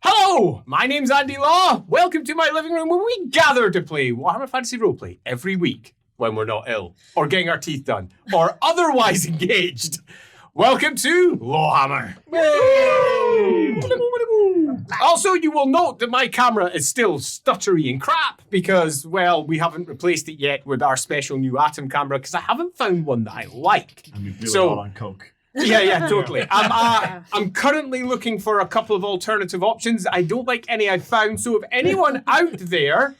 Hello, my name's Andy Law. Welcome to my living room where we gather to play Warhammer Fantasy Roleplay every week when we're not ill, or getting our teeth done, or otherwise engaged. Welcome to LAWhammer. Also, you will note that my camera is still stuttery and crap because, well, we haven't replaced it yet with our special new Atom camera because I haven't found one that I like. And we blew it all on coke. Yeah, totally. I'm currently looking for a couple of alternative options. I don't like any I've found. So if anyone out there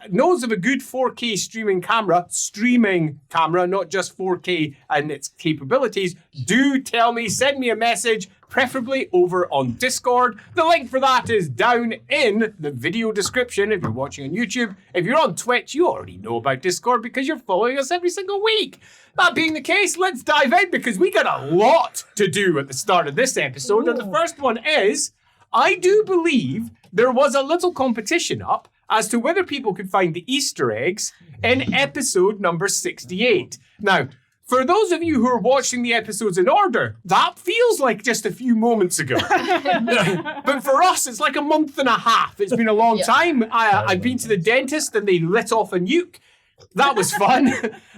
knows of a good 4K streaming camera, not just 4K and its capabilities, do tell me, send me a message, preferably over on Discord. The link for that is down in the video description if you're watching on YouTube. If you're on Twitch, you already know about Discord because you're following us every single week. That being the case, let's dive in because we got a lot to do at the start of this episode. Ooh. And the first one is, I do believe there was a little competition up as to whether people could find the Easter eggs in episode number 68. Now, for those of you who are watching the episodes in order, that feels like just a few moments ago. But for us, it's like a month and a half. It's been a long time. I've been to the dentist and they lit off a nuke. That was fun.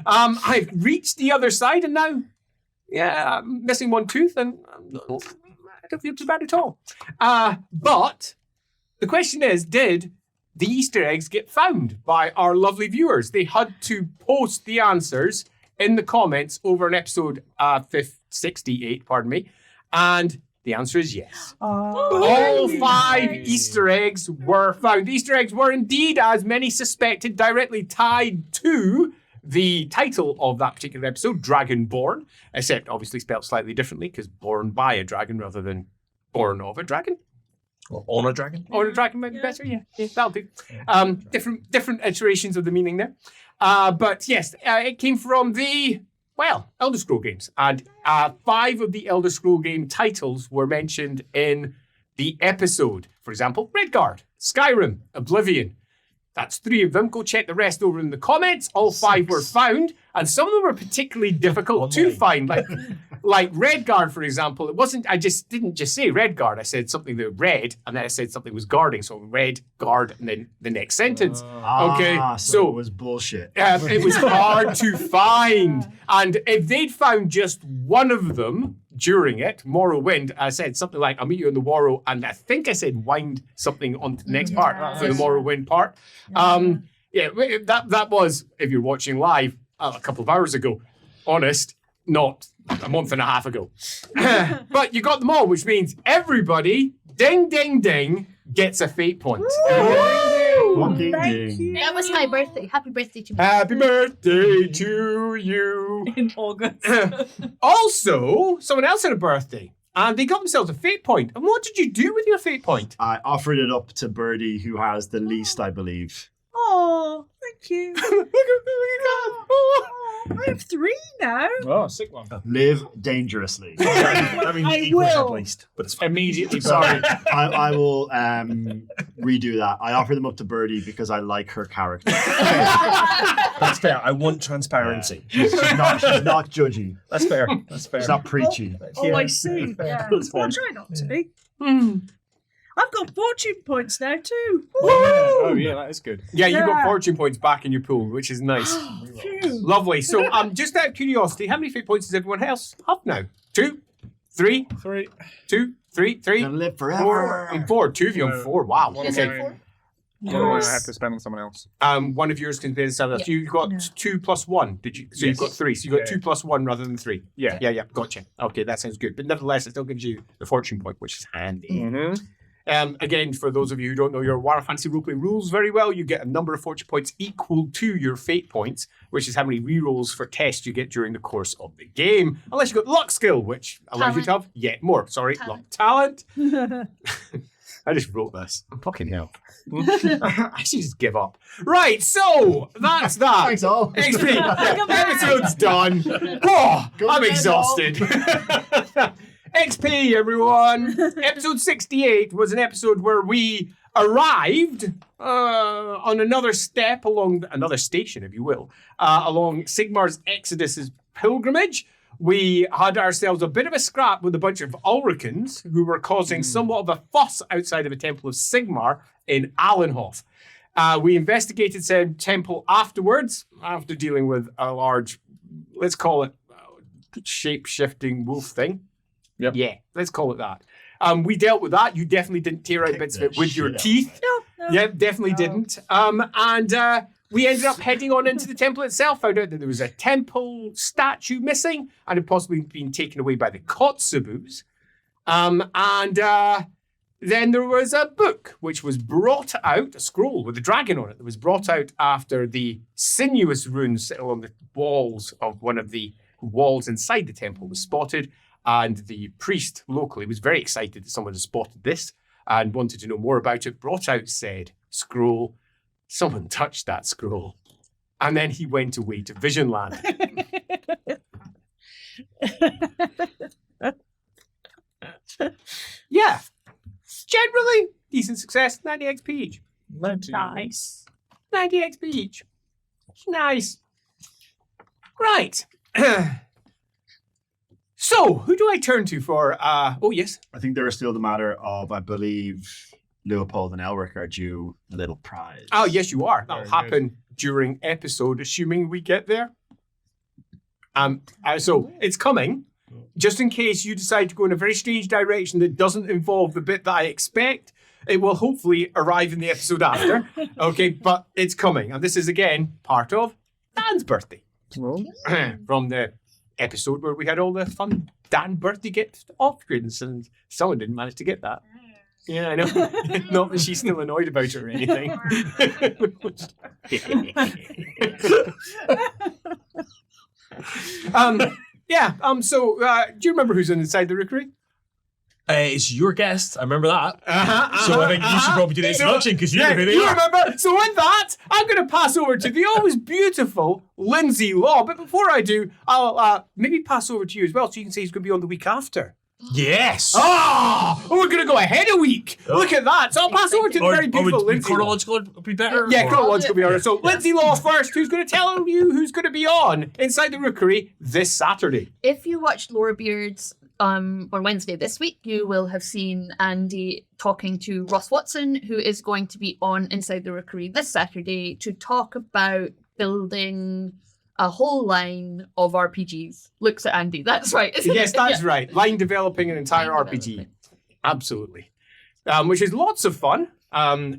I've reached the other side and now, I'm missing one tooth and I don't feel too bad at all. But the question is, did the Easter eggs get found by our lovely viewers? They had to post the answers in the comments over an episode 68, and the answer is yes. All 5 Easter eggs were found. The Easter eggs were indeed, as many suspected, directly tied to the title of that particular episode, Dragonborn, except obviously spelled slightly differently because born by a dragon rather than born of a dragon. Or on a dragon? On a dragon might be better, yeah that'll do. Different iterations of the meaning there. But yes, it came from the, Elder Scroll games. And 5 of the Elder Scroll game titles were mentioned in the episode. For example, Redguard, Skyrim, Oblivion. That's 3 of them. Go check the rest over in the comments. All 5 were found, and some of them were particularly difficult to find. Like Redguard, for example, I didn't just say Redguard. I said something that read, and then I said something was guarding. So Red, guard, and then the next sentence. Okay, so it was bullshit. It was hard to find. And if they'd found just one of them during it, Morrowind, I said something like, I'll meet you in the Morrow, and I think I said wind something on to the next part for the Morrowind part. That was, if you're watching live, a couple of hours ago. Honest, not a month and a half ago. But you got them all, which means everybody, ding, ding, ding, gets a fate point. Thank you. That was my birthday. Happy birthday to me. Happy birthday to you. In August. Also, someone else had a birthday. And they got themselves a fate point. And what did you do with your fate point? I offered it up to Birdie, who has the least, I believe. Oh, thank you. I have 3 now. Oh, sick one. Live dangerously. I will. At least, but it's fine. Immediately. Sorry, I will redo that. I offer them up to Birdie because I like her character. That's fair. I want transparency. She's not judgy. That's fair. She's not preachy. I see. Yeah. I'll try not to be. I've got fortune points now too. Oh yeah, that is good. Yeah, you got fortune points back in your pool, which is nice. Lovely. So, just out of curiosity, how many fate points does everyone else have now? 2, 3, 2, 3, 3. Gonna live forever. 4 and 4. 2 of you on 4. Wow. Okay. I have to spend on someone else. One of yours can be someone else. You got 2 plus 1. Did you? So you've got 3. So you got 2 plus 1 rather than 3. Yeah. Gotcha. Okay, that sounds good. But nevertheless, it still gives you the fortune point, which is handy. Mm-hmm. Again, for those of you who don't know your Warhammer Fantasy Roleplay rules very well, you get a number of fortune points equal to your fate points, which is how many rerolls for tests you get during the course of the game. Unless you've got luck skill, which allows you to have yet more. Talent. I just wrote this. Fucking hell. I should just give up. Right, so that's that. Thanks all. XP. Episode's done. Oh, I'm exhausted. XP, everyone. Episode 68 was an episode where we arrived on another step along, another station, if you will, along Sigmar's Exodus's pilgrimage. we had ourselves a bit of a scrap with a bunch of Ulricans who were causing somewhat of a fuss outside of a temple of Sigmar in Allenhof. We investigated said temple afterwards, after dealing with a large, let's call it, shape-shifting wolf thing. Yep. Yeah, let's call it that. We dealt with that. You definitely didn't tear out bits of it with your shit out. teeth. No. Yeah, definitely didn't. And we ended up heading on into the temple itself, found out that there was a temple statue missing and had possibly been taken away by the Kotzebus. Then there was a book which was brought out, a scroll with a dragon on it, that was brought out after the sinuous runes along the walls of one of the walls inside the temple was spotted. And the priest locally was very excited that someone had spotted this and wanted to know more about it, brought out said scroll. Someone touched that scroll. And then he went away to Visionland. Yeah. Generally, decent success. 90 XP each. Nice. 90 XP each. Nice. Right. So, who do I turn to for, oh yes. I think there is still the matter of, I believe, Leopold and Elric are due a little prize. Oh, yes, you are. That'll Very happen during episode, assuming we get there. So it's coming. Just in case you decide to go in a very strange direction that doesn't involve the bit that I expect, it will hopefully arrive in the episode after. Okay, but it's coming. And this is, again, part of Dan's birthday. From the episode where we had all the fun Dan birthday gift offerings, and someone didn't manage to get that. Yeah, I know. Not that she's still annoyed about it or anything. So do you remember who's inside the rookery? It's your guest. I remember that. So I think you should probably do the introduction because you know who they you are. remember. So with that, I'm going to pass over to the always beautiful Lindsay Law. But before I do, I'll maybe pass over to you as well, so you can say he's going to be on the week after. Yes. We're going to go ahead a week. Look at that. So I'll pass over to the very beautiful would Lindsay Law. chronological be better? Yeah, or- chronological be alright. So Lindsay Law first, who's going to tell you who's going to be on Inside the Rookery this Saturday. If you watched Laura Beard's on Wednesday this week, you will have seen Andy talking to Ross Watson, who is going to be on Inside the Rookery this Saturday to talk about building a whole line of RPGs. Looks at Andy. That's right. isn't Yes, it? that's Yeah. right. Line developing an entire Line RPG. developing. Absolutely. Which is lots of fun.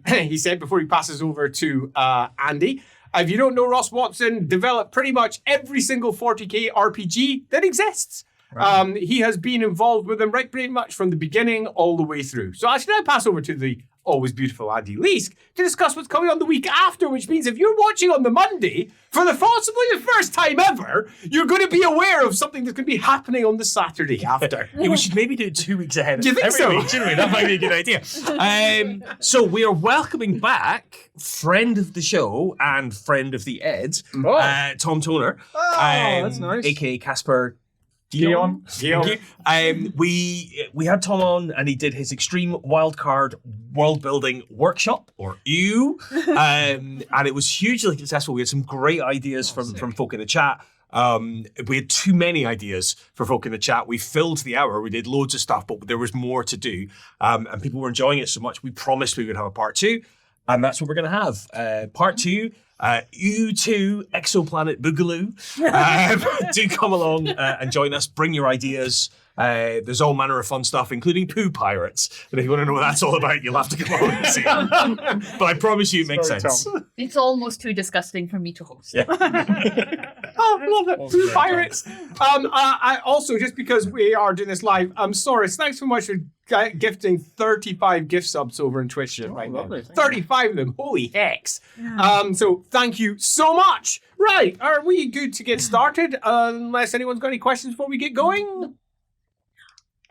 He said before he passes over to Andy. If you don't know, Ross Watson developed pretty much every single 40k RPG that exists. Right. He has been involved with them right pretty much from the beginning all the way through. So I should now pass over to the always beautiful Andy Leask to discuss what's coming on the week after, which means if you're watching on the Monday, for the possibly the first time ever, you're going to be aware of something that's going to be happening on the Saturday after. Yeah, we should maybe do it 2 weeks ahead. Do you think every so? week, shouldn't we? That might be a good idea. So we are welcoming back friend of the show and friend of the Ed, Tom Toner. that's nice. AKA Casper Guillaume. We had Tom on and he did his Extreme Wildcard World Building Workshop, or EW, and it was hugely successful. We had some great ideas from folk in the chat. We had too many ideas for folk in the chat. We filled the hour. We did loads of stuff, but there was more to do, and people were enjoying it so much. We promised we would have a part 2, and that's what we're going to have. Part 2. U2 Exoplanet Boogaloo. Do come along and join us. Bring your ideas. There's all manner of fun stuff, including poo pirates. And if you want to know what that's all about, you'll have to come along and see it. But I promise you it makes sense. It's almost too disgusting for me to host. Yeah. Oh, love it. Two pirates. I also, just because we are doing this live, I'm sorry. Thanks so much for gifting 35 gift subs over on Twitch right now. 35 of them. Holy hex. Yeah. So thank you so much. Right. Are we good to get started? Unless anyone's got any questions before we get going?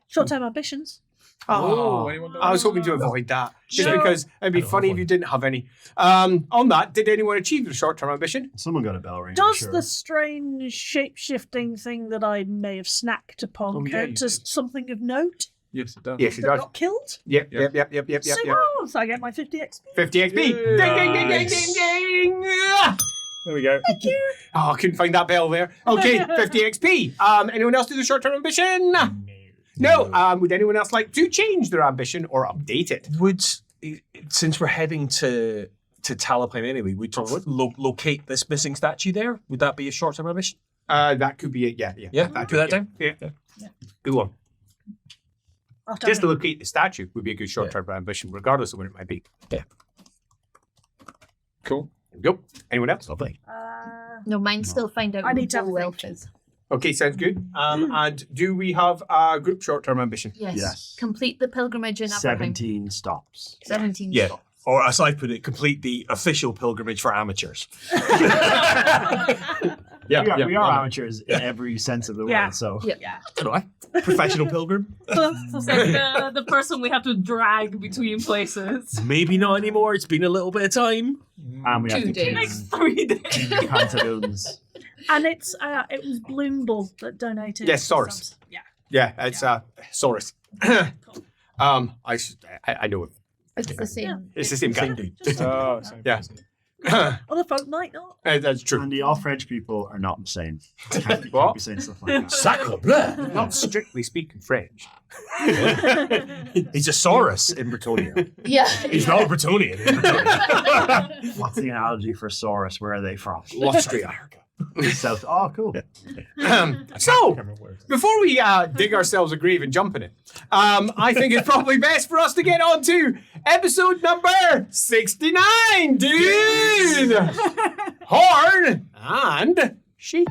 Short-term ambitions. Oh, anyone do I was hoping to avoid that. Just No. because it'd be I don't funny have if you didn't have any. On that, did anyone achieve their short-term ambition? Someone got a bell ring. I'm Does sure. the strange shape-shifting thing that I may have snacked upon Oh, yeah, count you as something of note Yes, it does. Yes, it that does. got killed? Yep. So, so I get my 50 XP. 50 XP. Ding, ding, ding, ding, Nice. ding, ding. There we go. Oh, I couldn't find that bell there. Okay, 50 XP. Anyone else do the short-term ambition? No. Would anyone else like to change their ambition or update it? Would, since we're heading to Talabheim anyway, would locate this missing statue there? Would that be a short-term ambition? That could be it. Yeah. Yeah, put that down. Yeah. Good one. I've done Just it. to locate the statue would be a good short-term ambition, regardless of when it might be. Yeah. Cool. Go. Anyone else? Lovely. No, mine still find out I who need to have a Bull Elf think. is. Okay, sounds good. And do we have a group short-term ambition? Yes. Complete the pilgrilage in Affirm. 17 stops. 17 Yeah. stops. Or as I put it, complete the official pilgrimage for amateurs. Yeah, We are amateurs in every sense of the Yeah. word, so. Yeah. Don't know. Professional pilgrim? It's like the person we have to drag between places. Maybe not anymore. It's been a little bit of time. And we have 2 to days. Next 3 days. clean pantaloons. And it was Bloomble that donated. Yes, the Saurus. subs. Yeah. Yeah, it's Saurus. I know it. It's the same. It's the same guy. Same dude. Oh, yeah. Other folk might not. That's true. And all French people are not insane. Can't What? be saying stuff like that. Sacre bleu. Not strictly speaking French. He's a Saurus in Bretonia. Yeah. He's not a Bretonian in Bretonia. What's the analogy for Saurus? Where are they from? Austria. South. Oh, cool. So, before we dig ourselves a grave and jump in it, I think it's probably best for us to get on to episode number 69, dude! Horn and Sheaf.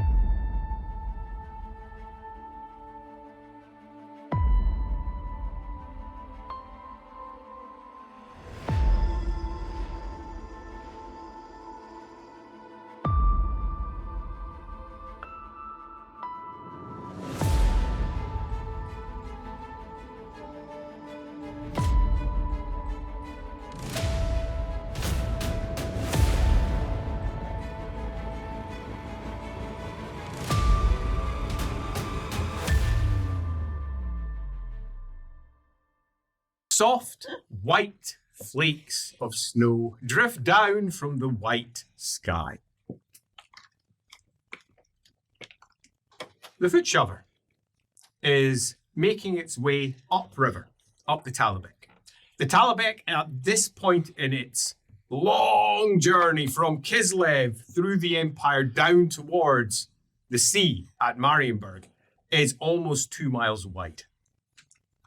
Soft, white flakes of snow drift down from the white sky. The foot shover is making its way upriver, up the Talabheim. The Talabheim, at this point in its long journey from Kislev through the Empire down towards the sea at Marienburg, is almost 2 miles wide.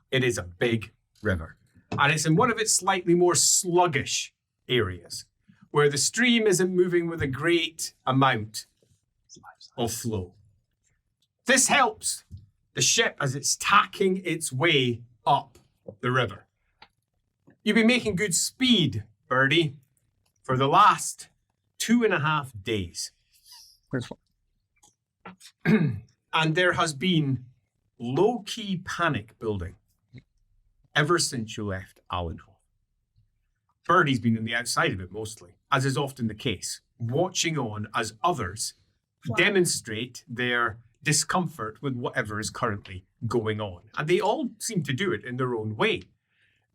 It is a big river. And it's in one of its slightly more sluggish areas, where the stream isn't moving with a great amount of flow. This helps the ship as it's tacking its way up the river. You've been making good speed, Birdie, for the last 2.5 days. And there has been low-key panic building ever since you left Allenhof. Birdie's been on the outside of it mostly, as is often the case, watching on as others demonstrate their discomfort with whatever is currently going on. And they all seem to do it in their own way.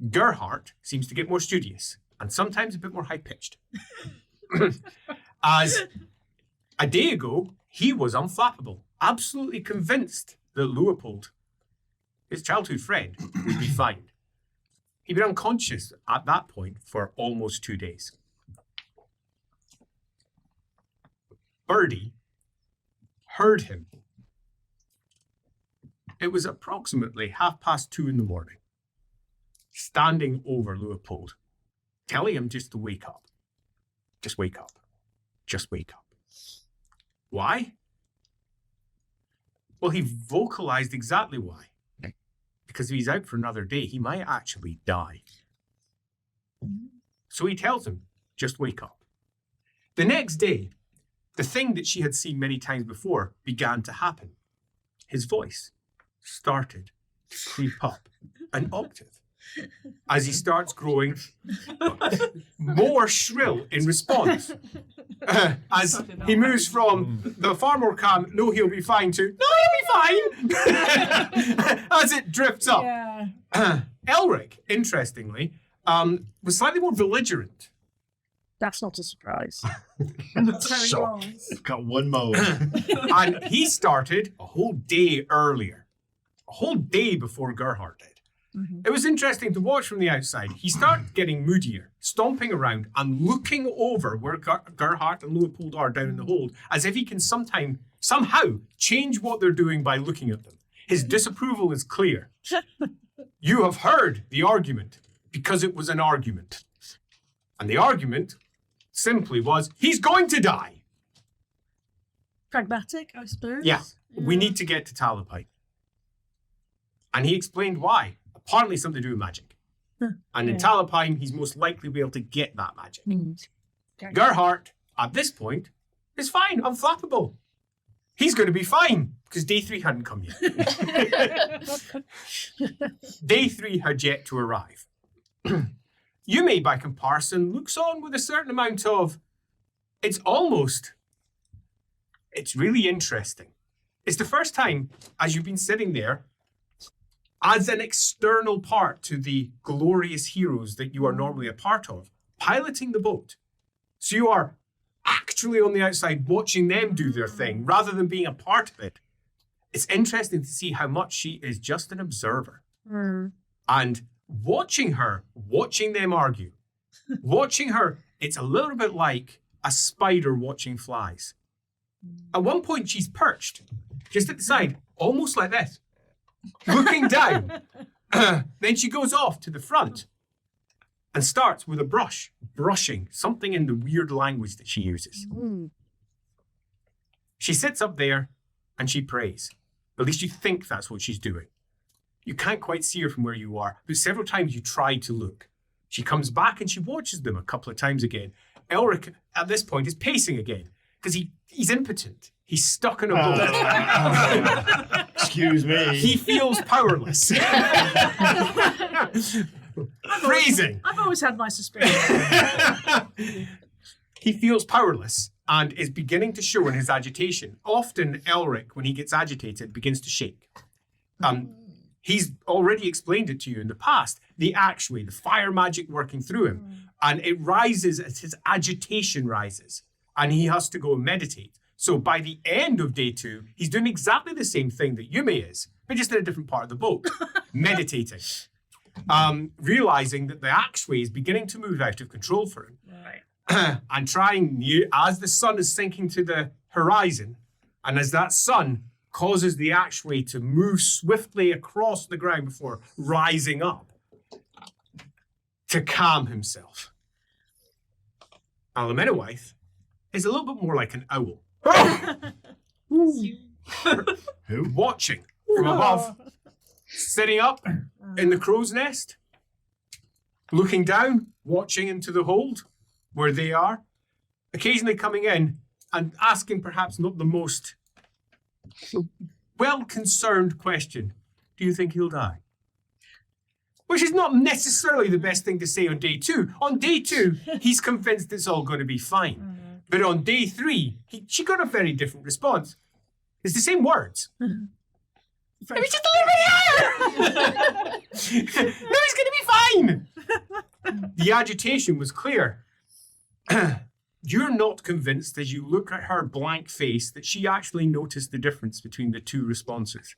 Gerhardt seems to get more studious and sometimes a bit more high-pitched. As a day ago, he was unflappable, absolutely convinced that Leopold, his childhood friend, would be fine. He'd been unconscious at that point for almost 2 days. Birdie heard him. It was approximately 2:30 in the morning, standing over Leopold, telling him just to wake up. Just wake up. Just wake up. Why? Well, he vocalized exactly why. Because if he's out for another day, he might actually die. So he tells him, just wake up. The next day, the thing that she had seen many times before began to happen. His voice started to creep up an octave as he starts growing more shrill in response. As he moves from the far more calm, no, he'll be fine, to, no, he'll be fine, as it drifts up. Yeah. Elric, interestingly, was slightly more belligerent. That's not a surprise. Very So- wrong. Got one mode. And he started a whole day earlier, a whole day before Gerhardt did. It was interesting to watch from the outside. He started getting moodier, stomping around and looking over where Gerhardt and Leopold are down in the hold, as if he can somehow change what they're doing by looking at them. His disapproval is clear. You have heard the argument because it was an argument. And the argument simply was, he's going to die. Pragmatic, I suppose. Yeah, we need to get to Talabheim. And he explained why. Apparently something to do with magic. And in Talabheim, he's most likely be able to get that magic. Gerhardt, at this point, is fine, unflappable. He's going to be fine, because day 3 hadn't come yet. Day 3 had yet to arrive. Yume, by comparison, looks on with a certain amount of, it's really interesting. It's the first time, as you've been sitting there, as an external part to the glorious heroes that you are normally a part of, piloting the boat. So you are actually on the outside watching them do their thing rather than being a part of it. It's interesting to see how much she is just an observer. And watching them argue, watching her, it's a little bit like a spider watching flies. At one point, she's perched just at the side, almost like this, looking down. Then she goes off to the front and starts with a brush, brushing something in the weird language that she uses. She sits up there and she prays. At least you think that's what she's doing. You can't quite see her from where you are, but several times you try to look. She comes back and she watches them a couple of times again. Elric, at this point, is pacing again because he's impotent. He's stuck in a boat. Excuse me. He feels powerless. Phrasing. I've always had my suspicions. He feels powerless and is beginning to show in his agitation. Often Elric, when he gets agitated, begins to shake. He's already explained it to you in the past. The actually, the fire magic working through him. And it rises as his agitation rises. And he has to go and meditate. So by the end of day 2, he's doing exactly the same thing that Yume is, but just in a different part of the boat, meditating. Realizing that the Axway is beginning to move out of control for him. Right. And trying, as the sun is sinking to the horizon, and as that sun causes the Axway to move swiftly across the ground before rising up, to calm himself. Alamenewaith is a little bit more like an owl. Who? Watching from above, sitting up in the crow's nest, looking down, watching into the hold where they are, occasionally coming in and asking perhaps not the most well-concerned question. Do you think he'll die? Which is not necessarily the best thing to say on day 2. On day 2, he's convinced it's all going to be fine. But on day 3, she got a very different response. It's the same words. It was just a little bit higher. No, he's going to be fine. The agitation was clear. You're not convinced as you look at her blank face that she actually noticed the difference between the 2 responses.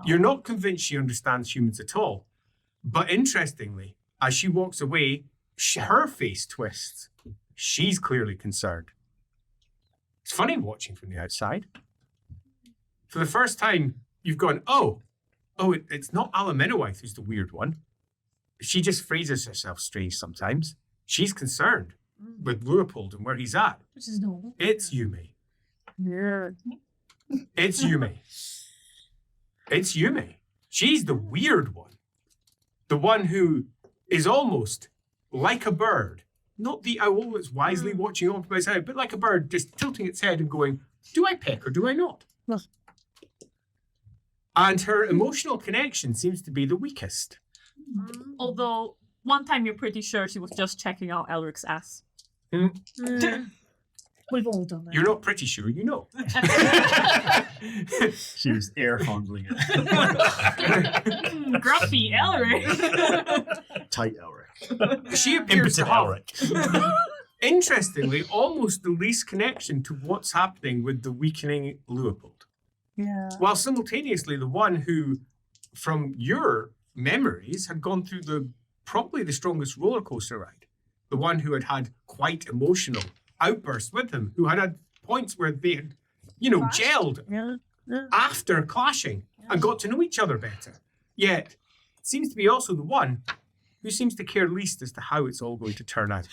You're not convinced she understands humans at all. But interestingly, as she walks away, her face twists. She's clearly concerned. It's funny watching from the outside. For the first time, you've gone, it's not Alamenewaith who's the weird one. She just phrases herself strange sometimes. She's concerned with Leopold and where he's at. Which is normal. It's Yume. Yeah. It's Yume. It's Yume. She's the weird one. The one who is almost like a bird. Not the owl that's wisely watching over by his head, but like a bird just tilting its head and going, do I peck or do I not? Well. And her emotional connection seems to be the weakest. Although, one time you're pretty sure she was just checking out Elric's ass. We've all done that. You're not pretty sure, you know. She was air fondling it. Grumpy Elric. Tight Elric. She appears to have Interestingly, almost the least connection to what's happening with the weakening Leopold. Yeah. While simultaneously the one who, from your memories, had gone through probably the strongest roller coaster ride. The one who had quite emotional outbursts with him, who had points where they had, gelled after clashing and got to know each other better. Yet, it seems to be also the one who seems to care least as to how it's all going to turn out.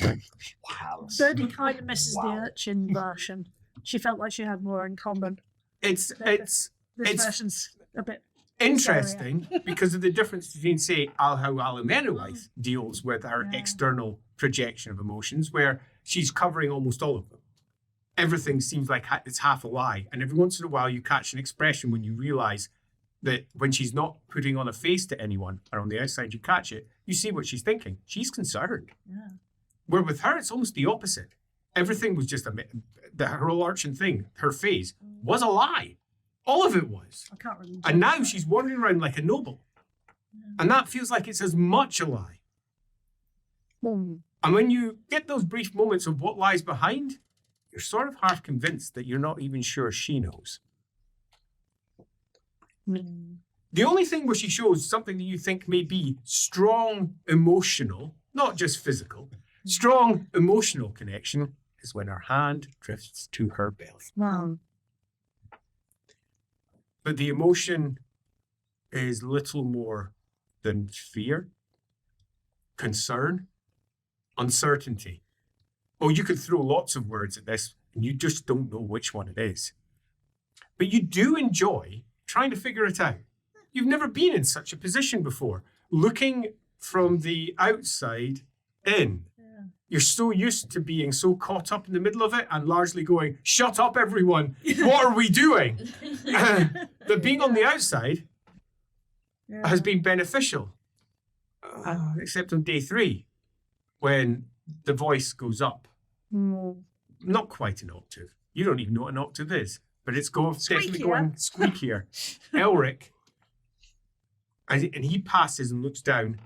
Wow. Birdie kind of misses the urchin version. She felt like she had more in common. This version's a bit interesting because of the difference between, say, how Alumenowith deals with her external projection of emotions, where she's covering almost all of them. Everything seems like it's half a lie. And every once in a while you catch an expression when you realize that when she's not putting on a face to anyone, or on the outside you catch it, you see what she's thinking. She's concerned. Yeah. Where with her, it's almost the opposite. Everything was just the whole arching thing, her phase, was a lie. All of it was. I can't really. And now she's wandering around like a noble. Yeah. And that feels like it's as much a lie. And when you get those brief moments of what lies behind, you're sort of half convinced that you're not even sure she knows. The only thing where she shows something that you think may be strong emotional, not just physical, strong emotional connection is when her hand drifts to her belly. Wow. But the emotion is little more than fear, concern, uncertainty. Oh, you could throw lots of words at this and you just don't know which one it is. But you do enjoy trying to figure it out. You've never been in such a position before. Looking from the outside in. Yeah. You're so used to being so caught up in the middle of it and largely going, shut up, everyone. What are we doing? But being on the outside has been beneficial. Except on day 3, when the voice goes up. Not quite an octave. You don't even know what an octave is. But it's definitely going squeakier. Elric, and he passes and looks down,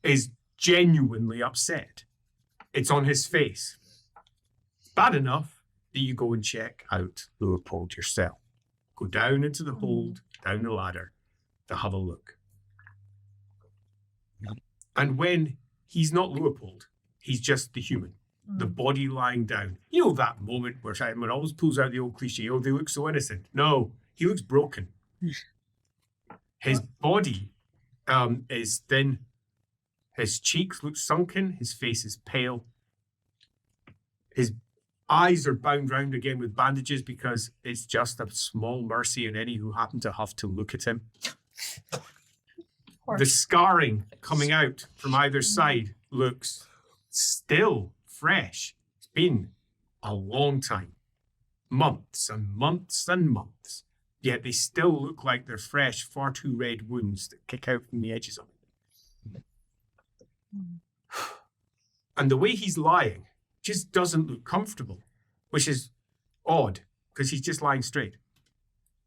is genuinely upset. It's on his face. Bad enough that you go and check out Leopold yourself. Go down into the hold, down the ladder, to have a look. And when he's not Leopold, he's just the human. The body lying down. You know that moment where Simon always pulls out the old cliche, oh, they look so innocent. No, he looks broken. His body is thin. His cheeks look sunken. His face is pale. His eyes are bound round again with bandages because it's just a small mercy on any who happen to have to look at him. The scarring coming out from either side looks still fresh. It's been a long time. Months and months and months. Yet they still look like they're fresh, far too red wounds that kick out from the edges of it. And the way he's lying just doesn't look comfortable, which is odd because he's just lying straight.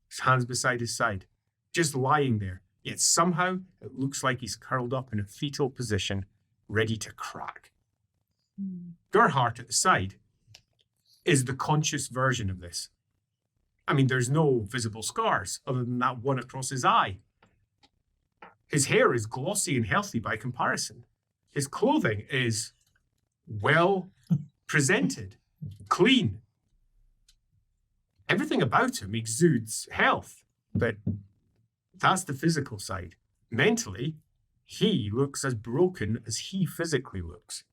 His hands beside his side, just lying there. Yet somehow it looks like he's curled up in a fetal position, ready to crack. Gerhardt at the side is the conscious version of this. I mean, there's no visible scars other than that one across his eye. His hair is glossy and healthy by comparison. His clothing is well presented, clean. Everything about him exudes health, but that's the physical side. Mentally, he looks as broken as he physically looks.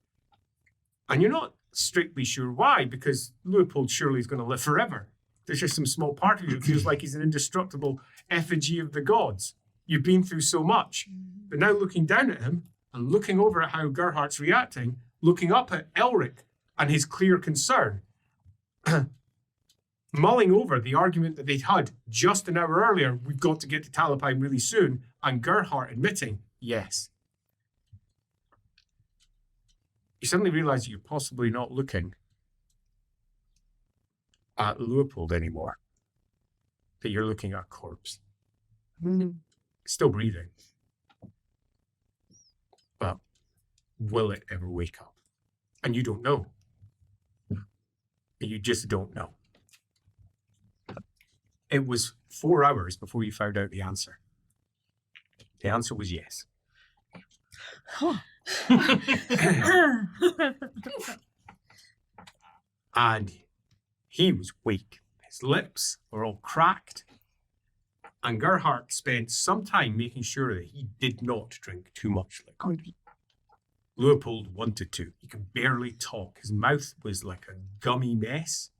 And you're not strictly sure why, because Leopold surely is going to live forever. There's just some small part of you that feels like he's an indestructible effigy of the gods. You've been through so much. But now looking down at him and looking over at how Gerhardt's reacting, looking up at Elric and his clear concern, mulling over the argument that they'd had just an hour earlier, we've got to get to Talabheim really soon, and Gerhardt admitting, yes. You suddenly realize that you're possibly not looking at Leopold anymore. That you're looking at a corpse. Still breathing. But will it ever wake up? And you don't know. You just don't know. It was 4 hours before you found out the answer. The answer was yes. And he was weak. His lips were all cracked. And Gerhardt spent some time making sure that he did not drink too much liquid. Leopold wanted to. He could barely talk. His mouth was like a gummy mess.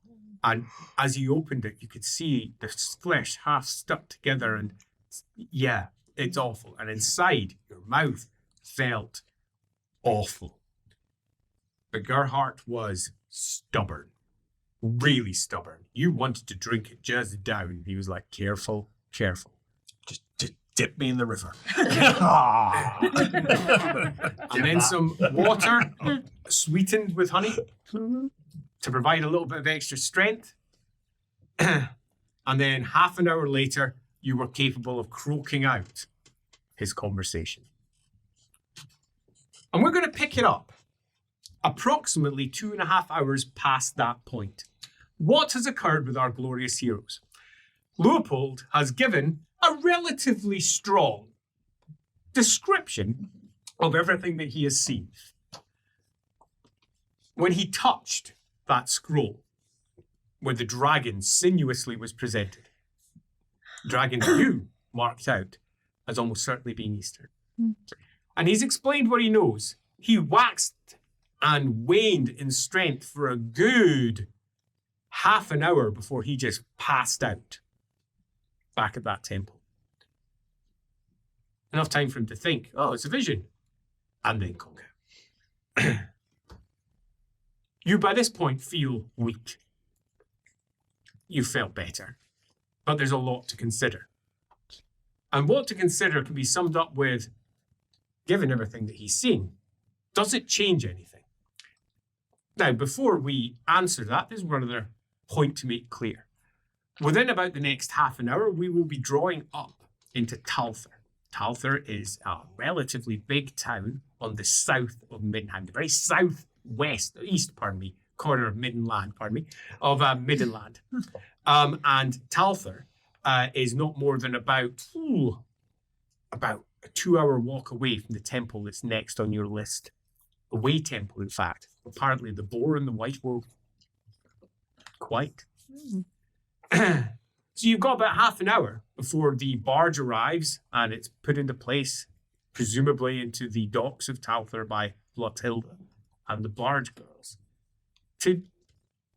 And as he opened it, you could see the flesh half stuck together. And yeah, it's awful. And inside, your mouth felt awful. But Gerhardt was stubborn. Really stubborn. You wanted to drink it just down. He was like, careful, careful. Just dip me in the river. And then some water sweetened with honey to provide a little bit of extra strength. And then half an hour later, you were capable of croaking out his conversation. And we're going to pick it up approximately 2.5 hours past that point. What has occurred with our glorious heroes? Leopold has given a relatively strong description of everything that he has seen. When he touched that scroll where the dragon sinuously was presented, dragon 2 marked out as almost certainly being Eastern. And he's explained what he knows. He waxed and waned in strength for a good half an hour before he just passed out back at that temple. Enough time for him to think, oh, it's a vision, and then conquer. You, by this point, feel weak. You felt better, but there's a lot to consider. And what to consider can be summed up with, given everything that he's seen, does it change anything? Now, before we answer that, there's one other point to make clear. Within about the next half an hour, we will be drawing up into Talther. Talther is a relatively big town on the south of Middenheim, the very east corner of Middenland, and Talther is not more than about a 2-hour walk away from the temple that's next on your list. A way temple, in fact. Apparently the boar and the white wolf. Quite. So you've got about half an hour before the barge arrives and it's put into place, presumably into the docks of Talther by Flotilda and the barge girls, to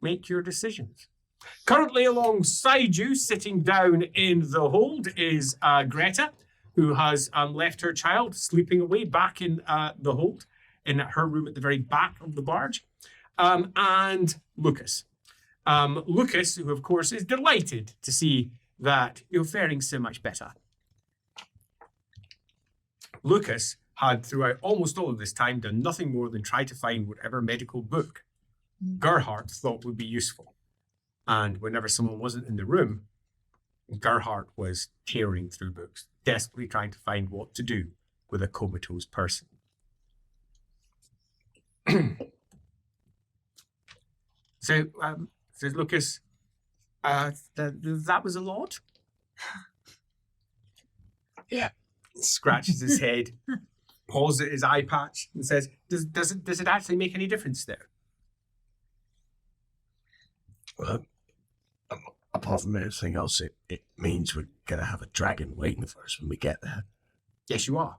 make your decisions. Currently alongside you, sitting down in the hold, is Greta, who has left her child sleeping away back in the hold, in her room at the very back of the barge, and Lucas. Lucas, who of course is delighted to see that you're faring so much better. Lucas had, throughout almost all of this time, done nothing more than try to find whatever medical book Gerhardt thought would be useful. And whenever someone wasn't in the room, Gerhardt was tearing through books, desperately trying to find what to do with a comatose person. So, says Lucas, that was a lot? Yeah. Scratches his head, paws at his eye patch, and says, does it actually make any difference there? Well, apart from anything else, it means we're going to have a dragon waiting for us when we get there. Yes, you are.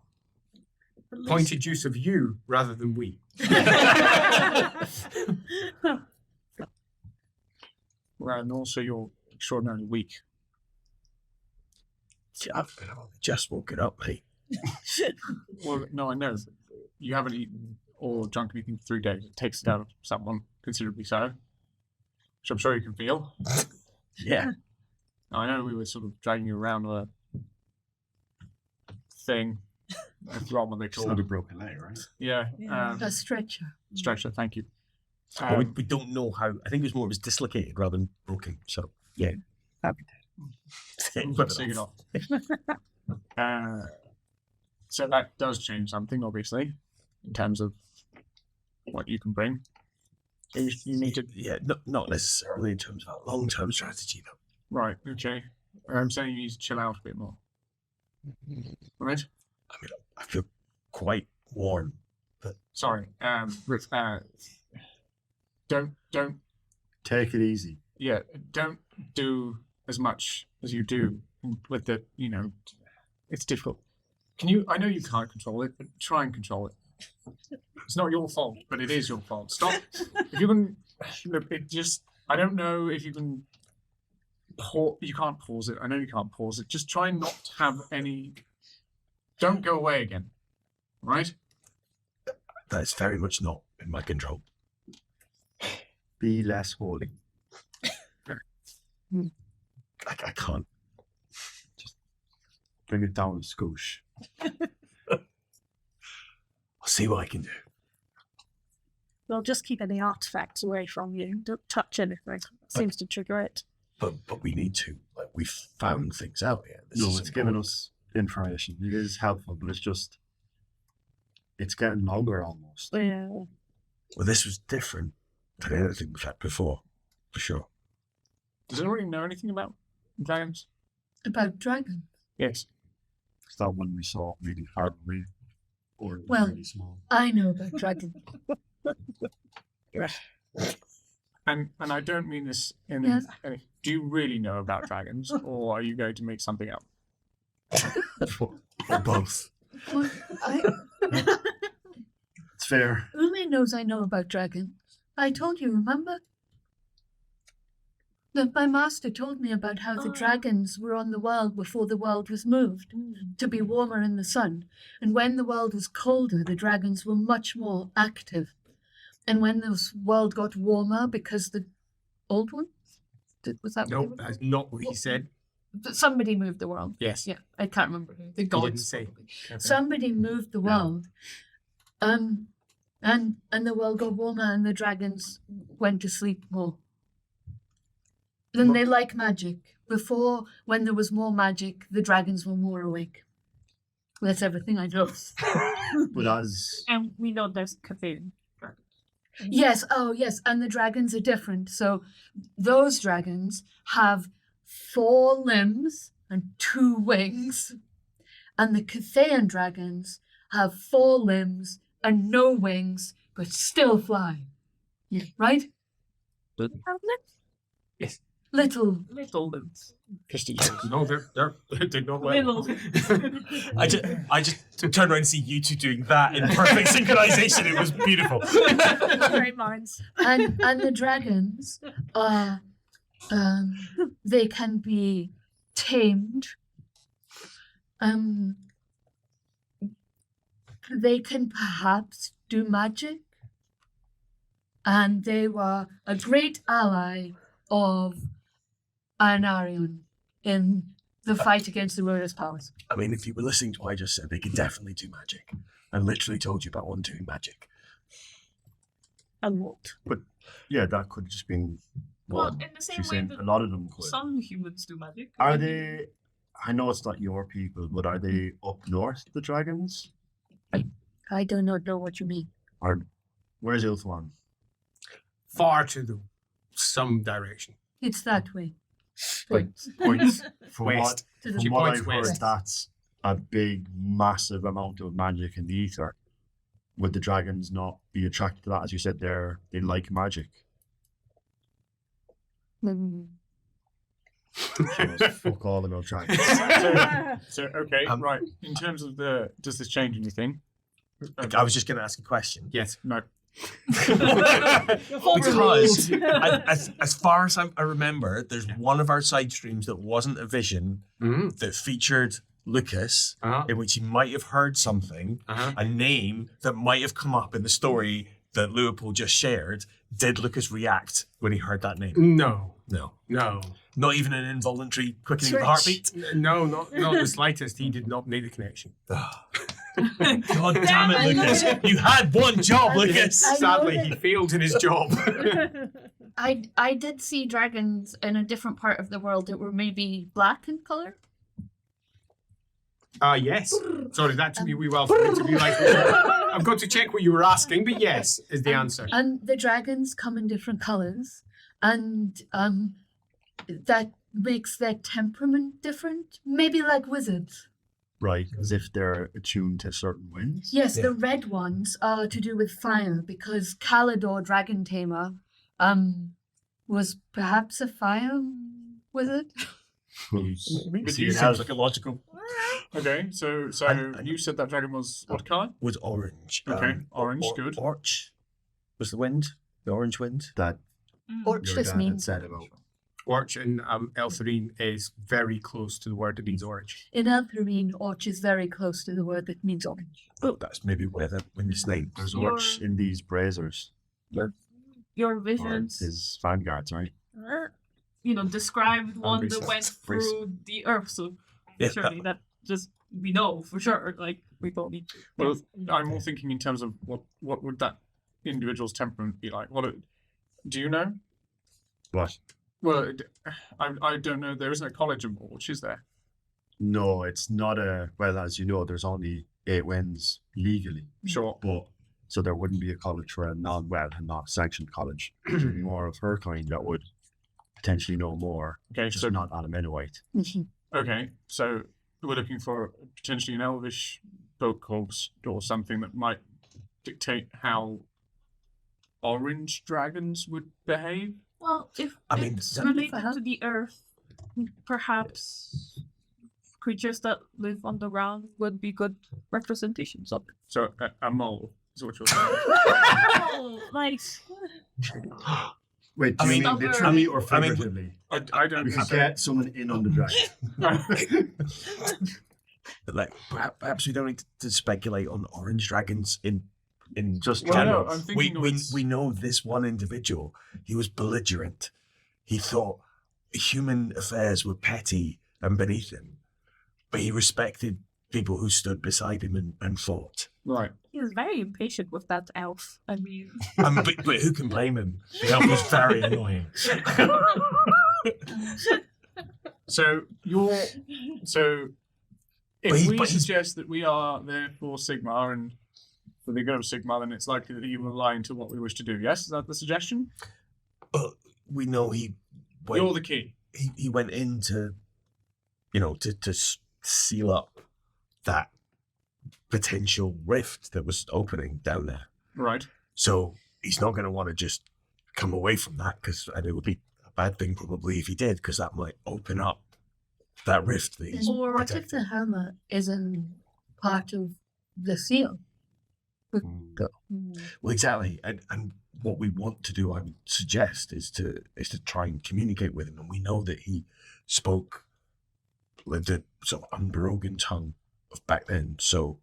Pointed use of you rather than we. Well, and also you're extraordinarily weak. I've just woken up, mate. Well, no, I know. You haven't eaten or drunk anything for 3 days. It takes it out of someone, considerably so. Which I'm sure you can feel. Yeah. I know we were sort of dragging you around a thing. I forgot what they It's call not a it. broken leg, right? Yeah. A stretcher. Stretcher, thank you. But we don't know how. I think it was more it was dislocated rather than broken. So, yeah. Put it off. So that does change something, obviously, in terms of what you can bring. You need to. Yeah, not necessarily in terms of a long-term strategy, though. Right. Okay. I'm saying you need to chill out a bit more. Right. I mean, I feel quite warm. Sorry. Don't. Take it easy. Yeah. Don't do as much as you do with the. It's difficult. I know you can't control it, but try and control it. It's not your fault, but it is your fault. Stop. If you can, I don't know if you can. You can't pause it. I know you can't pause it. Just try not to have any. Don't go away again. Right? That is very much not in my control. Be less holy. I can't. Just bring it down a skosh. I'll see what I can do. Well, just keep any artifacts away from you. Don't touch anything. Seems to trigger it. But we need to. Like, we've found things out here. It's given us information. It is helpful, but it's getting longer almost. Yeah. Well, this was different than anything we've had before, for sure. Does anybody know anything about dragons? About dragons? Yes. It's that one we saw really hard to read. Or Well, really small. I know about dragons. And I don't mean this in. Yes. Do you really know about dragons, or are you going to make something up? Or both. Well, It's fair. Ume knows I know about dragons. I told you, remember? That my master told me about how the dragons were on the world before the world was moved to be warmer in the sun. And when the world was colder, the dragons were much more active. And when this world got warmer, because the old ones? Was that what they Nope, were that's called? not what he said. Somebody moved the world. Yes. Yeah, I can't remember who. The He gods. didn't say. probably. Somebody moved the world. And the world got warmer and the dragons went to sleep more. Then they like magic. Before, when there was more magic, the dragons were more awake. That's everything I know. But as And we know there's Cthulhu. Yes, yes, and the dragons are different. So those dragons have 4 limbs and 2 wings. And the Cathayan dragons have 4 limbs and no wings, but still fly. Right? Yes. Little. Little limbs. No, they're not Little. I just turned around and see you two doing that in perfect synchronization. It was beautiful. Great minds. And the dragons are they can be tamed. They can perhaps do magic. And they were a great ally of Anarion in the fight against the Royalist powers. I mean, if you were listening to what I just said, they could definitely do magic. I literally told you about one doing magic. And what? yeah, that could have just been Well, one. in the same She's way saying that a lot of them could. some humans do magic. Are they? I know it's not your people, but are they up north? The dragons? I do not know what you mean. Or where's Ilthwan? far to some direction. It's that way. Like points from West. To the from She what points I've heard, west. that's a big, massive amount of magic in the ether. Would the dragons not be attracted to that? As you said, they like magic. Mm. Fuck all about dragons. So okay, right. In terms of does this change anything? I was just going to ask a question. Yes. No. Because as far as I remember, there's one of our side streams that wasn't a vision Mm-hmm. that featured Lucas, Uh-huh. in which he might have heard something, Uh-huh. a name that might have come up in the story that Leopold just shared. Did Lucas react when he heard that name? No. No. No. Not even an involuntary quickening of the heartbeat? No, not the slightest. He did not make the connection. God damn it, Lucas. You had one job, Lucas. I know Sadly, that- he failed in his job. I did see dragons in a different part of the world that were maybe black in colour. Yes. Sorry, that took me a wee while for me to be like, I've got to check what you were asking, but yes is the answer. And the dragons come in different colours, and that makes their temperament different. Maybe like wizards. Right, as if they're attuned to certain winds. Yes, Yeah. the red ones are to do with fire, because Calidor, Dragon Tamer, was perhaps a fire wizard. It sounds like a logical. Okay, so And- you said that dragon was what colour? Was orange. Okay, orange, good. Orch was the wind. The orange wind. That Orch your just dad had means said about. Orch in Eltharine is very close to the word that means orange. in Eltharine, Orch is very close to the word that means orange. Oh, that's maybe where the wind's name. There's Your- orch in these braziers. Your Or visions, his vanguards, right? described one Hungry that went stuff. through the earth. So Yeah. surely that just we know for sure. Like we don't need to. Well, I'm more thinking in terms of what would that individual's temperament be like? Do you know? What? Well, I don't know. There isn't a college of Orch, is there? No, it's not a. Well, as you know, there's only 8 winds legally, Sure. but so there wouldn't be a college for a not sanctioned college. It would be more of her kind that would potentially know more, Okay, just so not Alaminowite. okay, so we're looking for potentially an elvish book or something that might dictate how orange dragons would behave. Well, if I mean, it's that- related to the earth, perhaps creatures that live on the ground would be good representations of it. So a mole is what you're saying. Like Wait, I do you mean- mean literally or I mean, figuratively? I don't We could so. get someone in on the dragon. But like, perhaps we don't need to speculate on orange dragons in just Well, general. no, I'm we, thinking we, it's- we know this one individual. He was belligerent. He thought human affairs were petty and beneath him, but he respected people who stood beside him and fought. Right. he was very impatient with that elf. I mean, But who can blame him? The elf was very annoying. So if But we he's- suggest that we are there for Sigmar and for the good of Sigmar, then it's likely that you will align to what we wish to do. Yes, is that the suggestion? But we know he went, You're the key. he went in to, to seal up that potential rift that was opening down there. Right. So he's not going to want to just come away from that, and it would be a bad thing probably if he did, because that might open up that rift that he's Or what if protecting. the helmet isn't part of the seal? Well, exactly, and what we want to do, I would suggest, is to try and communicate with him, and we know that he spoke the sort of unbroken tongue of back then. So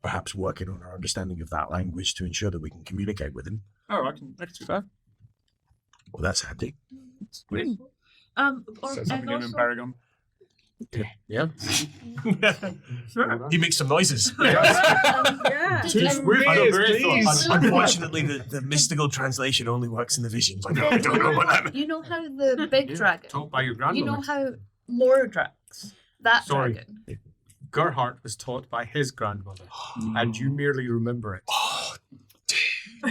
perhaps working on our understanding of that language to ensure that we can communicate with him. Oh, I can do that. Well, that's handy. or, Set and something in also, Paragon. Yeah, sure. he makes some noises. Yeah. Unfortunately, the mystical translation only works in the visions. I don't know what that means. You know how the big dragon, Taught by your you grandmother. know how Mordrax, that Sorry. dragon, Gerhardt was taught by his grandmother, and you merely remember it.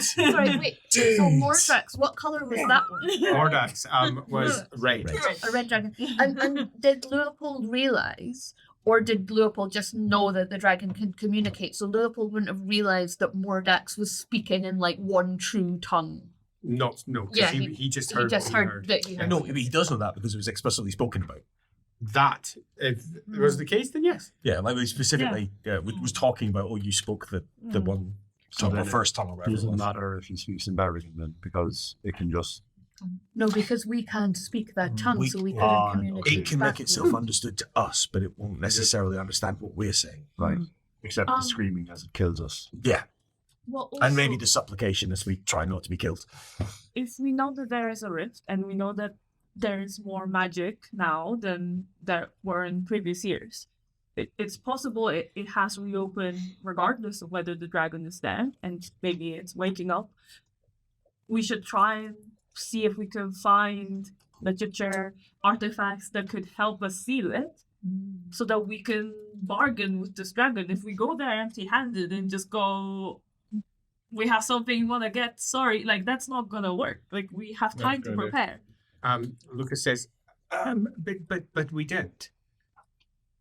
sorry, wait, so Mordrax, what colour was that one? Mordax was red. A red dragon. And did Leopold realise, or did Leopold just know that the dragon can communicate? So Leopold wouldn't have realised that Mordax was speaking in like one true tongue. No, 'cause Yeah, he just He heard just what he heard heard. that he heard. No, he does know that because it was explicitly spoken about. That, if it was the case, then yes. Yeah, like we specifically was talking about, you spoke the one So the then first tongue or It whatever. it doesn't was. matter if he speaks in Berrigan then, because it can just. No, because we can't speak that tongue, We- so we couldn't Ah, communicate. It can back make with itself him. understood to us, but it won't necessarily understand what we're saying. Right. Except the Um, screaming as it kills us. Yeah, Well, and maybe also, the supplication as we try not to be killed. if we know that there is a rift and we know that there is more magic now than there were in previous years, it's possible it has reopened regardless of whether the dragon is there, and maybe it's waking up. We should try and see if we can find literature, artifacts that could help us seal it, so that we can bargain with this dragon. If we go there empty-handed and just go, we have something you want to get. Sorry, like that's not gonna work. Like we have time to prepare. Lucas says, but we don't.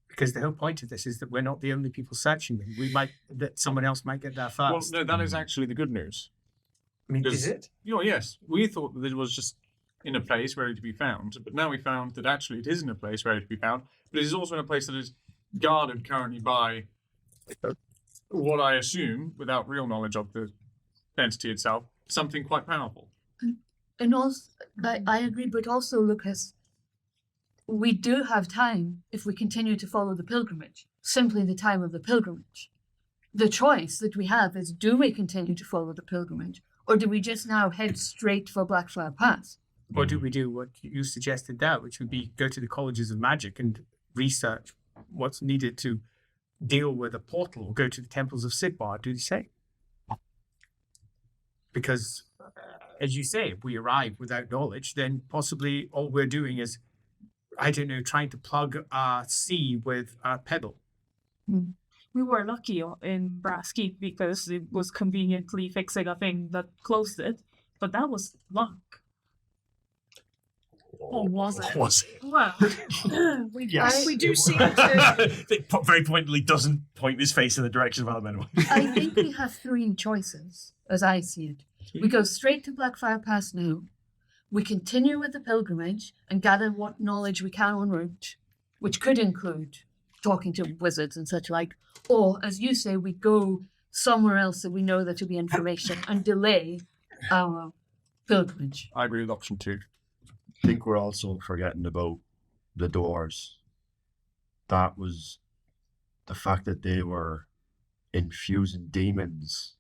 Because the whole point of this is that we're not the only people searching them. That someone else might get there Well, first. no, that is actually the good news. I mean, Does- is it? Yes. We thought that it was just in a place ready to be found, but now we found that actually it is in a place ready to be found, but it is also in a place that is guarded currently by what I assume, without real knowledge of the entity itself, something quite powerful. And also, I agree, but also, Lucas, we do have time if we continue to follow the pilgrimage, simply the time of the pilgrimage. The choice that we have is, do we continue to follow the pilgrimage, or do we just now head straight for Blackflower Pass? Or do we do what you suggested there, which would be go to the colleges of magic and research what's needed to deal with a portal, or go to the temples of Sigmar, do the same? Because, as you say, if we arrive without knowledge, then possibly all we're doing is, I don't know, trying to plug a C with a pedal. We were lucky in Brass Keep because it was conveniently fixing a thing that closed it, but that was luck. Or was it? Was it? Well, We do seem to. It very pointedly doesn't point his face in the direction of Alabama. I think we have three choices, as I see it. We go straight to Blackfire Pass now. We continue with the pilgrimage and gather what knowledge we can en route, which could include talking to wizards and such like. Or, as you say, we go somewhere else that we know there to be information and delay our pilgrimage. I agree with option 2. I think we're also forgetting about the doors. That was the fact that they were infusing demons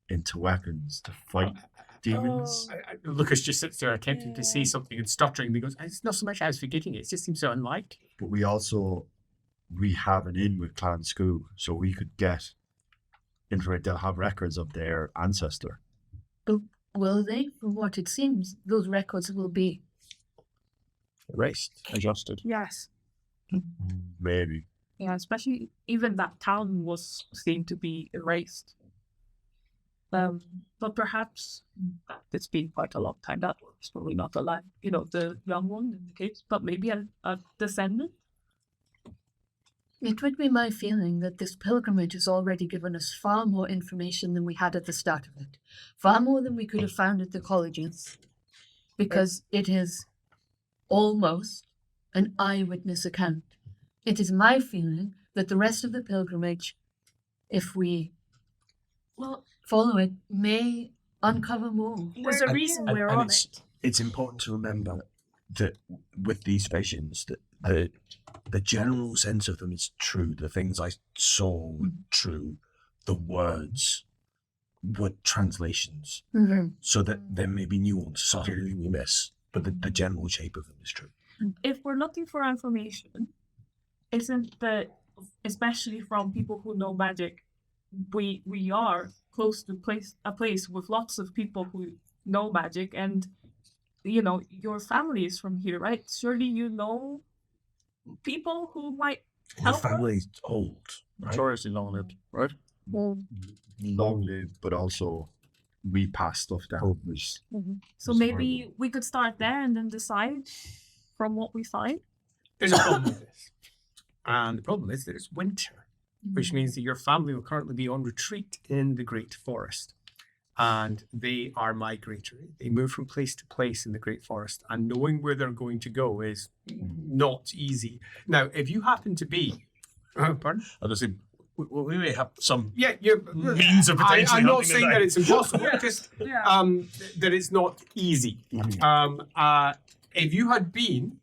into weapons to fight demons. Lucas just sits there attempting to say something and stuttering, because it's not so much I was forgetting it, it just seems so unlike. But we have an in with Clan School, so we could get information. They'll have records of their ancestor. But will they? From what it seems, those records will be. Erased. Adjusted. Yes. Maybe. yeah, especially even that town was seemed to be erased. But perhaps it's been quite a long time. That was probably not alive. The young one in the case, but maybe a descendant. It would be my feeling that this pilgrimage has already given us far more information than we had at the start of it. Far more than we could have found at the colleges. Because it is almost an eyewitness account. It is my feeling that the rest of the pilgrimage, if we follow it, may uncover more. There's a reason we're on it. It's important to remember that with these visions, that the general sense of them is true. The things I saw were true. The words were translations. Mm-hmm. So that there may be nuance, subtly we miss, but the general shape of them is true. If we're looking for information, isn't that, especially from people who know magic, we are close to a place with lots of people who know magic, and your family is from here, right? Surely you know people who might The help us? family's old, right? Notoriously long-lived, right? Long lived, but also we pass stuff down. So maybe we could start there and then decide from what we find. There's a problem with this. And the problem is that it's winter, which means that your family will currently be on retreat in the Great Forest. And they are migratory. They move from place to place in the Great Forest, and knowing where they're going to go is not easy. Now, if you happen to be, pardon? I just say we may have some You're means of potentially I'm not helping saying them that out. it's impossible, just that it's not easy. If you had been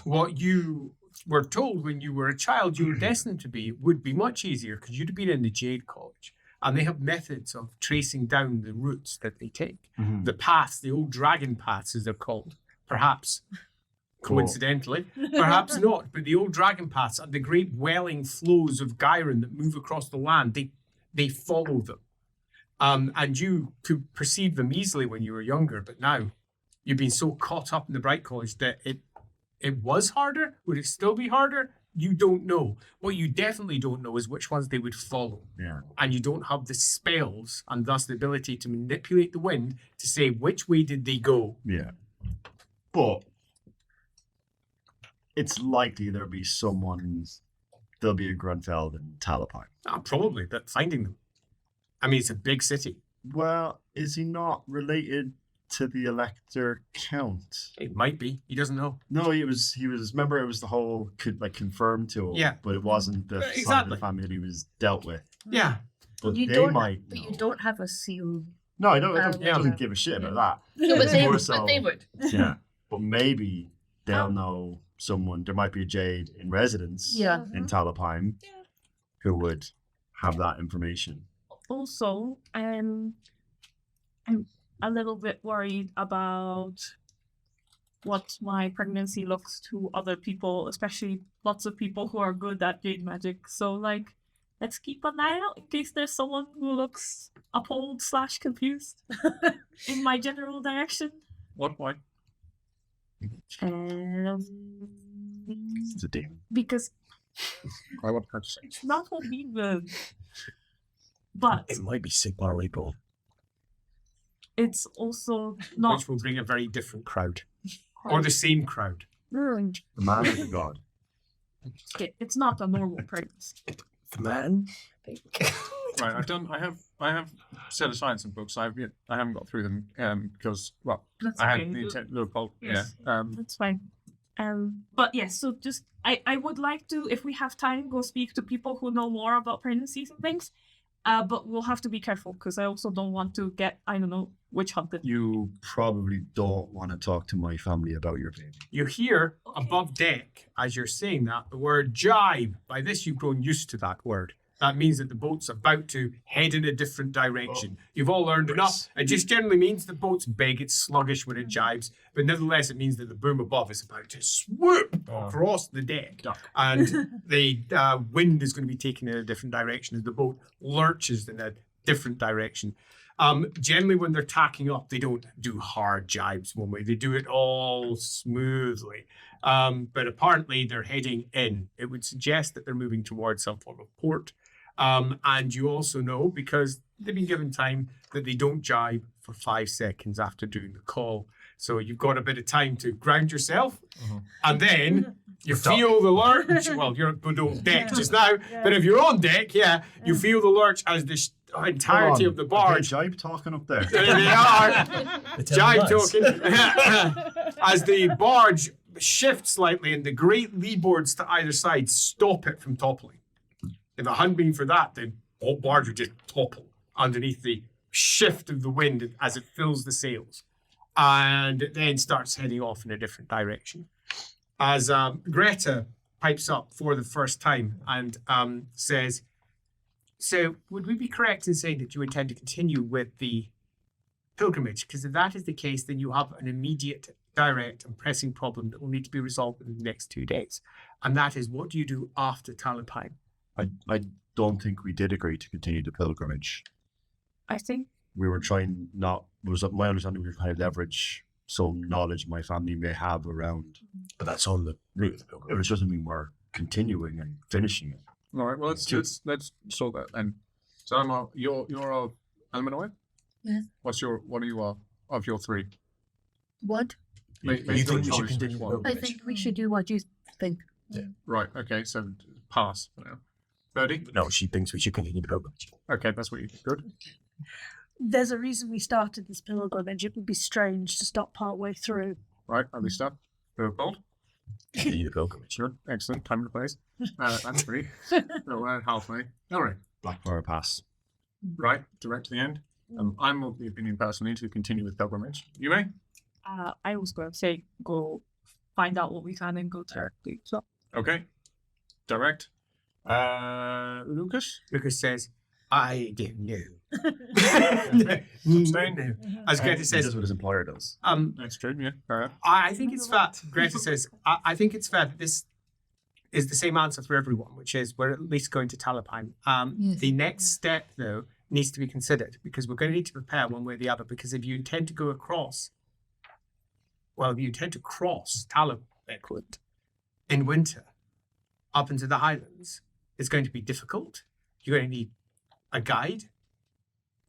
what you were told when you were a child you were destined to be, would be much easier, because you'd have been in the Jade College. And they have methods of tracing down the routes that they take. The paths, the old dragon paths as they're called, perhaps coincidentally, perhaps not, but the old dragon paths are the great welling flows of Gyron that move across the land. They follow them. And you could perceive them easily when you were younger, but now you've been so caught up in the Bright College that it was harder. Would it still be harder? you don't know. What you definitely don't know is which ones they would follow. Yeah. And you don't have the spells and thus the ability to manipulate the wind to say which way did they go. Yeah. But it's likely there'll be a Grunfeld in Talabheim. Probably, but finding them. I mean, it's a big city. Well, is he not related to the Elector Count? It might be. He doesn't know. No, he was, remember it was the whole, confirmed to him. Yeah. But it wasn't the side of Exactly. the family that he was dealt with. Yeah. But You they don't, might but know. you don't have a seal. No, I don't yeah. give a shit about that. No, but It's they more would. so- But they would. Yeah. But maybe they'll know someone, there might be a Jade in residence Yeah. in Talabheim who would have that information. Also, I'm a little bit worried about what my pregnancy looks to other people, especially lots of people who are good at jade magic. So, like, let's keep an eye out in case there's someone who looks appalled / confused in my general direction. What? Why? It's a demon. Because I want her to say. it's not a demon, but It might be Sigmar Reaper. it's also not. Which will bring a very different crowd. Or the same crowd. The man is a god. It's not a normal pregnancy. The man? Right, I have set aside some books. I haven't got through them because That's I had okay. the intent little Yes. yeah. That's fine. But yes, so just I would like to, if we have time, go speak to people who know more about pregnancies and things. But we'll have to be careful because I also don't want to get, I don't know, witch hunted. You probably don't want to talk to my family about your baby. You hear above deck, as you're saying that, the word jibe. By this, you've grown used to that word. That means that the boat's about to head in a different direction. You've all learned enough. It just generally means the boat's big, it's sluggish when it jibes, but nevertheless, it means that the boom above is about to swoop across the deck. And the wind is going to be taken in a different direction as the boat lurches in a different direction. Generally, when they're tacking up, they don't do hard jibes one way. They do it all smoothly. But apparently, they're heading in. It would suggest that they're moving towards some form of port. And you also know, because they've been given time, that they don't jibe for 5 seconds after doing the call. So you've got a bit of time to ground yourself. And then you feel the lurch. Well, you're below deck just now. But if you're on deck, you feel the lurch as the entirety of the barge. Jibe talking up there. There they are. Jive talking. As the barge shifts slightly and the great leeboards to either side stop it from toppling. If it hadn't been for that, the whole barge would just topple underneath the shift of the wind as it fills the sails. And it then starts heading off in a different direction. As Greta pipes up for the first time and says, so would we be correct in saying that you intend to continue with the pilgrimage? Because if that is the case, then you have an immediate, direct and pressing problem that will need to be resolved within the next 2 days. And that is, what do you do after Talabheim? I don't think we did agree to continue the pilgrimage. I think We were trying not, was my understanding we were trying to leverage some knowledge my family may have around. But that's on the route of the It pilgrimage. doesn't mean we're continuing and finishing it. All right. Well, let's sort that then. So you're a Almanoid? Yes. What are you of your three? What? You think we should choice continue which the one. I think we should do what you think. Right. Okay. So pass for now. Birdie? No, she thinks we should continue the pilgrimage. Okay, that's what you good. There's a reason we started this pilgrimage. It would be strange to stop partway through. Right, at least up. Bold. Continue the pilgrimage. Good. Excellent. Time and place. That's three. So halfway. All right. Blackfire Pass. Right. Direct to the end. I'm of the opinion personally to continue with pilgrimage. You may. I was going to say go find out what we can and go directly. So Okay. Direct. Lucas. Lucas says, I don't know. Abstain. As Greta He says, does what his employer does. That's true. Yeah. All right. I think it's fair. Greta says, I think it's fair that this is the same answer for everyone, which is we're at least going to Talabheim. Yes. The next step, though, needs to be considered because we're going to need to prepare one way or the other. Because if you intend to go across, if you intend to cross Talabheim in winter, up into the highlands is going to be difficult. You're going to need a guide.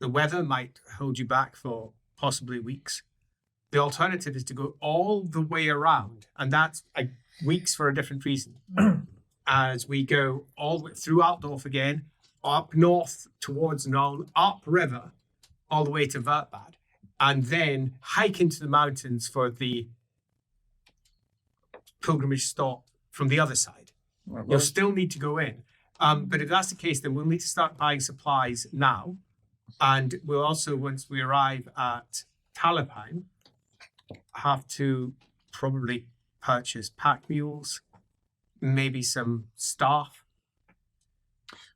The weather might hold you back for possibly weeks. The alternative is to go all the way around, and that's weeks for a different reason. As we go all the way through Altdorf again, up north towards Nuln, up river, all the way to Wertbad, and then hike into the mountains for the pilgrimage stop from the other side. Right, You'll still need to go in. But if that's the case, then we'll need to start buying supplies now. And we'll also, once we arrive at Talabheim, have to probably purchase pack mules, maybe some staff.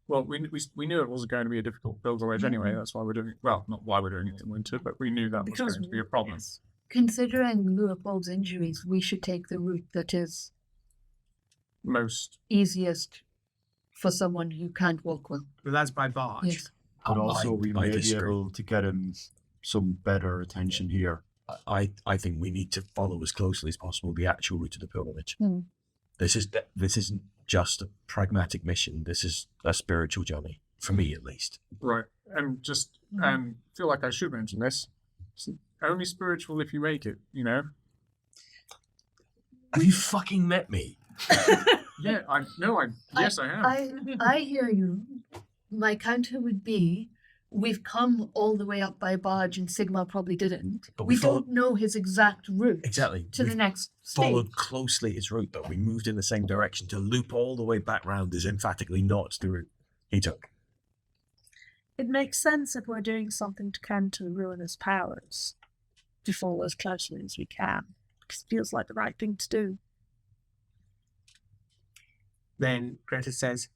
Well, we knew it wasn't going to be a difficult pilgrimage anyway. That's why we're doing it. Well, not why we're doing it in winter, but we knew that was going to be a problem. Considering Leopold's injuries, we should take the route that is Most. easiest for someone who can't walk well. But that's by barge. Yes. But also, we I may be disagree. able to get him some better attention here. I think we need to follow as closely as possible the actual route of the pilgrimage. Hmm. This isn't just a pragmatic mission. This is a spiritual journey, for me at least. Right. And just feel like I should mention this. It's only spiritual if you make it, you know? Have you fucking met me? Yeah, I have. I hear you. My counter would be, we've come all the way up by barge and Sigmar probably didn't. But we we don't know his exact route Exactly. to the We've next stage. followed closely his route, but we moved in the same direction. To loop all the way back round is emphatically not the route he took. It makes sense if we're doing something to counter ruinous powers to follow as closely as we can. Because it feels like the right thing to do. Then Greta says,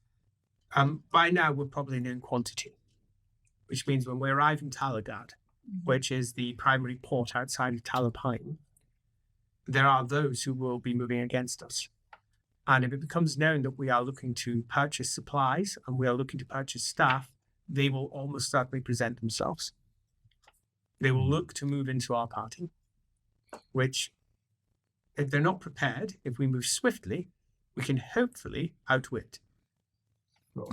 by now we're probably known quantity, which means when we arrive in Talagad, which is the primary port outside of Talabheim, there are those who will be moving against us. And if it becomes known that we are looking to purchase supplies and we are looking to purchase staff, they will almost certainly present themselves. They will look to move into our party, which, if they're not prepared, if we move swiftly, we can hopefully outwit.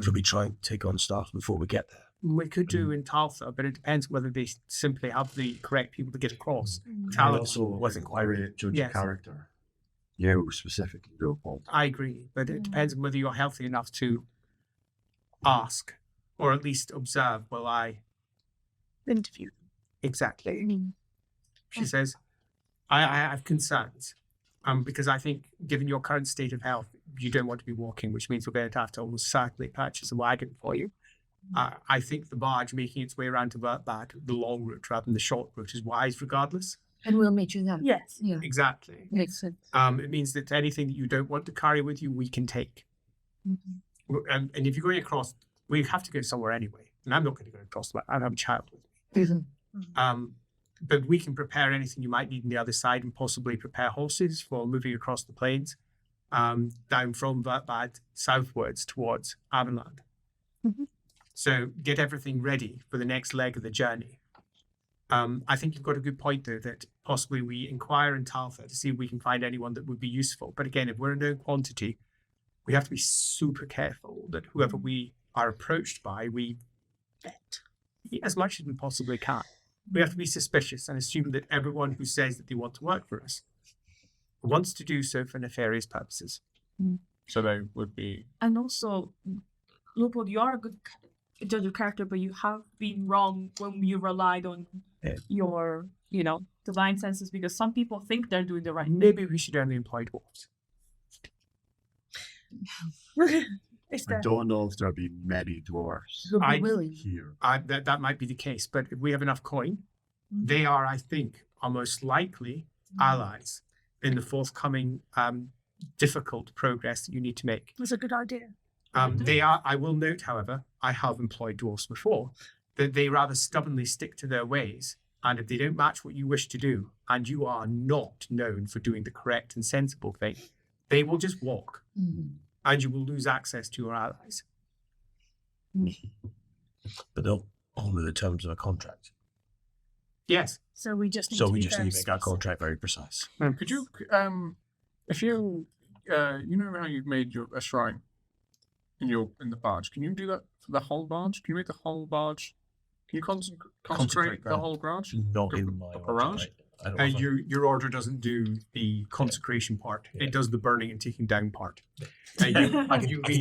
Should we try and take on staff before we get there? We could do in Taltha, but it depends whether they simply have the correct people to get across. And Talent also, wasn't quite very judge Yes. of character. You specifically, Leopold. I agree, but it depends on whether you're healthy enough to ask, or at least observe while I... Interview. Exactly. She says, I have concerns, because I think, given your current state of health, you don't want to be walking, which means we're going to have to almost certainly purchase a wagon for you. I think the barge making its way around to Wertbad, the long route rather than the short route, is wise regardless. And we'll meet you there. Yes. Yeah. Exactly. Makes sense. It means that anything that you don't want to carry with you, we can take. And if you're going across, we have to go somewhere anyway. And I'm not going to go across. I have a child with me. But we can prepare anything you might need on the other side and possibly prepare horses for moving across the plains down from Wertbad southwards towards Avonland. So get everything ready for the next leg of the journey. I think you've got a good point, though, that possibly we inquire in Taltha to see if we can find anyone that would be useful. But again, if we're in no quantity, we have to be super careful that whoever we are approached by, we vet as much as we possibly can. We have to be suspicious and assume that everyone who says that they want to work for us wants to do so for nefarious purposes. So they would be. And also, Leopold, you are a good judge of character, but you have been wrong when you relied on your, divine senses, because some people think they're doing the right thing. Maybe we should only employ dwarves. I don't know if there'll be many dwarves You'll be I- willing. here. That might be the case, but if we have enough coin, they are, I think, our most likely allies in the forthcoming difficult progress that you need to make. That's a good idea. They are. I will note, however, I have employed dwarves before, that they rather stubbornly stick to their ways, and if they don't match what you wish to do, and you are not known for doing the correct and sensible thing, they will just walk, and you will lose access to your allies. But they'll honour the terms of a contract. Yes. So we just need So to we be just very need to make our specific. contract very precise. Could you, if you, you know how you made a shrine in the barge. Can you do that for the whole barge? Can you make the whole barge? Can you consecrate the whole barge? Not in my barrage. I don't know. Your order doesn't do the consecration part. Yeah. It does the burning and taking down part. I can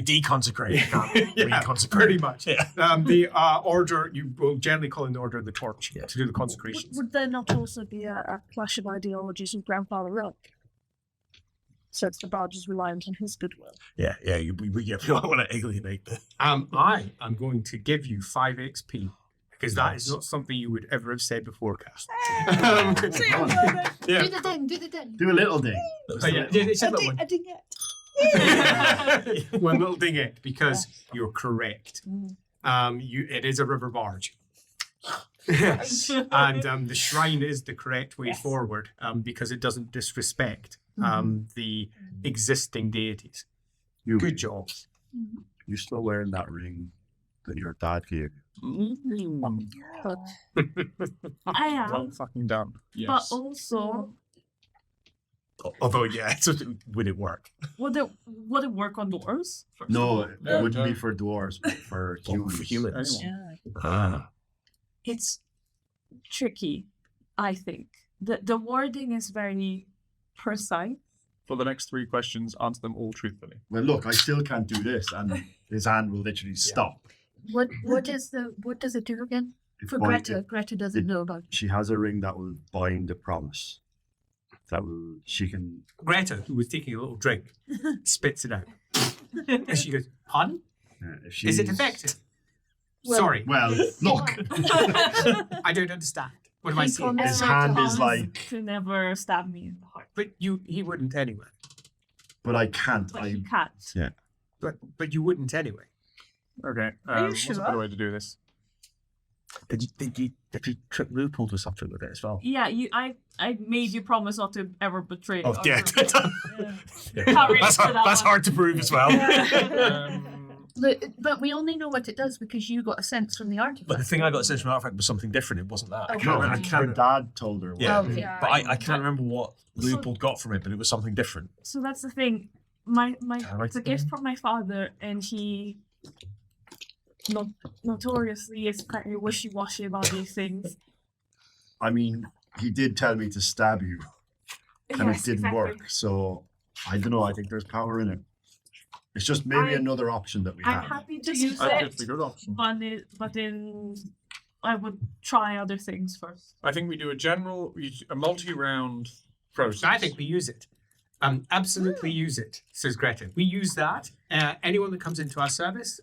deconsecrate. I can't reconsecrate. Pretty much. Yeah. The order, you will generally call in the order of the torch to do the consecrations. Would there not also be a clash of ideologies with Grandfather Rock? So the barge is reliant on his goodwill. Yeah. We don't want to alienate the. I am going to give you 5 XP. Because that is not something you would ever have said before, Cass. Do the thing, do the thing. Do a little ding. It's just A dingette. one little dingette, because you're correct. It is a river barge. And the shrine is the correct way forward, because it doesn't disrespect the existing deities. Good job. You're still wearing that ring that your dad gave you. But I am. Well fucking done. Yes. But also, Although, so would it work? would it work on doors? No, it wouldn't be for dwarves, but for humans. For humans. Anyone. Ah. It's tricky, I think. The wording is very precise. For the next 3 questions, answer them all truthfully. Well, look, I still can't do this, and his hand will literally stop. What does it do again? It For bind- Greta. Greta doesn't know about it. She has a ring that will bind a promise. She can. Greta, who was taking a little drink, spits it out. And she goes, pardon? If Is it she's- effective? Well- Sorry, Well, look, I don't understand. What am I He saying? promised his not hand to is harm like, To never stab me in the heart. But he wouldn't anyway. but I can't. But he can't. But you wouldn't anyway. Okay. Are you What's a sure? better way to do this? Did you trip Loophole to something with it as well? Yeah, I made you promise not to ever betray. Oh, our yeah. group. Yeah. Can't relate That's to that one. hard to prove as well. Look, but we only know what it does because you got a sense from the artifact. But the thing I got a sense from the artifact was something different. It wasn't that. I Okay. can't, I Her can't, dad told her. yeah, Oh, yeah. but I can't remember what Loophole got from it, but it was something different. So that's the thing. My I it's a gift from my father, and he notoriously is kind of wishy-washy about these things. I mean, he did tell me to stab you, and Yes, it didn't exactly. work. So I don't know. I think there's power in it. It's just maybe another option that we I'm have. happy to use I think it's a it, good option. but then I would try other things first. I think we do a multi-round process. I think we use it. Absolutely use it, says Greta. We use that. Anyone that comes into our service,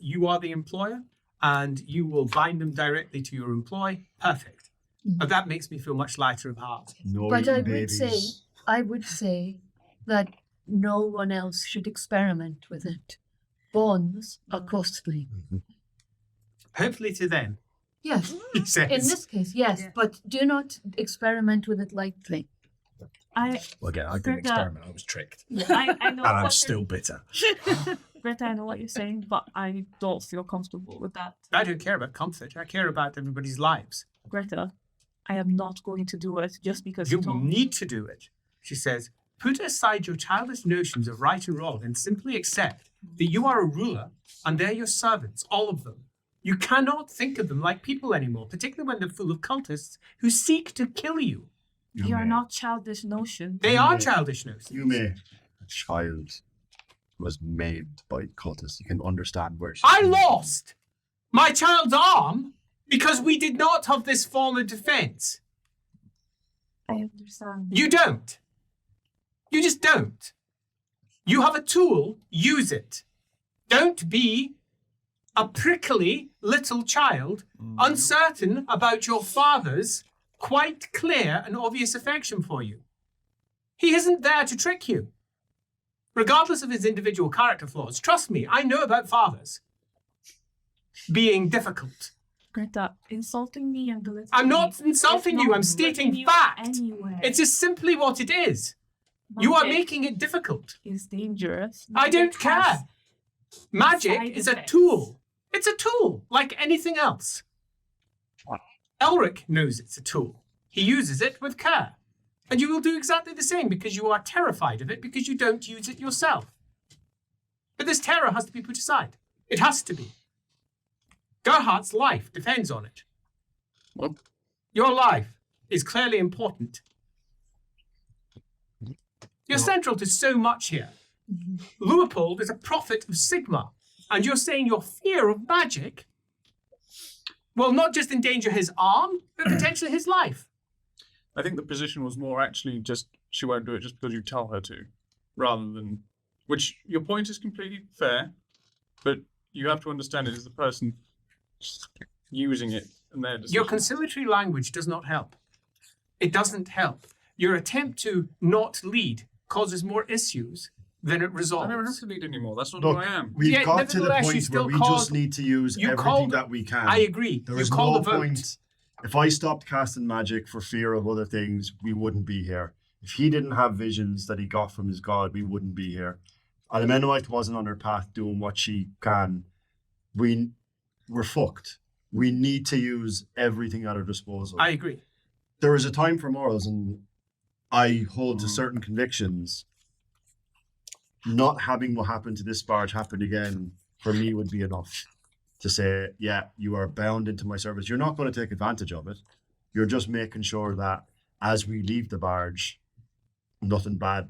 you are the employer, and you will bind them directly to your employee. Perfect. That makes me feel much lighter of heart. No But I eating would say that no one else should experiment with it. Bonds are costly. Hopefully to them, Yes, he says. in this case, yes, but do not experiment with it lightly. Well, again, I didn't Greta- experiment. I was tricked. I know And what I'm you're- still bitter. Greta, I know what you're saying, but I don't feel comfortable with that. I don't care about comfort. I care about everybody's lives. Greta, I am not going to do it just because You you told need to do it. She says, put aside your childish notions of right and wrong and simply accept that you are a ruler and they're your servants, all of them. You cannot think of them like people anymore, particularly when they're full of cultists who seek to kill you. You are not childish notion. They are childish notions. You may. A child was maimed by cultists. You can understand where she. I lost my child's arm because we did not have this form of defense. I understand. You don't. You just don't. You have a tool, use it. Don't be a prickly little child, uncertain about your father's quite clear and obvious affection for you. He isn't there to trick you. Regardless of his individual character flaws, trust me, I know about fathers being difficult. Greta, insulting me and belittling I'm not me insulting is you, not I'm stating bringing you fact. Anywhere. It's just simply what it is. You are Magic making it difficult. is dangerous. I don't Magic has care. Magic side is a effects. tool. It's a tool, like anything else. Elric knows it's a tool. He uses it with care. And you will do exactly the same because you are terrified of it because you don't use it yourself. But this terror has to be put aside. It has to be. Gerhardt's life depends on it. Well, your life is clearly important. You're central to so much here. Leopold is a prophet of Sigmar, and you're saying your fear of magic will not just endanger his arm, but potentially his life. I think the position was more actually just she won't do it just because you tell her to, rather than. Which your point is completely fair, but you have to understand it is the person using it and their decision. Your conciliatory language does not help. It doesn't help. Your attempt to not lead causes more issues than it resolves. I never have to lead anymore. That's not Look, who I am. we've Yeah, got to the nevertheless, you point still where we called- just need to use you everything called- that we can. I agree. There You is called no a vote. point. If I stopped casting magic for fear of other things, we wouldn't be here. If he didn't have visions that he got from his god, we wouldn't be here. Alemenowite wasn't on her path doing what she can. We're fucked. We need to use everything at our disposal. I agree. There is a time for morals, and I hold to certain convictions. Not having what happened to this barge happen again, for me, would be enough to say, yeah, you are bound into my service. You're not going to take advantage of it. You're just making sure that as we leave the barge, nothing bad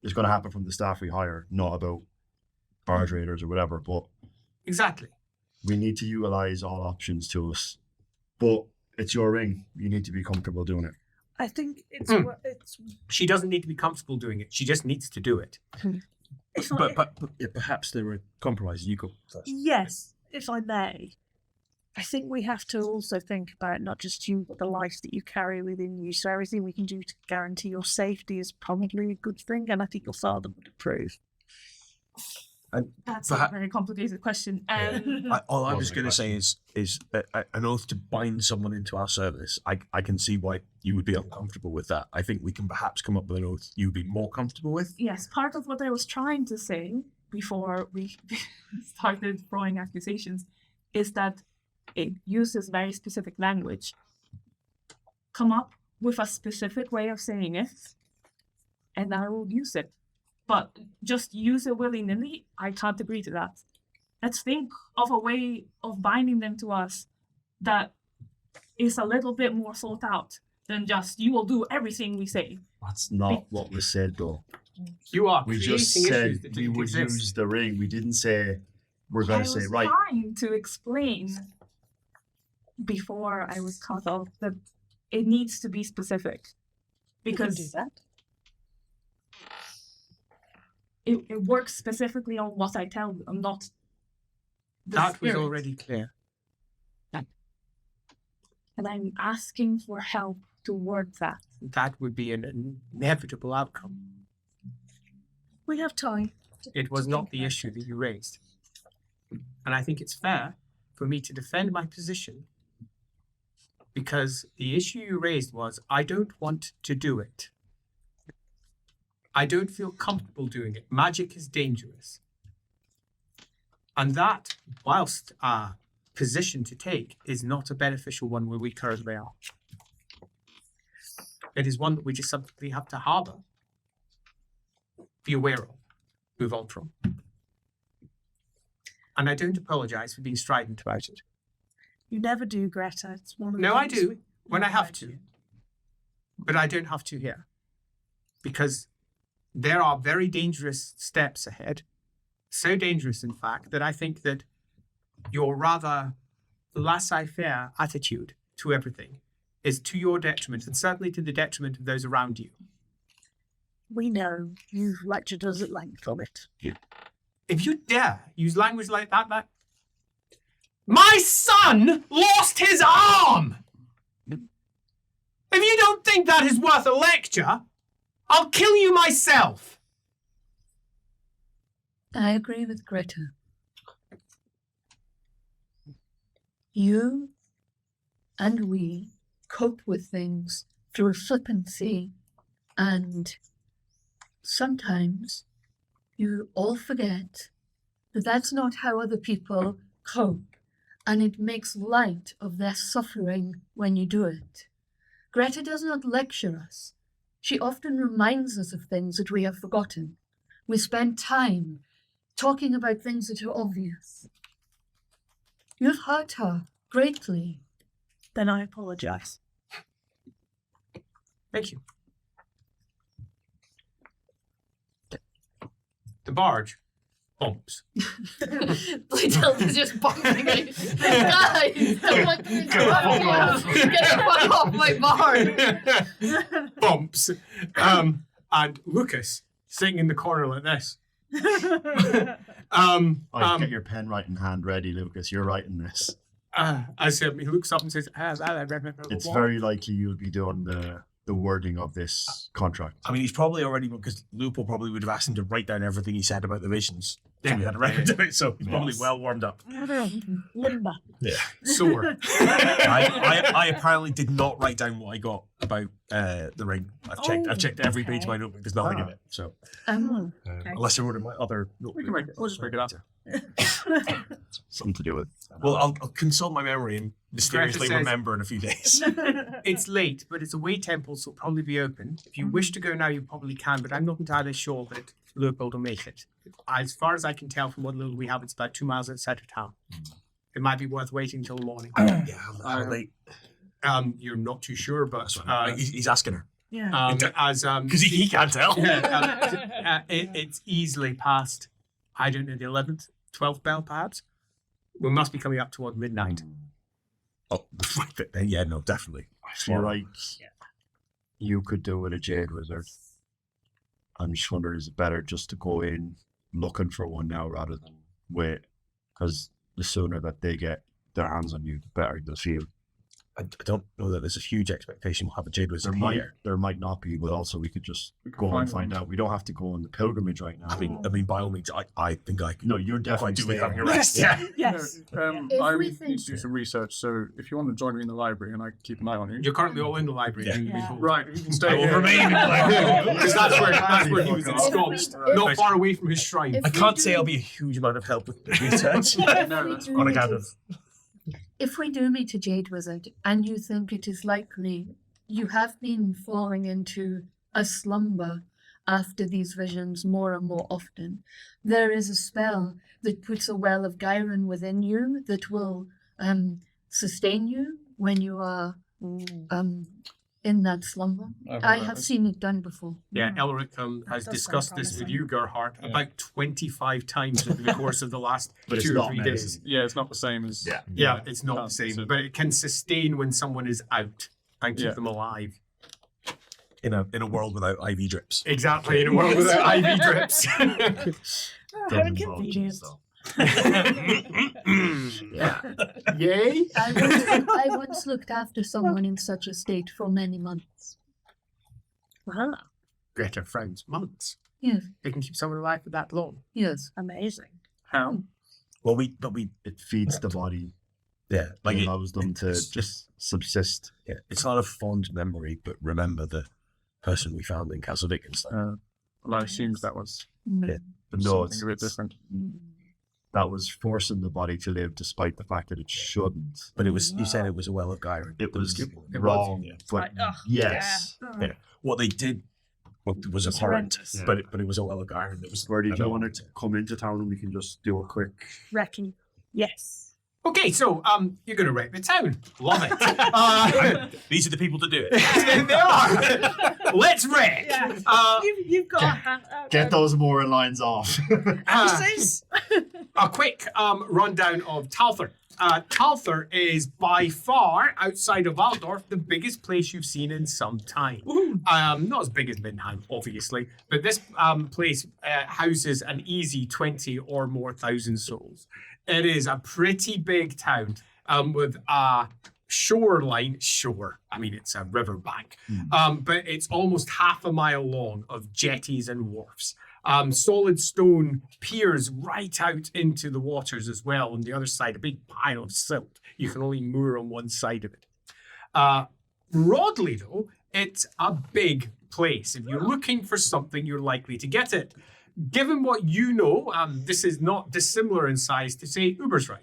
is going to happen from the staff we hire, not about barge raiders or whatever, but Exactly. we need to utilize all options to us. But it's your ring. You need to be comfortable doing it. I think it's She doesn't need to be comfortable doing it. She just needs to do it. it's not, But yeah, perhaps there were compromises. You go first. yes, if I may. I think we have to also think about not just you, but the life that you carry within you. So everything we can do to guarantee your safety is probably a good thing, and I think your father would approve. That's Perhaps- a very complicated question. All I was Wasn't a going to say is an oath to bind someone into our service. I can see why you would be uncomfortable with that. I think we can perhaps come up with an oath you would be more comfortable with. Yes, part of what I was trying to say before we started throwing accusations is that it uses very specific language. Come up with a specific way of saying it, and I will use it. But just use it willy-nilly, I can't agree to that. Let's think of a way of binding them to us that is a little bit more thought out than just, you will do everything we say. That's not what was said, though. You are We creating just issues said that we didn't would exist. use the ring. We didn't say we're going I to say, was right, trying to explain before I was cut off that it needs to be specific. Because it works specifically on what I tell them, not the That was spirit. already clear. And I'm asking for help towards that. That would be an inevitable outcome. We have time. It was not the issue that you raised. And I think it's fair for me to defend my position because the issue you raised was, I don't want to do it. I don't feel comfortable doing it. Magic is dangerous. And that, whilst a position to take, is not a beneficial one where we currently are. It is one that we just simply have to harbour, be aware of, move on from. And I don't apologise for being strident about it. You never do, Greta. It's one of the No, I things do, we when I love have about to. you. But I don't have to here. Because there are very dangerous steps ahead. So dangerous, in fact, that I think that your rather laissez-faire attitude to everything is to your detriment, and certainly to the detriment of those around you. We know you've lectured us at length on it. If you dare use language like that, my son lost his arm! If you don't think that is worth a lecture, I'll kill you myself! I agree with Greta. You and we cope with things through flippancy, and sometimes you all forget that that's not how other people cope, and it makes light of their suffering when you do it. Greta does not lecture us. She often reminds us of things that we have forgotten. We spend time talking about things that are obvious. You've hurt her greatly. Then I apologise. Thank you. The barge bumps. Blightelda's just bumping it. Guys, I want to get the fuck off my bar. Bumps. And Lucas sitting in the corner like this. Get your pen writing hand ready, Lucas. You're writing this. As he looks up and says, It's very likely you'll be doing the wording of this contract. I mean, he's probably already, because Lupo probably would have asked him to write down everything he said about the visions. So he had a record of it, so he's probably well warmed up. Limber. Yeah. sore. I apparently did not write down what I got about the ring. I've checked every page of my notebook. There's nothing in it. So Okay. unless I wrote in my other notebook. We can make it. We'll just make it up. Something to do with. Well, I'll consult my memory and mysteriously says- remember in a few days. It's late, but it's a way temple, so it'll probably be open. If you wish to go now, you probably can, but I'm not entirely sure that Leopold will make it. As far as I can tell from what little we have, it's about 2 miles outside of town. It might be worth waiting till the morning. Yeah, how late? You're not too sure, but That's right. He's asking her. Yeah. Because he can't tell. It's easily past, I don't know, the 11th, 12th bell, perhaps. We must be coming up toward midnight. Oh, yeah, no, definitely. I feel like you could do with a Jade Wizard. I'm just wondering, is it better just to go in looking for one now rather than wait? Because the sooner that they get their hands on you, the better they'll feel. I don't know that there's a huge expectation we'll have a Jade Wizard here. There might not be, but also we could just We can go and find find out. We don't have to go on the pilgrimage right now. I mean, by all means, I think I can. No, you're definitely do with staying. having a rest. Yeah. Yes. If I we need think- to do some research, so if you want to join me in the library and I can keep an eye on you. You're currently all in the library. Yeah. you've been told. Right, you can I stay will here. remain in the library. Because that's where he was ensconced, If not we- far away from his shrine. If I we can't do- say I'll be a huge amount of help with the research. No, that's on account of. If we do meet a Jade Wizard and you think it is likely you have been falling into a slumber after these visions more and more often, there is a spell that puts a well of Gyron within you that will sustain you when you are in that slumber. I have seen it done before. Yeah, Elric has That does discussed sound this with promising. you, Gerhardt, about 25 times over the course of the last But it's 2 or not 3 medicine. days. Yeah, it's not the same as. Yeah, it's not the Can't same, sit. but it can sustain when someone is out and keep Yeah. them alive. In a world without IV drips. Exactly, in a world without IV drips. How inconvenient. Yeah. Yay? I once looked after someone in such a state for many months. Wow. Greta frowns. Months. Yes, They can keep someone alive for that long. yes. Amazing. How? Well, It feeds the body. yeah, like It it, allows them to just subsist. yeah, it's not a fond memory, but remember the person we found in Castle Wittgenstein. Well, I assumed that was But no, something a bit different. that was forcing the body to live despite the fact that it shouldn't. But it was, you said it was a well of Gyron. It was was, wrong. yeah. But Like, ugh, yes. Yeah. What they did was abhorrent, horrendous. but it was a well of Gyron. It was. Where did I you don't want to come into town and we can just do a quick... Recce. Yes. Okay, so you're going to wreck the town. Love it. These are the people to do it. They are. Let's wreck. Yeah. You've got a hand. Get those Morin lines off. A quick rundown of Talther. Talther is by far, outside of Waldorf, the biggest place you've seen in some time. Not as big as Middenheim, obviously, but this place houses an easy 20 or more thousand souls. It is a pretty big town with a shoreline. I mean, it's a riverbank, but it's almost half a mile long of jetties and wharfs. Solid stone piers right out into the waters as well. On the other side, a big pile of silt. You can only moor on one side of it. Broadly, though, it's a big place. If you're looking for something, you're likely to get it. Given what you know, this is not dissimilar in size to, say, Ubersreich.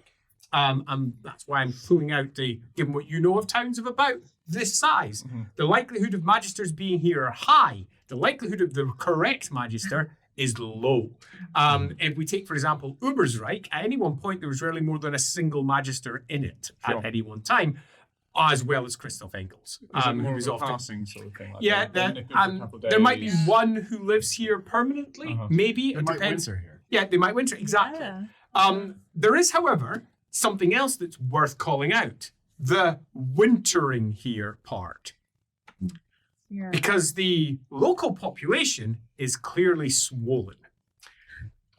And that's why I'm pulling out the, given what you know of towns of about this size. The likelihood of magisters being here are high. The likelihood of the correct magister is low. If we take, for example, Ubersreich, at any one point there was rarely more than a single magister in it at any one time, as well as Christoph Engels, Is it who more was of a often. passing sort of thing? Like Yeah, they're nipping for a couple of there might be days? one who lives here permanently, maybe. They It might depends. winter here. Yeah, they might winter, exactly. Yeah. There is, however, something else that's worth calling out. The wintering here part. Yeah. Because the local population is clearly swollen.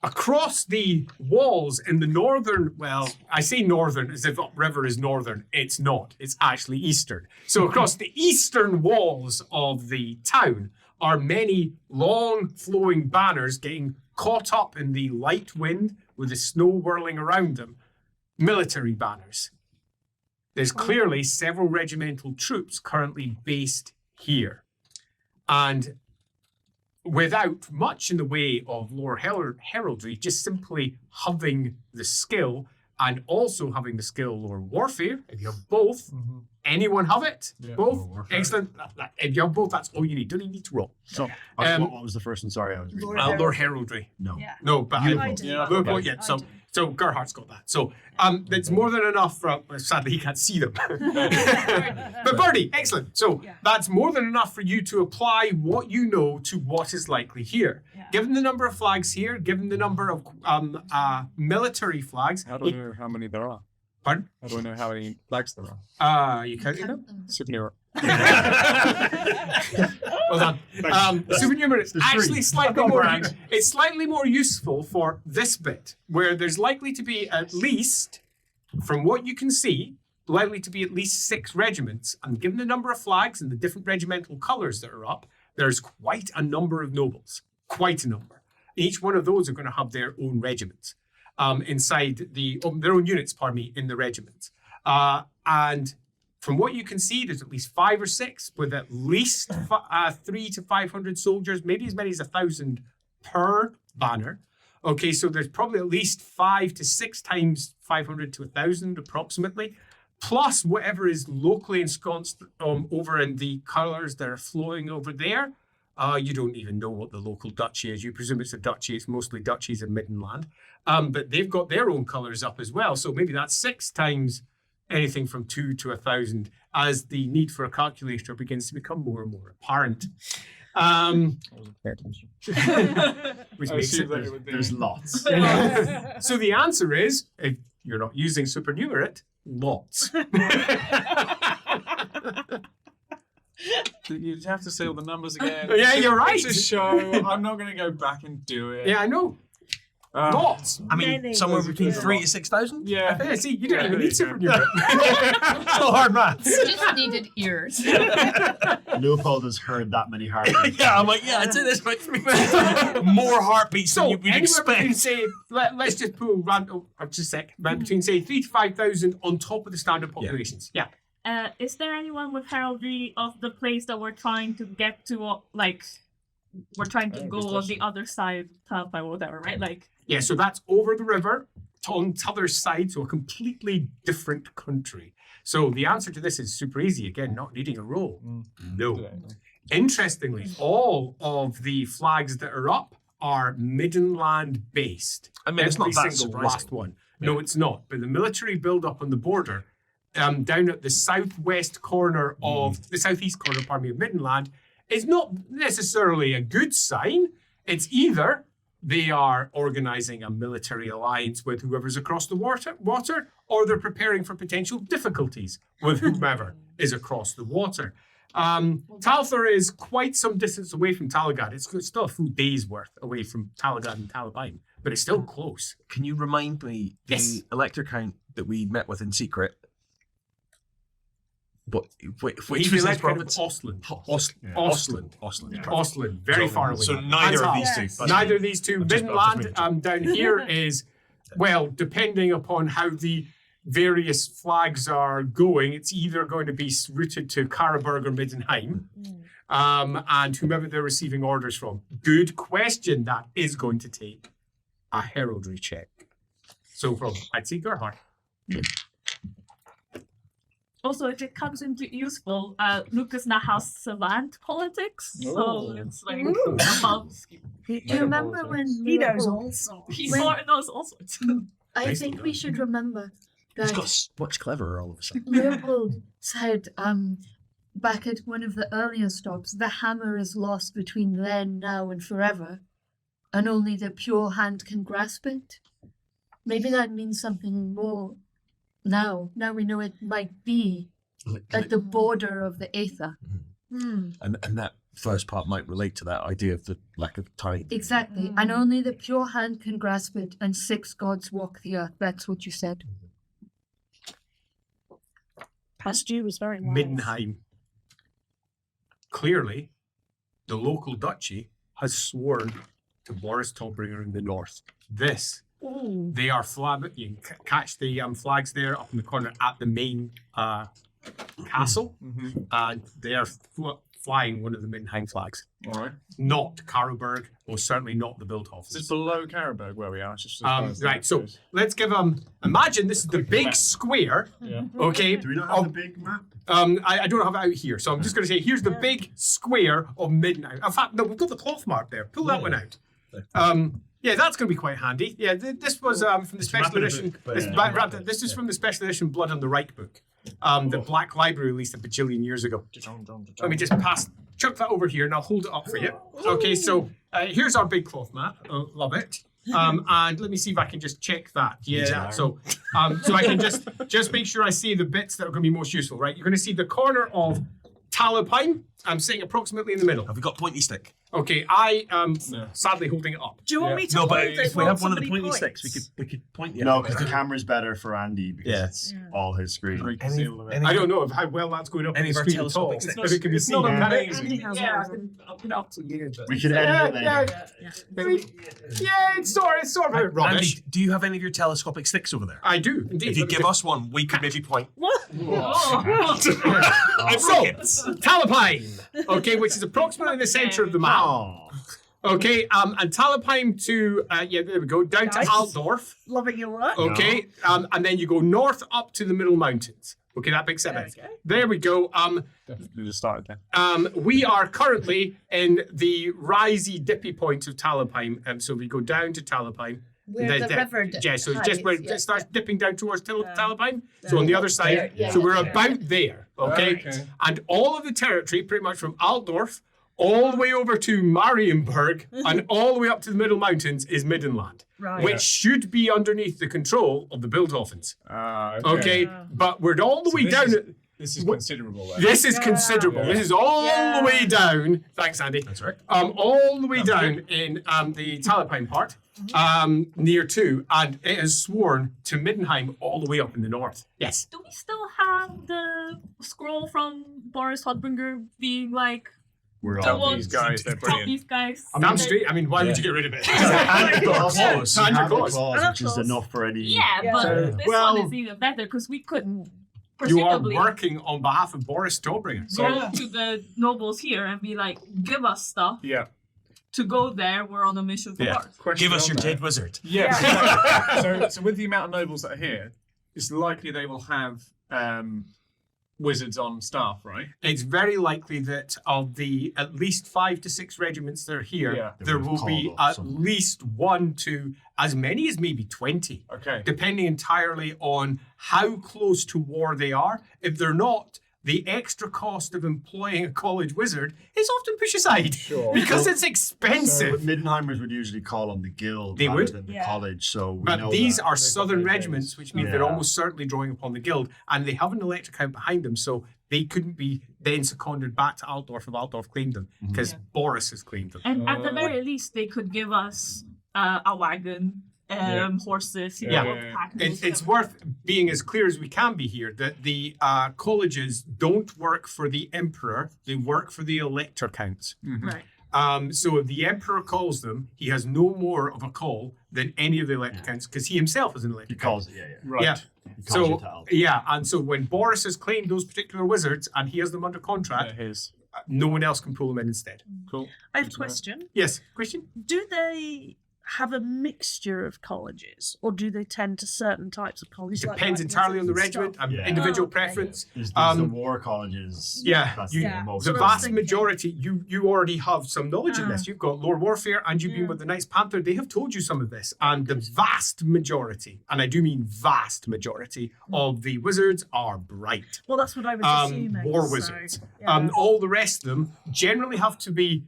Across the walls in the northern, well, I say northern as if upriver is northern. It's not. It's actually eastern. So across the eastern walls of the town are many long flowing banners getting caught up in the light wind with the snow whirling around them. Military banners. There's clearly several regimental troops currently based here. And without much in the way of lore heraldry, just simply having the skill and also having the skill lore warfare, if you have both, anyone have it? Yeah. Both? Lore warfare. Excellent. If you have both, that's all you need. Don't even need to roll. So, what was the first one? Sorry, I was reading. Lore heraldry. No. Yeah. No, but I do. Yeah, Look, okay. well, yeah, so Gerhardt's got that. So that's more than enough for, sadly he can't see them. But Birdie, excellent. So that's more than enough for you to apply what you know to what is likely here. Yeah. Given the number of flags here, given the number of military flags. How do I know how many there are? Pardon? How do I know how many flags there are? You counting them? Supernumerate. Well done. Supernumerate is actually slightly more. It's slightly more useful for this bit, where there's likely to be at least, from what you can see, likely to be at least 6 regiments. And given the number of flags and the different regimental colours that are up, there's quite a number of nobles. Quite a number. Each one of those are going to have their own regiments inside their own units, in the regiments. And from what you can see, there's at least 5 or 6 with at least 300 to 500 soldiers, maybe as many as 1,000 per banner. Okay, so there's probably at least 5 to 6 times 500 to 1,000 approximately, plus whatever is locally ensconced over in the colours that are flowing over there. You don't even know what the local duchy is. You presume it's a duchy. It's mostly duchies in Middenland. But they've got their own colours up as well. So maybe that's 6 times anything from 2 to 1,000 as the need for a calculator begins to become more and more apparent. Which makes it, There's lots. so the answer is, if you're not using supernumerate, lots. You'd have to say all the numbers again. Yeah, you're right. It's a show. I'm not going to go back and do it. Yeah, I know. Lots. I mean, Many. somewhere between Yeah. 3 to 6,000? Yeah. Yeah, see, you don't Yeah, even there need you go. supernumerate. It's not hard maths. Just needed ears. Leopold has heard that many hard Yeah, I'm like, yeah, I'd say this about 3. More heartbeats than So, you'd anywhere between, expect. say, let's just pull random, just a sec, between, say, 3 to 5,000 on top of the standard populations. Yeah. Is there anyone with heraldry of the place that we're trying to get to, like, we're trying to go on the other side, Talabheim or whatever, right? Like, Yeah, so that's over the river, on the other side, so a completely different country. So the answer to this is super easy. Again, not needing a roll. No. Interestingly, all of the flags that are up are Middenland based. I mean, it's not Every that single surprising. last one. No, it's not. But the military build-up on the border, down at the southwest corner of the southeast corner, of Middenland, is not necessarily a good sign. It's either they are organizing a military alliance with whoever's across the water, or they're preparing for potential difficulties with whomever is across the water. Talthar is quite some distance away from Talagad. It's still a full day's worth away from Talagad and Talabheim, but it's still close. Can you remind me Yes. the elector count that we met with in secret? Which was He's his elected province? Ostland. Ostland. Ostland. Ostland. Yeah. Ostland, very So- far away. So neither of these two. Yes. That's Neither fine. of these two. I've just Midland made down here is, well, depending upon how the various flags are going, it's either going to be routed to Karaburg or Middenheim, and whomever they're receiving orders from. Good question. That is going to take a heraldry check. So from, I'd say Gerhard. Also, if it comes into useful, Lucas now has savant politics, so it's like above. Do you remember when He knows all sorts. He When- sort of knows all sorts. I think we should remember He's that got much cleverer all of a sudden. Leopold said back at one of the earlier stops, the hammer is lost between then, now, and forever, and only the pure hand can grasp it. Maybe that means something more now. Now we know it might be at the border of the aether. Hmm. And that first part might relate to that idea of the lack of time. Exactly. And only the pure hand can grasp it, and 6 gods walk the earth. That's what you said. Past you was very wise. Middenheim. Clearly, the local duchy has sworn to Boris Tallbringer in the north. This, Ooh. they are you can catch the flags there up in the corner at the main castle, and they are flying one of the Middenheim flags. All right. Not Karlberg, or certainly not the Is Bildhofs. this below Karlberg where we are? It's just as far as Right, that so goes. let's give imagine this is the big square, Yeah. okay? Do we not have the big map? I don't have it out here, so I'm just going to say here's the big square of Middenheim. In fact, no, we've got the cloth mark there. Pull that one out. Yeah, that's going to be quite handy. Yeah, this was from the special edition. This is from the special edition Blood on the Reich book. The Black Library released a bajillion years ago. Let me just chuck that over here, and I'll hold it up for you. Okay, so here's our big cloth map. Love it. And let me see if I can just check that. Yeah. So I can just make sure I see the bits that are going to be most useful. Right. You're going to see the corner of Talabheim. I'm sitting approximately in the middle. Have we got pointy stick? Okay. I am sadly holding it up. Do you want me to No, but hold it if we while have one of the somebody pointy points? sticks, we could point you. No, because the camera's better for Andy because Yeah. it's all his screen. I don't know how well that's going up. Any on the of our screen at all. telescopic sticks? If it can be It's seen. not Yeah. amazing. Andy has Yeah, one. I've been up to you. We can edit it later. Yeah, it's sort of rubbish. Andy, do you have any of your telescopic sticks over there? I do indeed. If you Let me give us one, we could maybe point. So, Talabheim, okay, which is approximately the centre of the map. Oh, Okay, and Talabheim to, there we go, down to Nice. Altdorf, Loving your work. okay, and then you go north up to the Middle Mountains. Okay, that big seven. Okay. There we go. Definitely just started then. We are currently in the risey, dippy point of Talabheim. So we go down to Talabheim. Where the river Yeah, so it's just where hides, it starts dipping down towards Talabheim. So on the other side, There, yeah. so we're about there, okay? Okay. And all of the territory, pretty much from Altdorf all the way over to Marienburg and all the way up to the Middle Mountains is Middenland, Right. which should be underneath the control of the Bildhofens. Okay, but we're all the way this down. This is considerable. Then. This is considerable. This is all the way down. Thanks, Andy. That's right. All the way down in the Talabheim part, near to, and it is sworn to Middenheim all the way up in the north. Yes. Do we still have the scroll from Boris Hodbringer being like, we're Tell all me. These guys, they're tell brilliant. these guys? Damn straight. I mean, why would you get rid of it? And you've got And claws. And your have the claws. claws, And which is claws. enough for any. Yeah, Yeah. but So, this well- one is even better because we could You are presumably working on behalf of Boris Tallbringer. So go to the nobles here and be like, give us stuff Yeah. to go there. We're on a mission for Yeah. Mars. Question Give us on your that. dead wizard. Yeah. So with the amount of nobles that are here, it's likely they will have wizards on staff, right? it's very likely that of the at least 5 to 6 regiments that are here, Yeah. there They would will have be called off at some. least 1 to as many as maybe 20. Okay. Depending entirely on how close to war they are. If they're not, the extra cost of employing a college wizard is often pushed aside Sure. because So- it's expensive. But Middenheimers would usually call on the guild They rather would? than the Yeah. college, so we But know these that. are They've got southern their regiments, days. which means Yeah. they're almost certainly drawing upon the guild, and they have an electric count behind them, so they couldn't be then seconded back to Altdorf if Altdorf claimed them, because Boris has claimed them. And at the very least, they could give us a wagon, horses, you Yeah. know, Yeah. packages. It's worth being as clear as we can be here that the colleges don't work for the emperor; they work for the elector counts. Right. So if the emperor calls them, he has no more of a call than any of the elector counts because he himself is an elector He count. calls it, yeah. Right. Yeah. He calls So it out. yeah, and so when Boris has claimed those particular wizards and he has them under contract, His. no one else can pull them in instead. Cool. I have a question. Yes, question? Do they have a mixture of colleges, or do they tend to certain types of colleges? Depends entirely on the regiment, Yeah. individual okay. preference. There's the war colleges. Yeah, That's you- the most The what I was vast thinking. majority, you already have some knowledge in this. You've got Lore Warfare and you've been with the Knights Panther. They have told you some of this. And the vast majority, and I do mean vast majority, of the wizards are bright. Well, that's what I was assuming. War so, wizards. yeah. All the rest of them generally have to be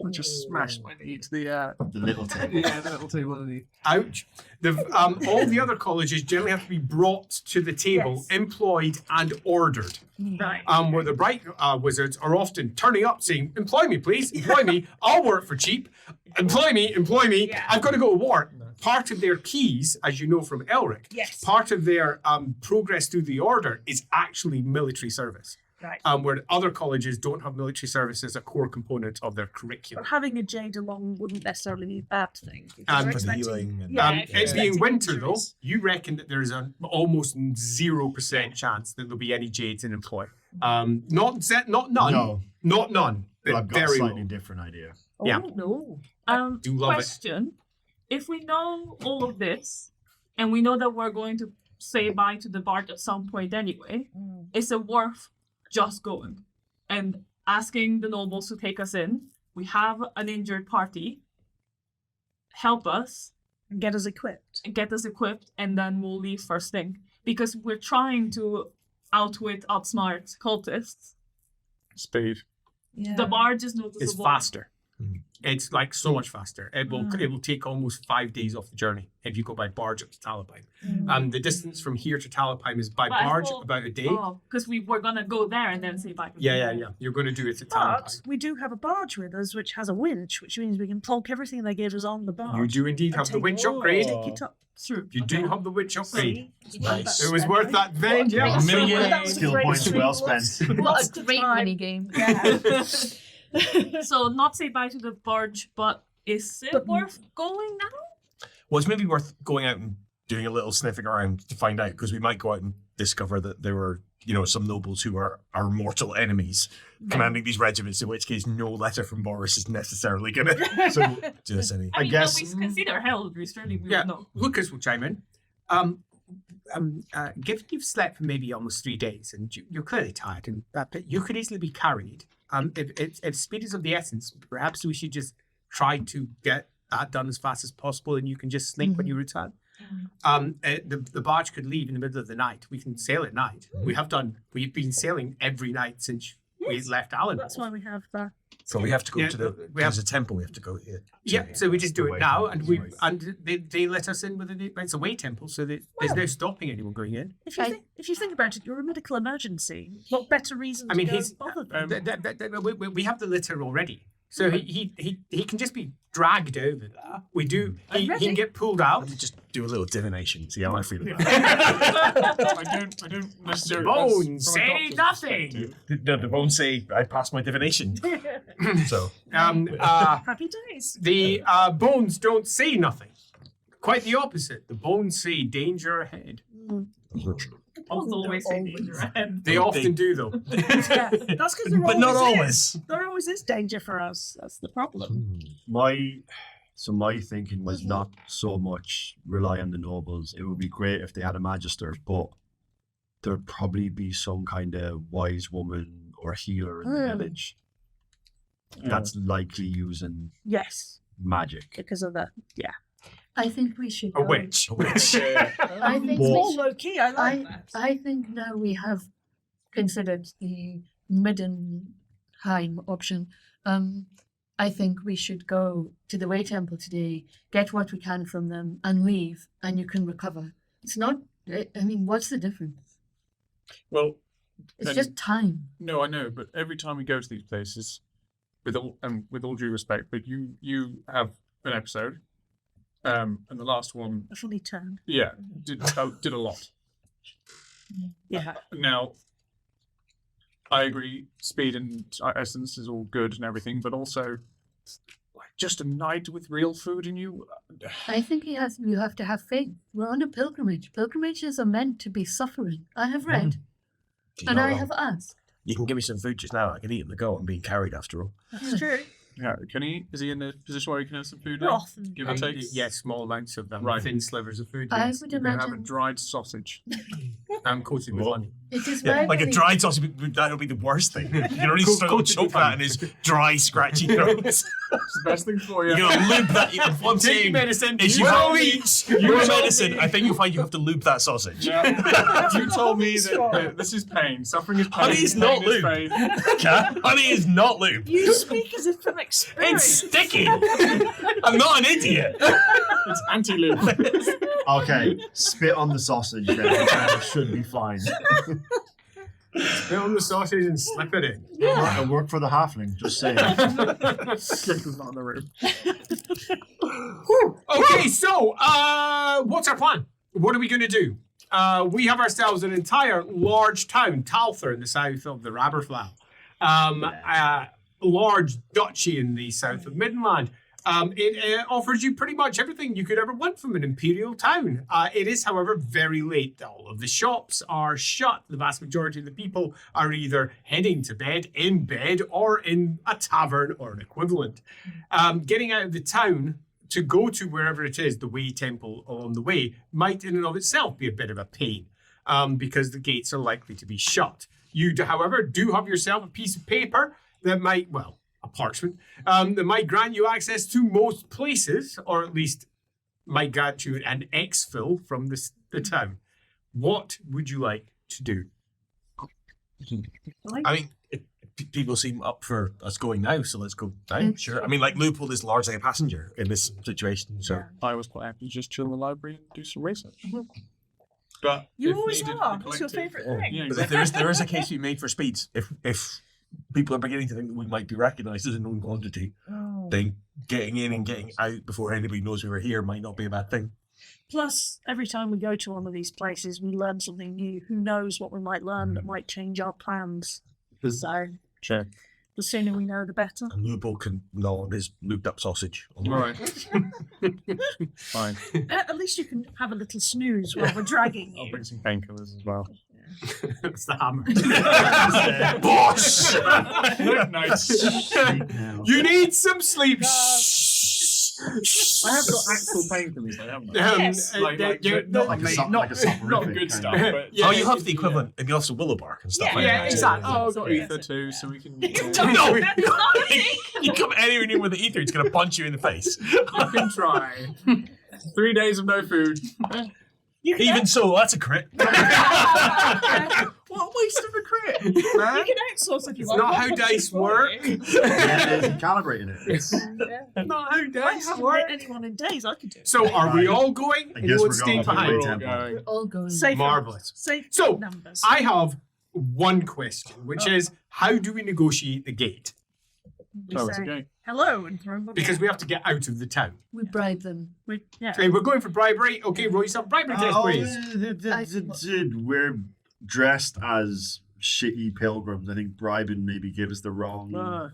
I just smashed my knee to the little table. yeah, the little table underneath. ouch. All the other colleges generally have to be brought to the table, Yes. employed and ordered. Right. Where the bright wizards are often turning up saying, employ me, please, employ me, I'll work for cheap, employ me, Yeah. I've got to go to war. Part of their keys, as you know from Elric, Yes. part of their progress through the order is actually military service. Right. Where other colleges don't have military service as a core component of their curriculum. But having a jade along wouldn't necessarily be a bad thing. because And we're for the expecting- healing and- yeah, It we're being expecting winter, injuries. though, you reckon that there's an almost 0% chance that there'll be any jades in employ. Not none, No, not none, but but I've got a very slightly low. different idea. Yeah. Oh, no. Do love it. Question: if we know all of this, and we know that we're going to say bye to the bard at some point anyway, is it worth just going and asking the nobles to take us in? We have an injured party. Help us, Get us equipped. get us equipped, and then we'll leave first thing. Because we're trying to outwit, outsmart cultists. Speed. Yeah. The barge is noticeable. It's faster. It's like so much faster. It will take almost 5 days off the journey if you go by barge up to Talabheim. The distance from here to Talabheim is by But I barge thought- about a day. Because we were gonna go there and then say bye. Yeah. You're going to do it at But Talabheim. we do have a barge with us, which has a winch, which means we can plonk everything they give us on the barge. You do indeed have the take winch it- upgrade. Take it up. True. You do have the winch upgrade. See? Nice. It was worth that then, yeah. Great million That was a skill great points stream. well spent. What Lots a of great time. mini game. Yeah. So not say bye to the barge, but is it But- worth going now? Well, it's maybe worth going out and doing a little sniffing around to find out, because we might go out and discover that there were, some nobles who are our mortal enemies commanding these regiments, in which case no letter from Boris is necessarily going to So do us any. I mean, guess- when we consider hell, surely we Yeah, would know. Lucas will chime in. Given you've slept for maybe almost 3 days and you're clearly tired, and but you could easily be carried. If speed is of the essence, perhaps we should just try to get that done as fast as possible, and you can just sleep when you return. The barge could leave in the middle of the night. We can sail at night. We've been sailing every night since we left Allen. That's why we have that. So we have to go Yeah, to we have- there's a temple we have to go here. Yeah, so we just do The it way now, temple, and right. they let us in with it's a way temple, so there's no stopping anyone going in. If you think about it, you're a medical emergency. What better reason I mean, to go he's and bother them? we have the litter already, so he can just be dragged over there. We do. He can get pulled out. Let me just do a little divination, see how I feel about I don't necessarily. Bones from a say doctor's nothing. perspective. it. The bones say I passed my divination. So Happy days. The bones don't say nothing. Quite the opposite. The bones say danger ahead. Also always say danger ahead. They often do, though. Yeah, that's because there but not always always. is. There always is danger for us. That's the problem. My thinking was not so much rely on the nobles. It would be great if they had a magister, but there'd probably be some kind of wise woman or healer in the village that's likely using Yes, magic. because of that. Yeah. I think we should A go. witch. I think More we low key. I like that. I think now we have considered the Middenheim option. I think we should go to the Way Temple today, get what we can from them, and leave, and you can recover. It's not. I mean, what's the difference? Well, It's then- just time. no, I know, but every time we go to these places, with all due respect, but you have an episode, and the last one, A funny turn. yeah, did a lot. Yeah. Now, I agree, speed and essence is all good and everything, but also, like, just a night with real food in you. I think you have to have faith. We're on a pilgrimage. Pilgrimages are meant to be suffering. I have read, You're and not I wrong. have asked. You can give me some food just now. I can eat on the go. I'm being carried after all. That's true. Yeah, can he? Is he in a position where he can have some food? now? Broth and Give or take. Yes, small amounts of them. Right. Thin slivers of food. I Yes. would You can have a imagine dried sausage. I'm coated with honey. it is Yeah, my like a belief- dried sausage, that would be the worst thing. You can only straight up choke that in his dry, scratchy throat. It's the best thing for you. You're gonna lube that. What I'm Take saying medicine. is you Well, have your medicine. I think you'll find you have to lube that sausage. Yeah. You told me that this is pain. Suffering is pain. Honey is not pain is lube. pain. Honey is not lube. You speak as if from experience. It's sticky. I'm not an idiot. It's anti-lube. Okay, spit on the sausage then. It should be fine. Spit on the sausage and slip it in. It'll work for the halfling, just saying. Crickle's not in the room. Okay, so what's our plan? What are we going to do? We have ourselves an entire large town, Talther, in the south of the Raberflau. A large duchy in the south of Middenland. It offers you pretty much everything you could ever want from an imperial town. It is, however, very late. All of the shops are shut. The vast majority of the people are either heading to bed, in bed, or in a tavern or an equivalent. Getting out of the town to go to wherever it is, the Way Temple along the way, might in and of itself be a bit of a pain because the gates are likely to be shut. You, however, do have yourself a piece of paper that might, well, a parchment, that might grant you access to most places, or at least might grant you an exfil from the town. What would you like to do? I mean, people seem up for us going now, so let's go now. Sure. I mean, like Loophole is largely a passenger in this situation, so. I was quite happy to just chill in the library and do some research. But You if always needed, are. the It's your collective- favourite thing. Yeah, But exactly. there is a case to be made for speeds. If people are beginning to think that we might be recognised as a known quantity, then getting in and getting out before anybody knows we were here might not be a bad thing. Plus, every time we go to one of these places, we learn something new. Who knows what we might learn that might change our plans? So, Sure. the sooner we know, the better. And Loophole can gnaw on his looped up sausage. All right. Fine. At least you can have a little snooze while we're dragging I'll you. bring some painkillers as well. That's the hammer. Bosh! Nice. You need some sleep. I have got actual painkillers, though, haven't I? Yes. Not Like a not soporific good kind stuff, of- but Yeah, Oh, you have the equivalent. And you have some willow bark and stuff Yeah, like yeah, that. exactly. Oh, I've got Yeah. ether too, so we can. No, you come anywhere near with the ether, it's going to punch you in the face. I can try. 3 days of no food. Even so, that's a crit. What a waste of a crit! You Man. can outsource if you It's want. not how dice work. Yeah, it is calibrating it. Not how I dice haven't work. hit anyone in days. I could do it. So, are we all going? I And guess you we're would stay going. behind? Way We're all tempo. going. all going. Safe Marvelous. Safe So, numbers. I have one question, which is how do we negotiate the gate? We Oh, it's say, okay. hello and throw them Because we have to get out of the town. We bribe them. yeah. Okay, we're going for bribery. Okay, roll yourself a bribery test, please. We're dressed as shitty pilgrims. I think bribing maybe gives us the wrong.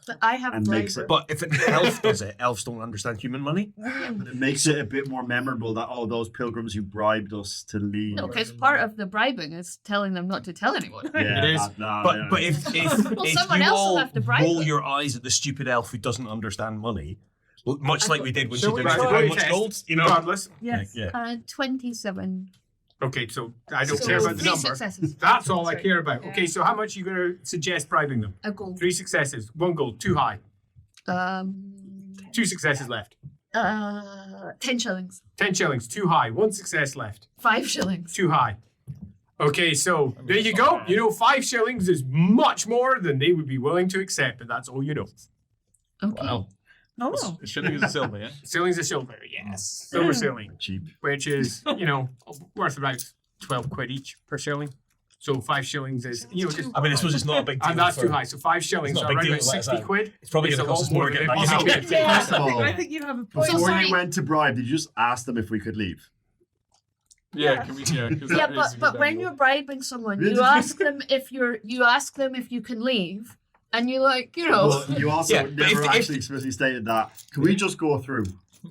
But I have And makes bribery. But if an elf does it, elves don't understand human money. It makes it a bit more memorable that those pilgrims who bribed us to leave. No, because part of the bribing is telling them not to tell anyone. Yeah, It is. But if someone you else will all have to bribe roll them. your eyes at the stupid elf who doesn't understand money, much like we did when she Shall we did try how a much test? gold, you know. Regardless. Yes. Yeah. 27. Okay, so I don't So care about the 3 number. successes. That's all I Sorry. care about. Okay, so how much are you going to suggest bribing them? A gold. 3 successes. 1 gold. Too high. 2 successes left. 10 shillings. 10 shillings. Too high. 1 success left. 5 shillings. Too high. Okay, so there you go. You know, 5 shillings is much more than they would be willing to accept, but that's all you know. Okay. Wow. Oh. Shilling is a silver, yeah? Shillings are silver, yes. Silver shilling, cheap. which is, worth about 12 quid each per shilling. So 5 shillings is, just. I mean, I suppose it's not a big deal. And that's for- too high. So 5 shillings It's not are a big around deal about to let us 60 out. quid. It's probably It's going a to cost us lot more more getting than back it out. possibly could. Yeah, First of all, I think you have a point. So before sorry. you went to bribe, did you just ask them if we could leave? Yeah, can we? Yeah, 'cause Yeah, that is a but good when angle. you're bribing someone, Really? you ask them if you can leave, and you Well, you also Yeah, but never if- actually explicitly stated that. Can we just go through?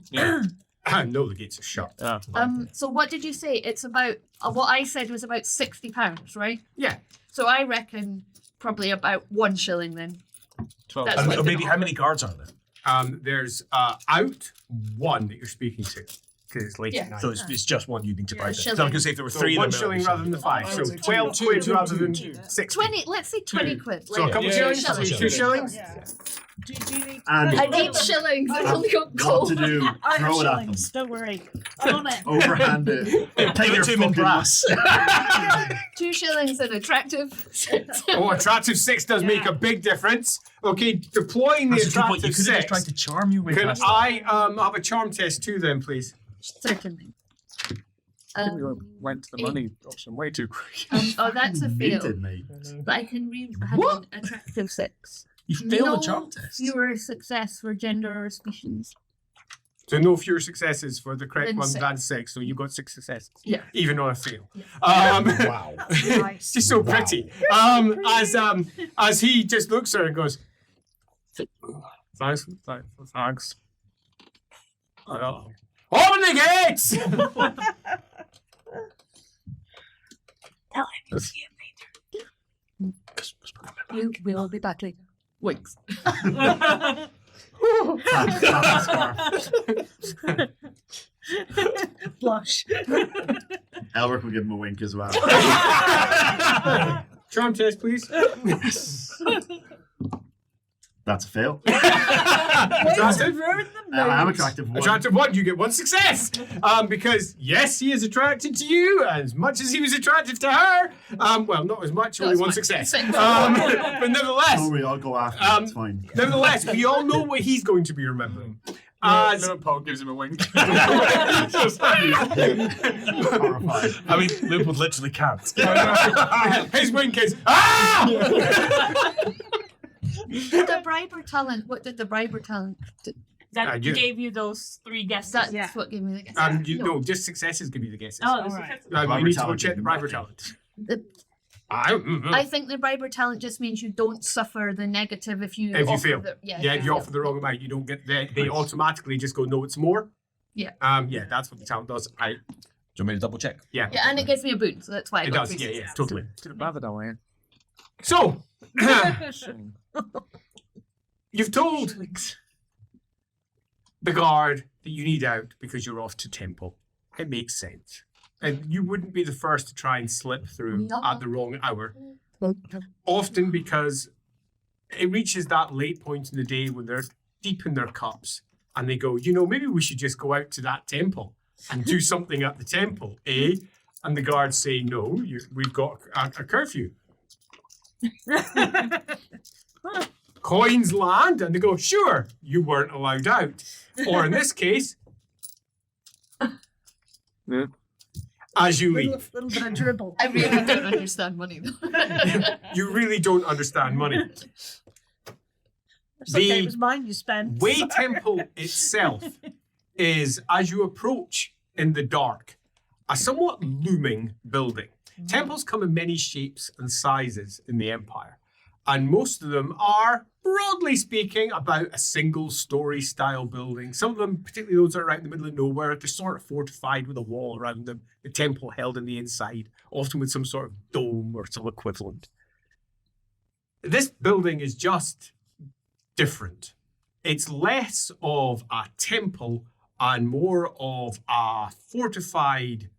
Yeah. No, the gates are shut. Yeah. So what did you say? It's about what I said was about £60, right? Yeah. So I reckon probably about 1 shilling then. 12. That's And what- maybe how many guards are there? There's out one that you're speaking to. Because it's late Yeah. at night. So it's just one you need to Yeah, buy. So I was shilling. going to say if there were So three, one then shilling rather than the 5. So 12 quid rather than 60. 20, let's say 20 quid. So a couple Yeah, shillings? shillings. 2 shillings? Yeah. Do you need And I need shillings. I only got what gold. to do? I have Throw it at them. shillings, don't worry. I'm on it. Overhand it. Take Give your it to him in fucking- brass. 2 shillings and attractive. Oh, attractive 6 does make a big difference. Okay, deploying the That's a good point. You attractive could have just 6. tried to charm you with Can that. I have a charm test too then, please? Certainly. I think we went to the money option way too quick. Oh, that's a fail. Mated, mate. But I can have an attractive 6. You failed No the charm test. fewer success for gender or species. So no fewer successes for the correct Than one 6. than 6. So you got 6 successes. Yeah. Even on a fail. Yeah. Wow. It's just so pretty. As he just looks at her and goes, thanks. Open the gates! You will be back later. Winks. Blush. Elric will give him a wink as well. Charm test, please. That's a fail. Attractive? I'm attractive one. Attractive 1, you get 1 success. Because yes, he is attracted to you as much as he was attracted to her. Well, not as much, Not only as 1 much. success. 6. But nevertheless, Don't worry, I'll go after. It's fine. nevertheless, we all know what he's going to be remembering. Paul gives him a wink. Horrified. I mean, Liverpool literally can't. His wink is, ah! The briber talent. What did the briber talent do? That you- gave you those 3 guesses. That's Yeah. what gave me the guess. No, just successes give you the guesses. Oh, Alright. We Briber need to go talent check is the briber nothing. talent. The- I I think the briber talent just means you don't suffer the negative if you If you offer fail. The, if you offer the wrong amount, you don't get they automatically just go, no, it's more. Yeah. Yeah, that's what the talent does. Do you want me to double check? Yeah, Yeah, and it gives me a boon, so that's why I it got does. 3 Yeah, successes. totally. Could have bothered that way. So, you've told the guard that you need out because you're off to temple. It makes sense. And you wouldn't be the first to try and slip through No. at the wrong hour. Often because it reaches that late point in the day when they're deep in their cups and they go, maybe we should just go out to that temple and do something at the temple, eh? And the guards say, no, we've got a curfew. Coins land and they go, sure, you weren't allowed out. Or in this case, as you leave. Little bit of dribble. I really don't understand money though. You really don't understand money. It's okay, it was mine you spent. Way Temple itself is, as you approach in the dark, a somewhat looming building. Temples come in many shapes and sizes in the Empire, and most of them are, broadly speaking, about a single-story style building. Some of them, particularly those that are out in the middle of nowhere, they're sort of fortified with a wall around them, the temple held in the inside, often with some sort of dome or some equivalent. This building is just different. It's less of a temple and more of a fortified,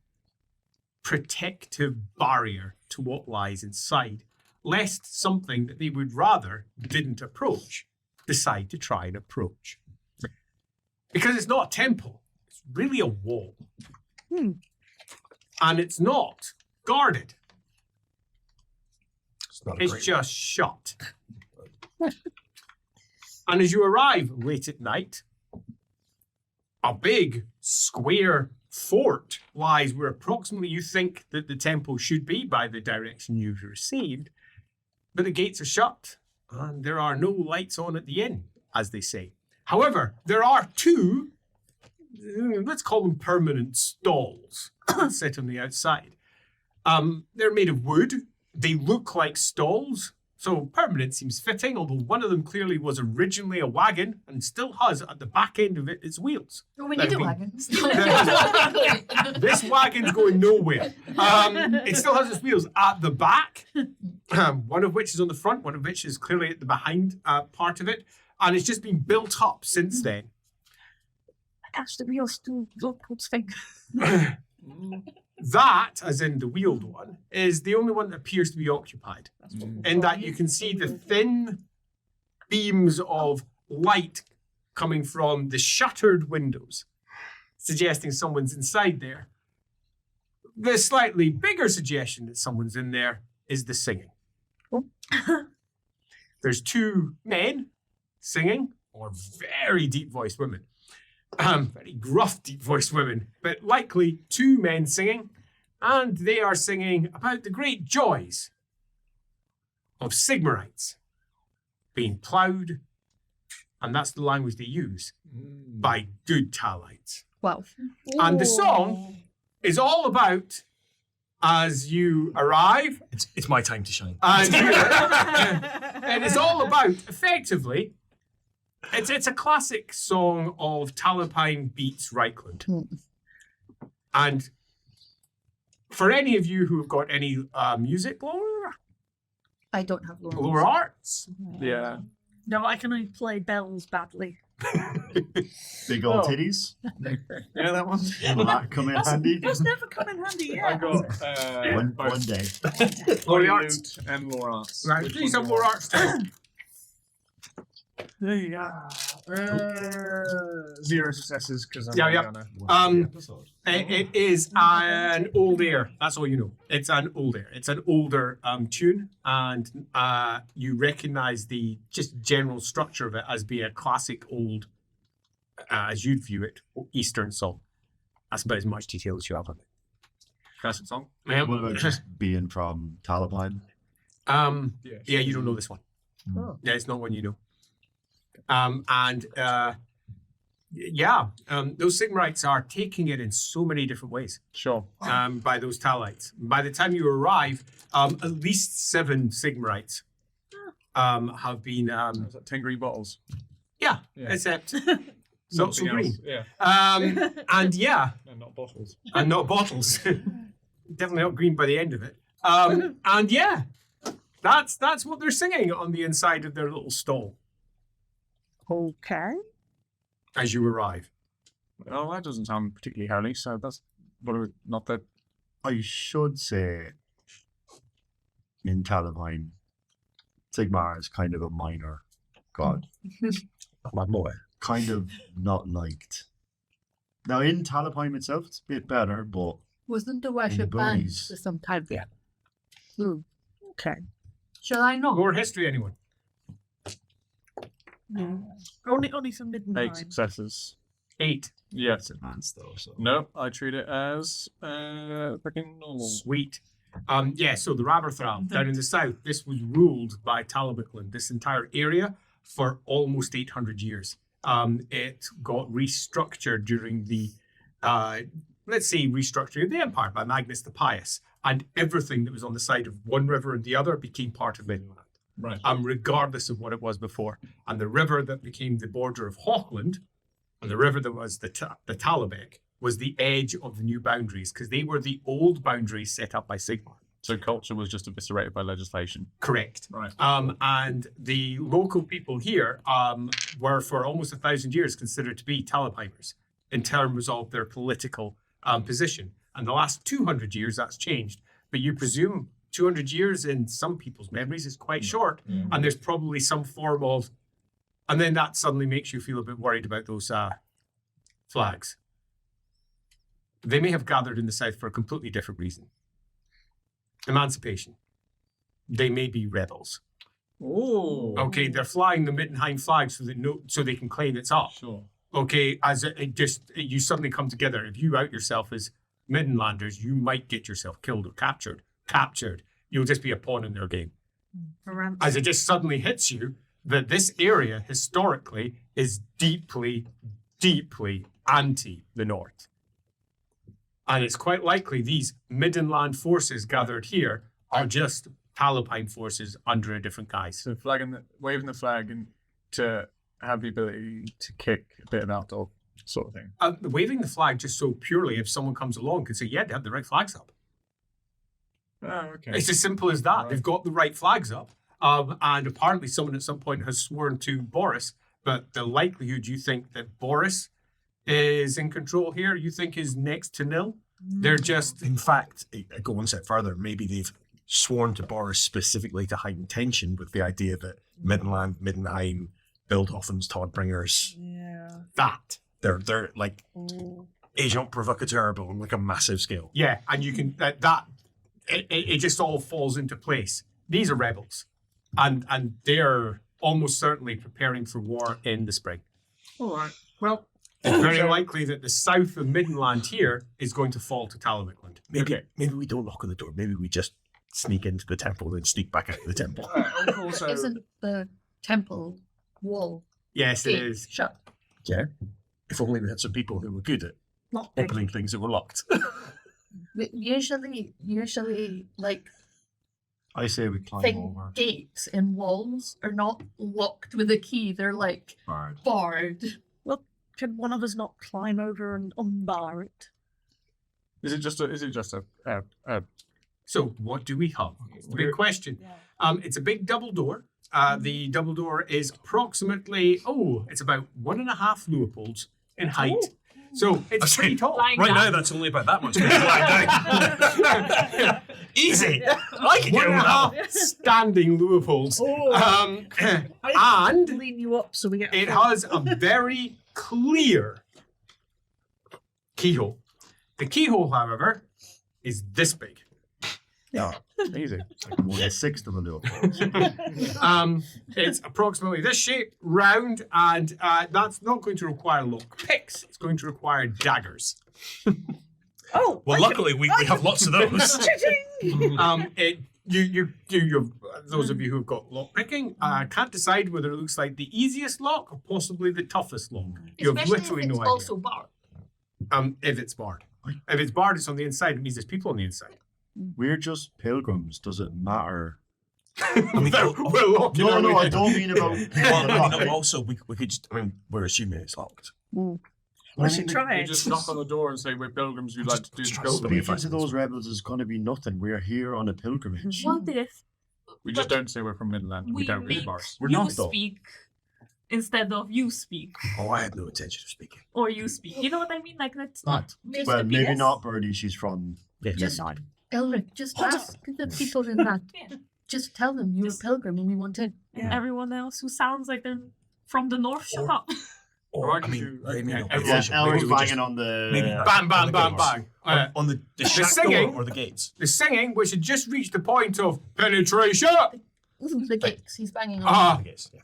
protective barrier to what lies inside, lest something that they would rather didn't approach decide to try and approach. Because it's not a temple, it's really a wall. And it's not guarded. It's just shut. And as you arrive late at night, a big square fort lies where approximately you think that the temple should be by the direction you've received, but the gates are shut and there are no lights on at the inn, as they say. However, there are 2, let's call them permanent stalls, set on the outside. They're made of wood. They look like stalls, so permanent seems fitting, although one of them clearly was originally a wagon and still has at the back end of it its wheels. Oh, we need a That'd be- wagon. This wagon's going nowhere. It still has its wheels at the back, one of which is on the front, one of which is clearly at the behind part of it. and it's just been built up since then. That's the real Lord's thing. That, as in the wheeled one, is the only one that appears to be occupied. In that you can see the thin beams of light coming from the shuttered windows, suggesting someone's inside there. The slightly bigger suggestion that someone's in there is the singing. There's two men singing, or very deep-voiced women. Very gruff, deep-voiced women, but likely two men singing, and they are singing about the great joys of Sigmarites being ploughed, and that's the language they use, by good Talites. Wow. And the song is all about as you arrive, It's my time to shine. and and it's all about effectively. It's a classic song of Talabheim beats Reichland. And for any of you who have got any music lore, I don't have lore. lore arts, Yeah. No, I can only play bells badly. Big old Oh. titties. Yeah, that one. Will that come in handy? It's never come in handy I yet. got One day. lore Body arts. loot and lore arts. Right, Which please one have do you lore want? arts too. There you go. 0 successes because I'm Yeah, gonna. It is an old air. That's all you know. It's an old air. It's an older tune, and you recognize the just general structure of it as being a classic old, as you'd view it, Eastern song. That's about as much detail as you have on it. Classic song. What about just being from Talabheim? Yeah, you don't know this one. Oh. Yeah, it's not one you know. Those Sigmarites are taking it in so many different ways Sure. by those Talites. By the time you arrive, at least 7 Sigmarites have been, Is that 10 green bottles? yeah, Yeah. except not so Something green. else, Yeah. And yeah, No, not bottles. and not bottles. Definitely not green by the end of it. And yeah, that's what they're singing on the inside of their little stall Okay. as you arrive. Oh, that doesn't sound particularly holy. So that's not that. I should say in Talabheim, Sigmar is kind of a minor god. My boy. Kind of not liked. Now in Talabheim itself, it's a bit better, but Wasn't the worship banned boonies. for some time? Yeah. Okay. Shall I know? More history, anyone? Only for 8 midnight. successes. 8. Yes. advanced though. So No, I treat it as freaking normal. Sweet. So the Raberthral down in the south, this was ruled by Talabheim, this entire area, for almost 800 years. It got restructured during the, restructuring of the empire by Magnus the Pious, and everything that was on the side of one river and the other became part of Midland. Right. Regardless of what it was before. And the river that became the border of Hochland, and the river that was the Talabheim, was the edge of the new boundaries, because they were the old boundaries set up by Sigmar. So culture was just eviscerated by legislation. Correct. Right. And the local people here were for almost 1,000 years considered to be Talabheimers in terms of their political position. And the last 200 years, that's changed. But you presume 200 years in some people's memories is quite short, and there's probably some form of, and then that suddenly makes you feel a bit worried about those flags. They may have gathered in the south for a completely different reason. Emancipation. They may be rebels. Oh. Okay, they're flying the Mittenheim flag so they can claim it's up. Sure. Okay, you suddenly come together. If you out yourself as Middenlanders, you might get yourself killed or captured. You'll just be a pawn in their game. As it just suddenly hits you that this area historically is deeply, deeply anti the North. And it's quite likely these Middenland forces gathered here are just Talabheim forces under a different guise. So waving the flag and to have the ability to kick a bit of outdoor sort of thing. Waving the flag just so purely if someone comes along can say, yeah, they have the right flags up. Oh, okay. It's as simple as that. Right. They've got the right flags up. And apparently someone at some point has sworn to Boris but the likelihood you think that Boris is in control here, you think is next to nil. They're just... In fact, I go one step further. Maybe they've sworn to Boris specifically to heighten tension with the idea that Middenland, Middenheim, Bildhofens, Todbringers, that they're like agent provocateur, but on like a massive scale. Yeah, and you can it just all falls into place. These are rebels, and they're almost certainly preparing for war in the spring. All right. Well, It's very likely that the south of Middenland here is going to fall to Talabheim. Maybe we don't knock on the door. Maybe we just sneak into the temple and sneak back out of the temple. also, Isn't the temple wall Yes, it gate is. shut? Yeah. If only we had some people who were good at opening things that were locked. Usually, like I say we climb thing over. gates in walls are not locked with a key. They're like Barred. barred. Can one of us not climb over and unbar it? is it just a So what do we have? It's the big question. It's a big double door. The double door is approximately, it's about 1.5 Leopolds in height. So it's pretty tall. Lying Right down. now, that's only about that much. Easy. I can get over that. 1.5 standing Leopolds. And Lean you up so we get. it has a very clear keyhole. The keyhole, however, is this big. easy. Like more than 6 of a Leopold. It's approximately this shape, round, and that's not going to require lock picks. It's going to require daggers. Oh, Well, luckily, we have lots of those. Those of you who've got lock picking can't decide whether it looks like the easiest lock or possibly the toughest lock. You have Especially literally if it's no idea. also barred. If it's barred. If it's barred, it's on the inside. It means there's people on the inside. We're just pilgrims. Does it matter? We're locking our No, way I in. don't mean about. Also, we could just, we're assuming it's locked. we should try You it. just knock on the door and say we're pilgrims. We'd like to do the Just pilgrimage. Speaking to those rebels is going to be nothing. We're here on a pilgrimage. What if We just don't say we're from Midland. We don't read make bars. We're you not, though. speak instead of you speak, Oh, I had no intention of speaking. or you speak? You know what I mean? Like that's Not. Just Well, a maybe BS. not Birdie. She's from Just- Midnight. Elric, just ask the people in that. Yeah. Just tell them you're a pilgrim and we want in. everyone else who sounds like they're from the north. Shut up. Or I I can mean, do- I mean, yeah, no, Yeah, maybe Elric's we banging just- on the. maybe Bang, bang, the bang, gates. bang. On the shack singing- door or the gates. The singing, which had just reached the point of penetration. The gates. He's banging on. Ah, The gates, yeah.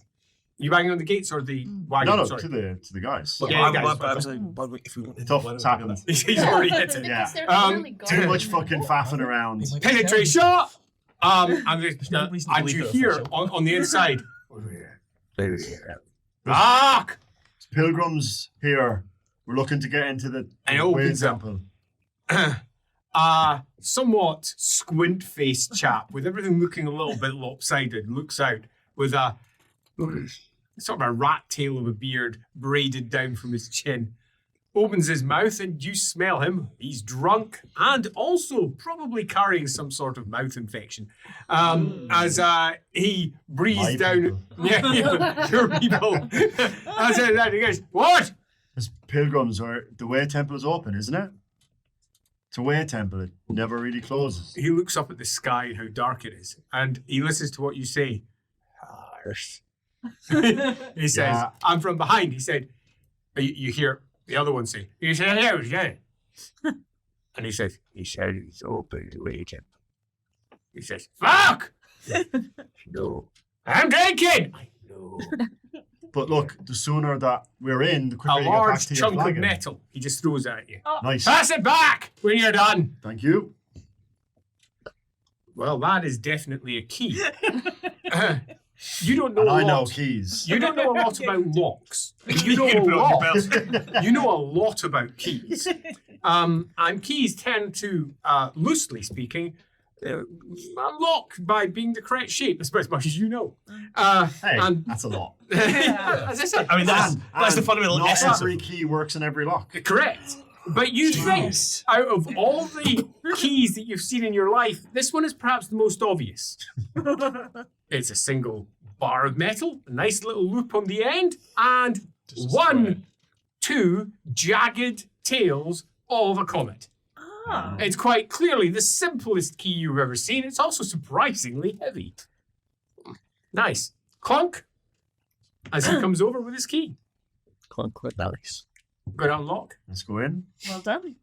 you banging on the gates or the wagon? No, Sorry. to the guys. Well, Yeah, I guys, was like, but if we wanted Tough why don't we tackle. do that? He's already hit it. Because Yeah. they're really good. Too much fucking faffing around. Penetration. And, There's no reason to and believe you they're hear official. on the inside. Fuck! Pilgrims here. We're looking to get into the And it Wayne opens up. Temple. Somewhat squint-faced chap with everything looking a little bit lopsided looks out with a sort of a rat tail of a beard braided down from his chin. Opens his mouth and you smell him. He's drunk and also probably carrying some sort of mouth infection. As he breathes My down. people. Yeah, your people. As he goes, what? As pilgrims, or the Way Temple is open, isn't it? It's a Way Temple. It never really closes. He looks up at the sky and how dark it is, and he listens to what you say. He says, Yeah. I'm from behind. He said, you hear the other one say, you said, yeah. And he said it's open to Way Temple. He says, fuck! No. I'm drinking! I know. But look, the sooner that we're in, the A quicker you get back large to your chunk of flagon. metal. He just throws it at you. Nice. Pass it back when you're done. Thank you. Well, that is definitely a key. You don't know And a I know lot. keys. You don't know a lot about locks. You know a lot. You know a lot about keys. And keys tend to, loosely speaking, unlock by being the correct shape, as much as you know. Hey, and that's a lot. as I said, I mean, that's the And fundamental not essence of every it. key works in every lock. correct. But you think, out of all the keys that you've seen in your life, this one is perhaps the most obvious. It's a single bar of metal, a nice little loop on the end, and two jagged tails of a comet. Ah. It's quite clearly the simplest key you've ever seen. It's also surprisingly heavy. Nice. Clunk, as he comes over with his key. Clunk, click. Nice. Going to unlock. Let's go in. Well done.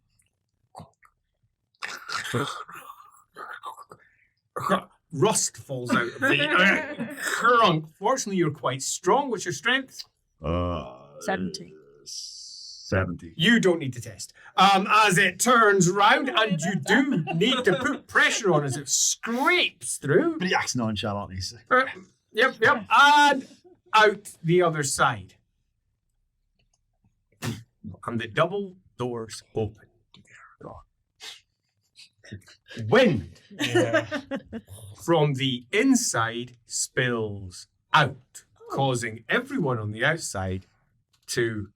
Rust falls out of the crunk. Fortunately, you're quite strong. What's your strength? 70. 70. You don't need to test. As it turns round, and you do need to put pressure on as it scrapes through. But he acts nonchalant. He's Yep. And out the other side. And the double doors open. Wind from the inside spills out, causing everyone on the outside to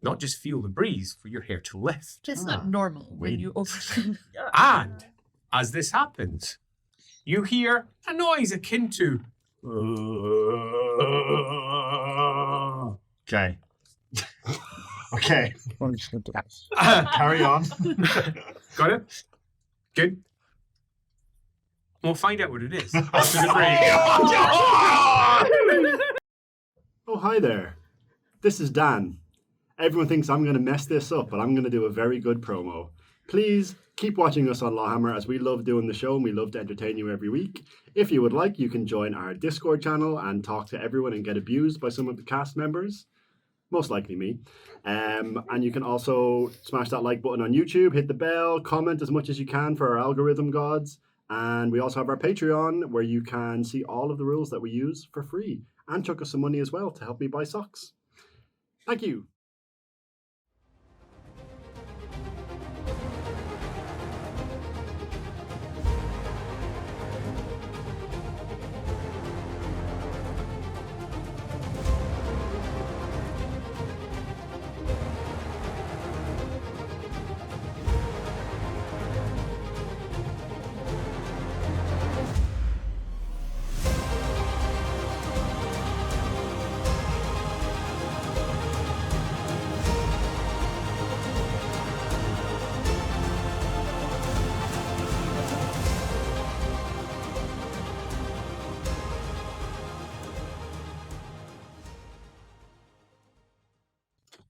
not just feel the breeze, for your hair to lift. That's not normal when you open. And as this happens, you hear a noise akin to okay. Okay. Carry on. Got it? Good. We'll find out what it is after the break. Oh, hi there. This is Dan. Everyone thinks I'm going to mess this up, but I'm going to do a very good promo. Please keep watching us on LAWhammer, as we love doing the show and we love to entertain you every week. If you would like, you can join our Discord channel and talk to everyone and get abused by some of the cast members. Most likely me. And you can also smash that like button on YouTube, hit the bell, comment as much as you can for our algorithm gods. And we also have our Patreon, where you can see all of the rules that we use for free. And chuck us some money as well to help me buy socks. Thank you.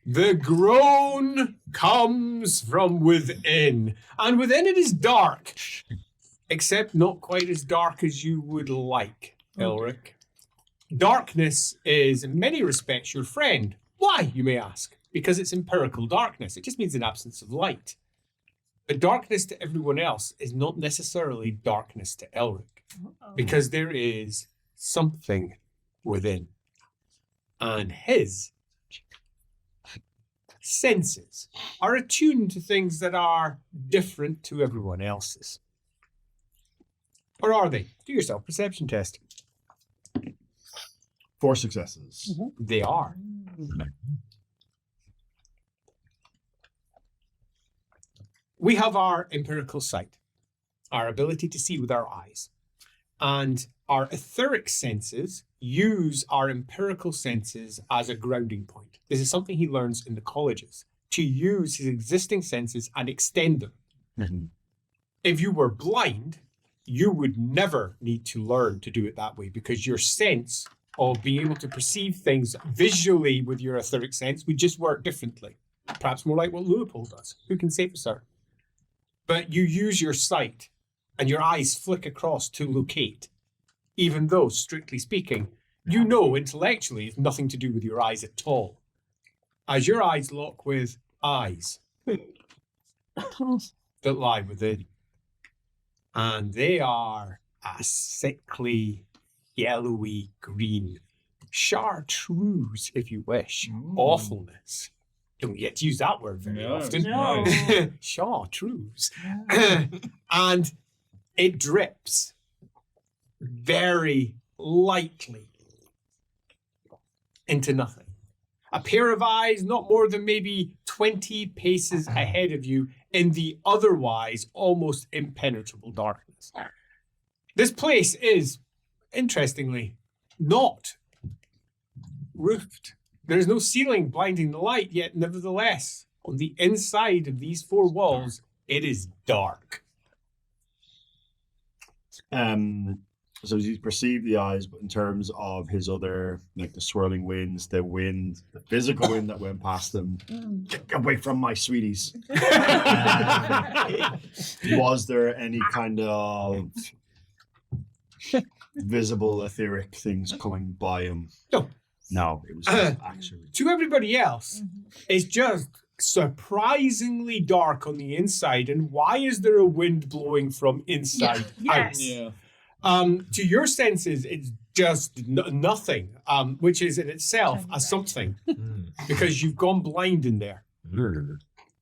The groan comes from within, and within it is dark, except not quite as dark as you would like, Elric. Darkness is, in many respects, your friend. Why, you may ask? Because it's empirical darkness. It just means an absence of light. But darkness to everyone else is not necessarily darkness to Elric, because there is something within. And his senses are attuned to things that are different to everyone else's. Or are they? Do your self-perception test. 4 successes. They are. We have our empirical sight, our ability to see with our eyes. And our etheric senses use our empirical senses as a grounding point. This is something he learns in the colleges, to use his existing senses and extend them. Mm-hmm. If you were blind, you would never need to learn to do it that way, because your sense of being able to perceive things visually with your etheric sense would just work differently. Perhaps more like what Leopold does. Who can say for certain? But you use your sight and your eyes flick across to locate, even though, strictly speaking, you know intellectually it's nothing to do with your eyes at all. As your eyes lock with eyes that lie within, and they are a sickly, yellowy green, chartreuse, if you wish, awfulness. Don't get to use that word very often. No. Chartreuse. And it drips very lightly into nothing. A pair of eyes not more than maybe 20 paces ahead of you in the otherwise almost impenetrable darkness. This place is, interestingly, not roofed. There's no ceiling blinding the light, yet nevertheless, on the inside of these 4 walls, it is dark. So he's perceived the eyes, but in terms of his other, like the swirling winds, the wind, the physical wind that went past him, get away from my sweeties. Was there any kind of visible etheric things coming by him? No. No, it was just actually. To everybody else, it's just surprisingly dark on the inside. And why is there a wind blowing from inside out? Yeah. To your senses, it's just nothing, which is in itself a something, because you've gone blind in there.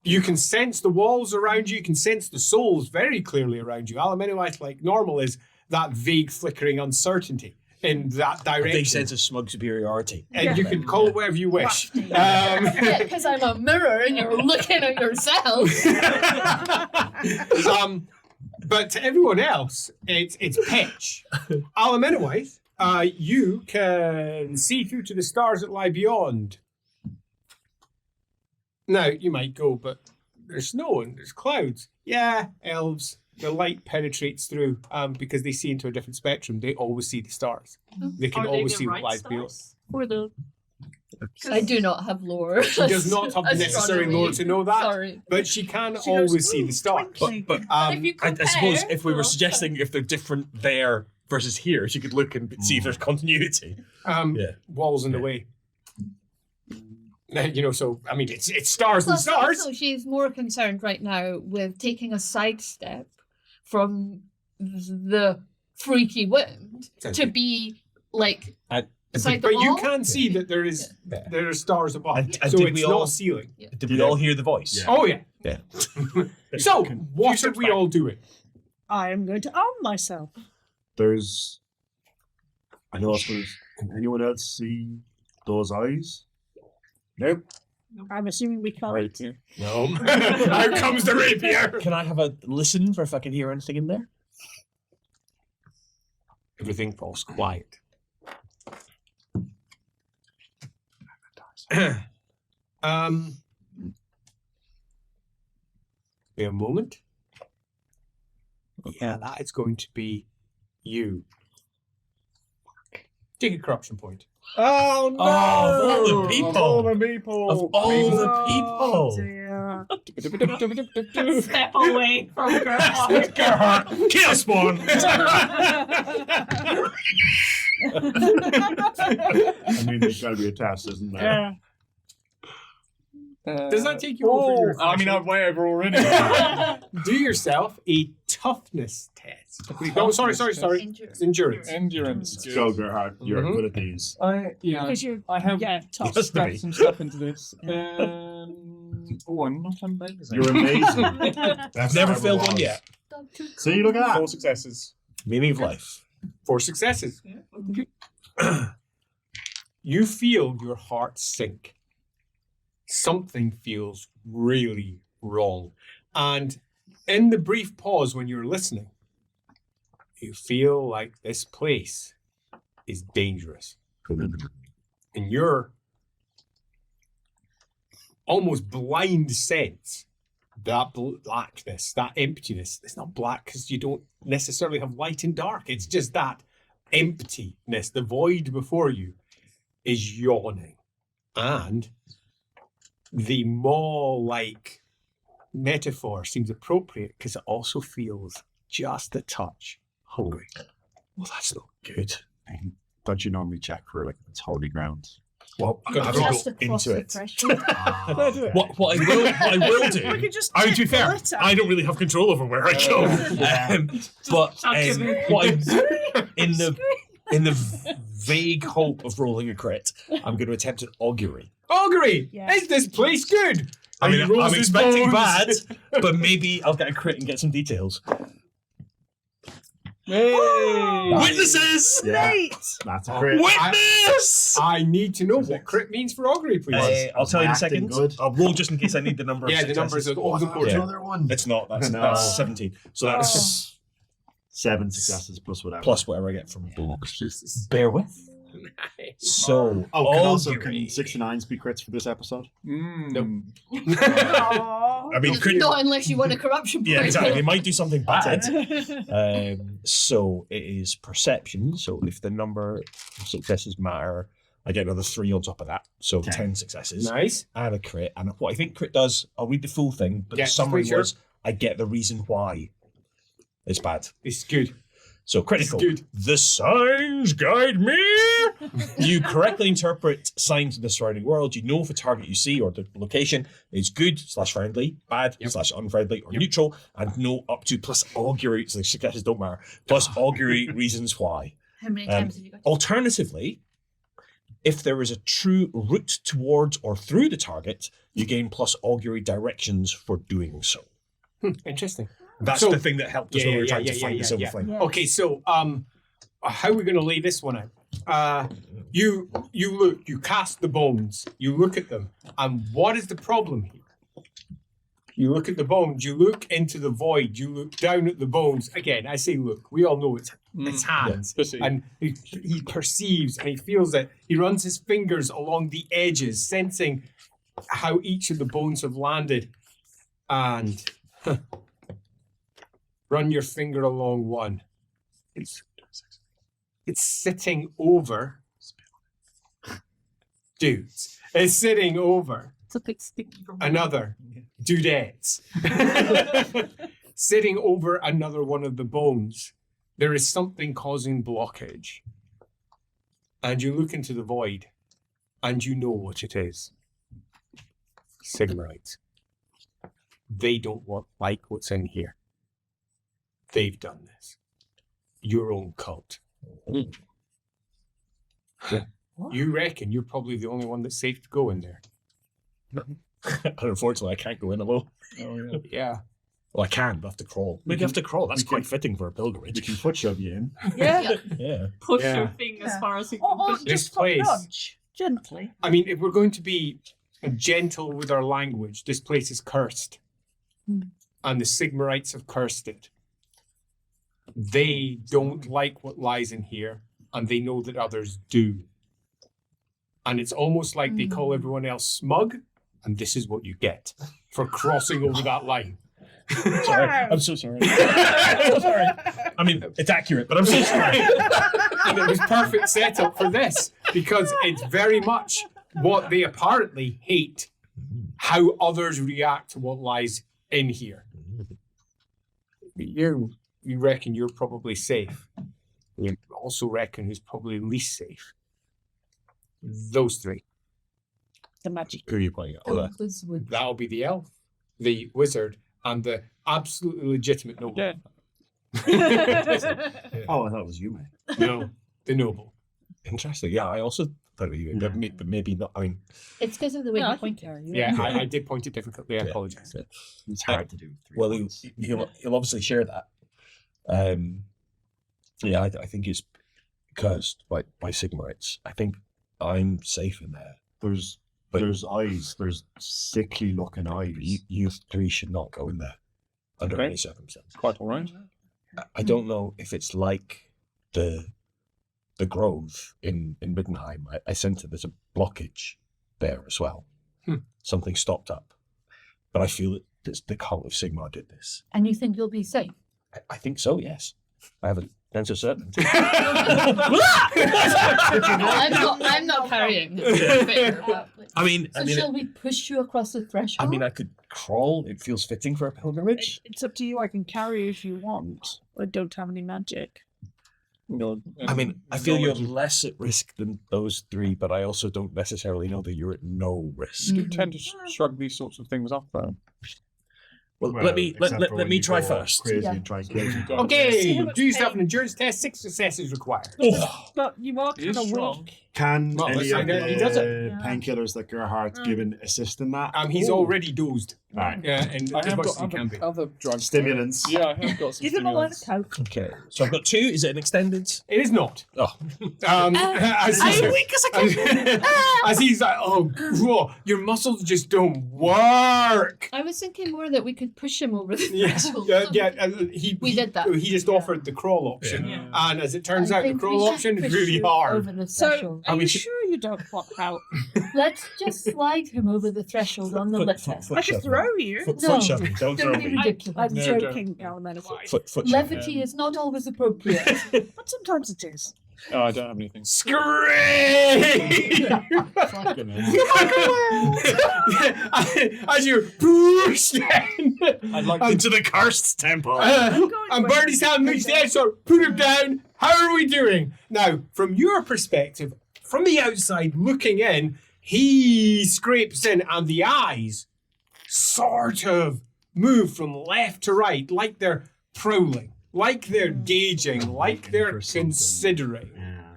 You can sense the walls around you. You can sense the souls very clearly around you. Aluminite, like normal, is that vague flickering uncertainty in that A direction. big sense of smug superiority. And you can call it whatever you wish. Yeah, because I'm a mirror and you're looking at yourself. But to everyone else, it's pitch. Aluminite, you can see through to the stars that lie beyond. Now, you might go, but there's snow and there's clouds. Yeah, elves. The light penetrates through because they see into a different spectrum. They always see the stars. They can Are they always the see what right lies beyond. stars? Or the I do not have lore. She does not have the necessary Astronomy. lore to know that, Sorry. but she can She goes, always see "Ooh, the stars. twinkly." But If you I suppose compare if we were to- suggesting if they're different there versus here, she could look and see if there's continuity. Yeah. Walls in the way. You know, so I mean, it's stars and Plus, stars. also, she's more concerned right now with taking a sidestep from the freaky wind Sounds to good. be like And- beside the But wall. you can see that there is Yeah. there are stars above, And so did it's we not all- a ceiling. Did we all hear the voice? Yeah. Oh yeah. Yeah. So what are we all doing? I am going to arm myself. There's. I know. I suppose. Can anyone else see those eyes? Nope. I'm assuming we can't. Right here. No. Out comes the rapier. Can I have a listen for if I can hear anything in there? Everything falls quiet. Wait a moment. Yeah, that is going to be you. Take a corruption point. Oh no! Of all the people! Of all the people! Of all the people! Dear. Step away from Gerhardt. Gerhardt, Chaos Spawn! I mean, there's got to be a test, isn't there? Yeah. Does that take you over your I mean, I'm way over already. Do yourself a toughness test. No, sorry. Endurance. It's endurance. Endurance. Go, Gerhardt. You're Mhm. good at these. Because you're, I have tough. Yes, stuffed maybe. some stuff into this. Oh, I'm not amazing. You're amazing. That's Never ever failed one was. yet. See, look at that. 4 successes. Meaning of life. 4 successes. You feel your heart sink. Something feels really wrong. And in the brief pause when you're listening, you feel like this place is dangerous. And your almost blind sense, that blackness, that emptiness, it's not black because you don't necessarily have light and dark. It's just that emptiness, the void before you is yawning. And the maw-like metaphor seems appropriate because it also feels just a touch hungry. Well, that's not good. Don't you normally check for like it's holy ground? Well, I'm going to Just have to across go the into it. threshold. What I will do. We could just To be take fair, the letter. I don't really have control over where I go. But give it. what in the vague hope of rolling a crit, I'm going to attempt an augury. Augury! Yeah. Is this place good? I mean, And he rolls I'm his expecting bones. bad, but maybe I'll get a crit and get some details. Witnesses! Yeah, Nate! that's a crit. Witness! I need to know what crit means for augury, please. I'll tell you in a Acting second. good. I'll roll just in case I need the number. Yeah, of the numbers successes. are always important. Yeah. Another one. It's not. That's, No. that's 17. So that's 7 successes plus whatever. plus whatever I get from. Bear with. So, Oh, can augury. 69s be crits for this episode? Mm. I mean, could Not unless you want a corruption point. Yeah, exactly. They might do something bad. So it is perception. So if the number of successes matter, I get another 3 on top of that. So 10 successes. Nice. And a crit. And what I think crit does, I'll read the full thing, but Yeah, the summary please, sure. was I get the reason why it's bad. It's good. So critical. It's good. The signs guide me. You correctly interpret signs in the surrounding world. You know if a target you see or the location is good / friendly, bad / unfriendly, or neutral, and no up to plus augury. So the successes don't matter. Plus augury reasons why. How many times have you got? Alternatively, if there is a true route towards or through the target, you gain plus augury directions for doing so. Interesting. That's So- the thing that helped us when we were trying to find the silver flame. Yeah. Okay, so how are we going to lay this one out? You look, you cast the bones, you look at them, and what is the problem here? You look at the bones, you look into the void, you look down at the bones. Again, I say look, we all know it's hands. Perceive. And he perceives and he feels it. He runs his fingers along the edges, sensing how each of the bones have landed. And run your finger along one. It's sitting over. Dudes. It's sitting over It's a bit sticky for me. another. Dudettes. Sitting over another one of the bones. There is something causing blockage. And you look into the void. And you know what it is. Sigmarites. They don't like what's in here. They've done this. Your own cult. Yeah. You reckon you're probably the only one that's safe to go in there. And unfortunately, I can't go in alone. Oh, yeah. Yeah. Well, I can, but I have to crawl. Maybe I have to crawl. That's we quite can- fitting for a We pilgrimage. can foot shove you in. Yeah. Yeah. Push Yeah. your thing as Yeah. far as you can Or push. This just place. nudge gently. I mean, if we're going to be gentle with our language, this place is cursed. And the Sigmarites have cursed it. They don't like what lies in here, and they know that others do. And it's almost like they call everyone else smug, and this is what you get for crossing over that line. Sorry. I'm so sorry. I'm so sorry. I mean, it's accurate, but I'm so sorry. And it was perfect setup for this, because it's very much what they apparently hate, how others react to what lies in here. You reckon you're probably safe. You also reckon who's probably least safe. Those three. The magic. Who are you playing at? Oh, that. That'll be the elf, the wizard, and the absolutely legitimate noble. Yeah. Oh, I thought it was you, mate. No, the noble. Interesting. Yeah, I also thought of you, but maybe not. I mean, It's because of the way No, you I point. think Yeah, I did point it difficultly. I Yeah. apologize. It's hard to do. well, he'll obviously share that. Yeah, I think it's cursed by Sigmarites. I think I'm safe in there. There's But- there's eyes. There's sickly looking eyes. You three should not go in there under Okay. any circumstance. Quite all right. I don't know if it's like the Grove in Middenheim. I sense that there's a blockage there as well. Something stopped up. But I feel that the cult of Sigmar did this. And you think you'll be safe? I think so, yes. I have a sense of certainty. I'm not carrying. Fair, but, like, I mean, so shall we push you across the threshold? I mean, I could crawl. It feels fitting for a pilgrimage. It's up to you. I can carry you if you want. I don't have any magic. I mean, I feel you're less at risk than those three, but I also don't necessarily know that you're at no risk. You tend to shrug these sorts of things off, though. Well, let me try first. Crazy Yeah. and try and kill you. Okay, do yourself an endurance test. 6 successes required. But you are He kind is of strong. weak. Can Well, any let's of find out if he does the painkillers that Gerhardt's given assist in that? He's Ooh. already dozed. Right. Yeah, and I as have much got as he can be. other drugs. Stimulants. Yeah, I have got some Give him a line of stimulants. coke. Okay, so I've got 2. Is it an extended? It is not. Oh, As he's, as he's like, oh, whoa, your muscles just don't work. I was thinking more that we could did push him over the Yeah, threshold. We did that. He just offered the crawl option, Yeah. and as it turns I out, the think we crawl should option is push really you hard. Over the So, threshold. are we you should- sure you don't want out? Let's just slide him over the threshold on the litter. I could throw you. Foot No. shoving. Don't throw Don't be me. ridiculous. I'm No, joking, Elemental. Foot shoving. Levity is not always appropriate. But sometimes it is. Oh, I don't have anything. Scream! Fucking hell. As you're pushed in. I'd like Into the cursed temple. And Birdie's hand reached the edge, so put him down. How are we doing? Now, from your perspective, from the outside looking in, he scrapes in and the eyes sort of move from left to right, like they're prowling, like they're gauging, like they're for something. considering. Yeah.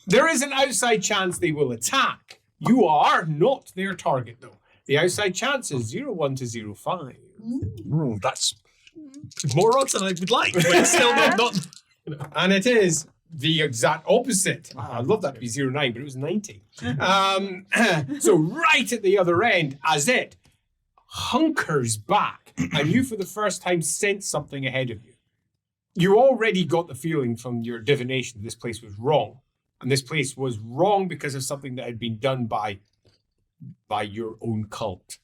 There is an outside chance they will attack. You are not their target, though. The outside chance is 01 to 05. That's more odds than I would like, but it's still not. And it is the exact opposite. I love that to be 09, but it was 90. So right at the other end, as it hunkers back, and you for the first time sense something ahead of you. You already got the feeling from your divination this place was wrong. And this place was wrong because of something that had been done by your own cult.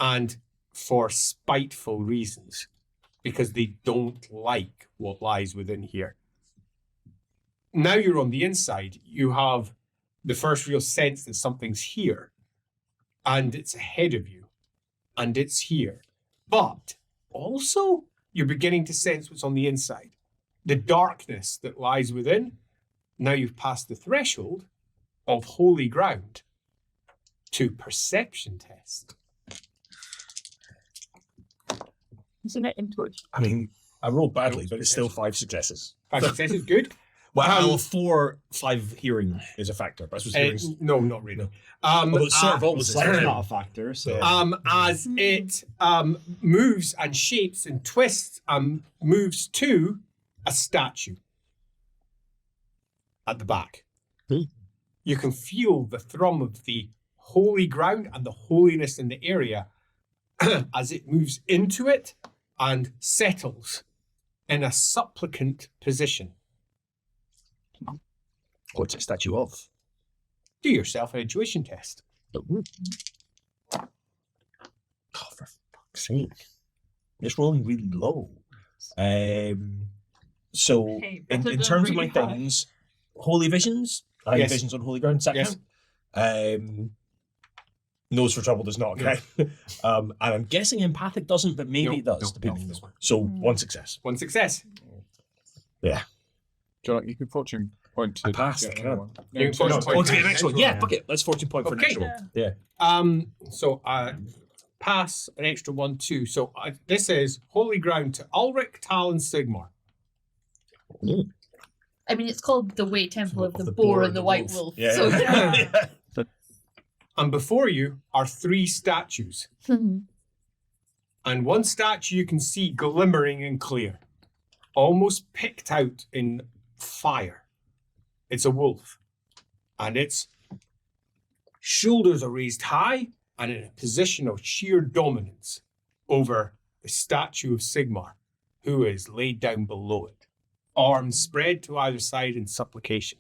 And for spiteful reasons. Because they don't like what lies within here. Now you're on the inside, you have the first real sense that something's here. And it's ahead of you. And it's here. But also, you're beginning to sense what's on the inside. The darkness that lies within. Now you've passed the threshold of holy ground to perception test. Isn't it intuition? I mean, I rolled badly, but it's still 5 successes. 5 successes, good. Well, 5 hearing is a factor, but I suppose hearing's... No, not really. Although it's sort of always It's is. not a factor, so. As it moves and shapes and twists and moves to a statue at the back. You can feel the thrum of the holy ground and the holiness in the area as it moves into it and settles in a supplicant position. What's a statue of? Do yourself an intuition test. Oh, for fuck's sake. It's rolling really low. So, Hey, in better than terms of my really high. things, holy visions, I have Yes. visions on holy ground, does that Yes. count? Nose for trouble does not count. And I'm guessing empathic doesn't, but maybe it does, depending on this one. So, 1 success. 1 success. You can fortune point to I passed, get I another can. one. You can fortune Oh, point to get an extra one. Yeah, fuck it. Let's fortune point for an Okay. extra one. Yeah. So pass an extra 1, 2. So this is holy ground to Ulrich, Tal, and Sigmar. I mean, it's called the Way Temple of Of the Boar and the White Wolf. Yeah. So, And before you are 3 statues. And one statue you can see glimmering and clear, almost picked out in fire. It's a wolf. And its shoulders are raised high and in a position of sheer dominance over the statue of Sigmar, who is laid down below it, arms spread to either side in supplication.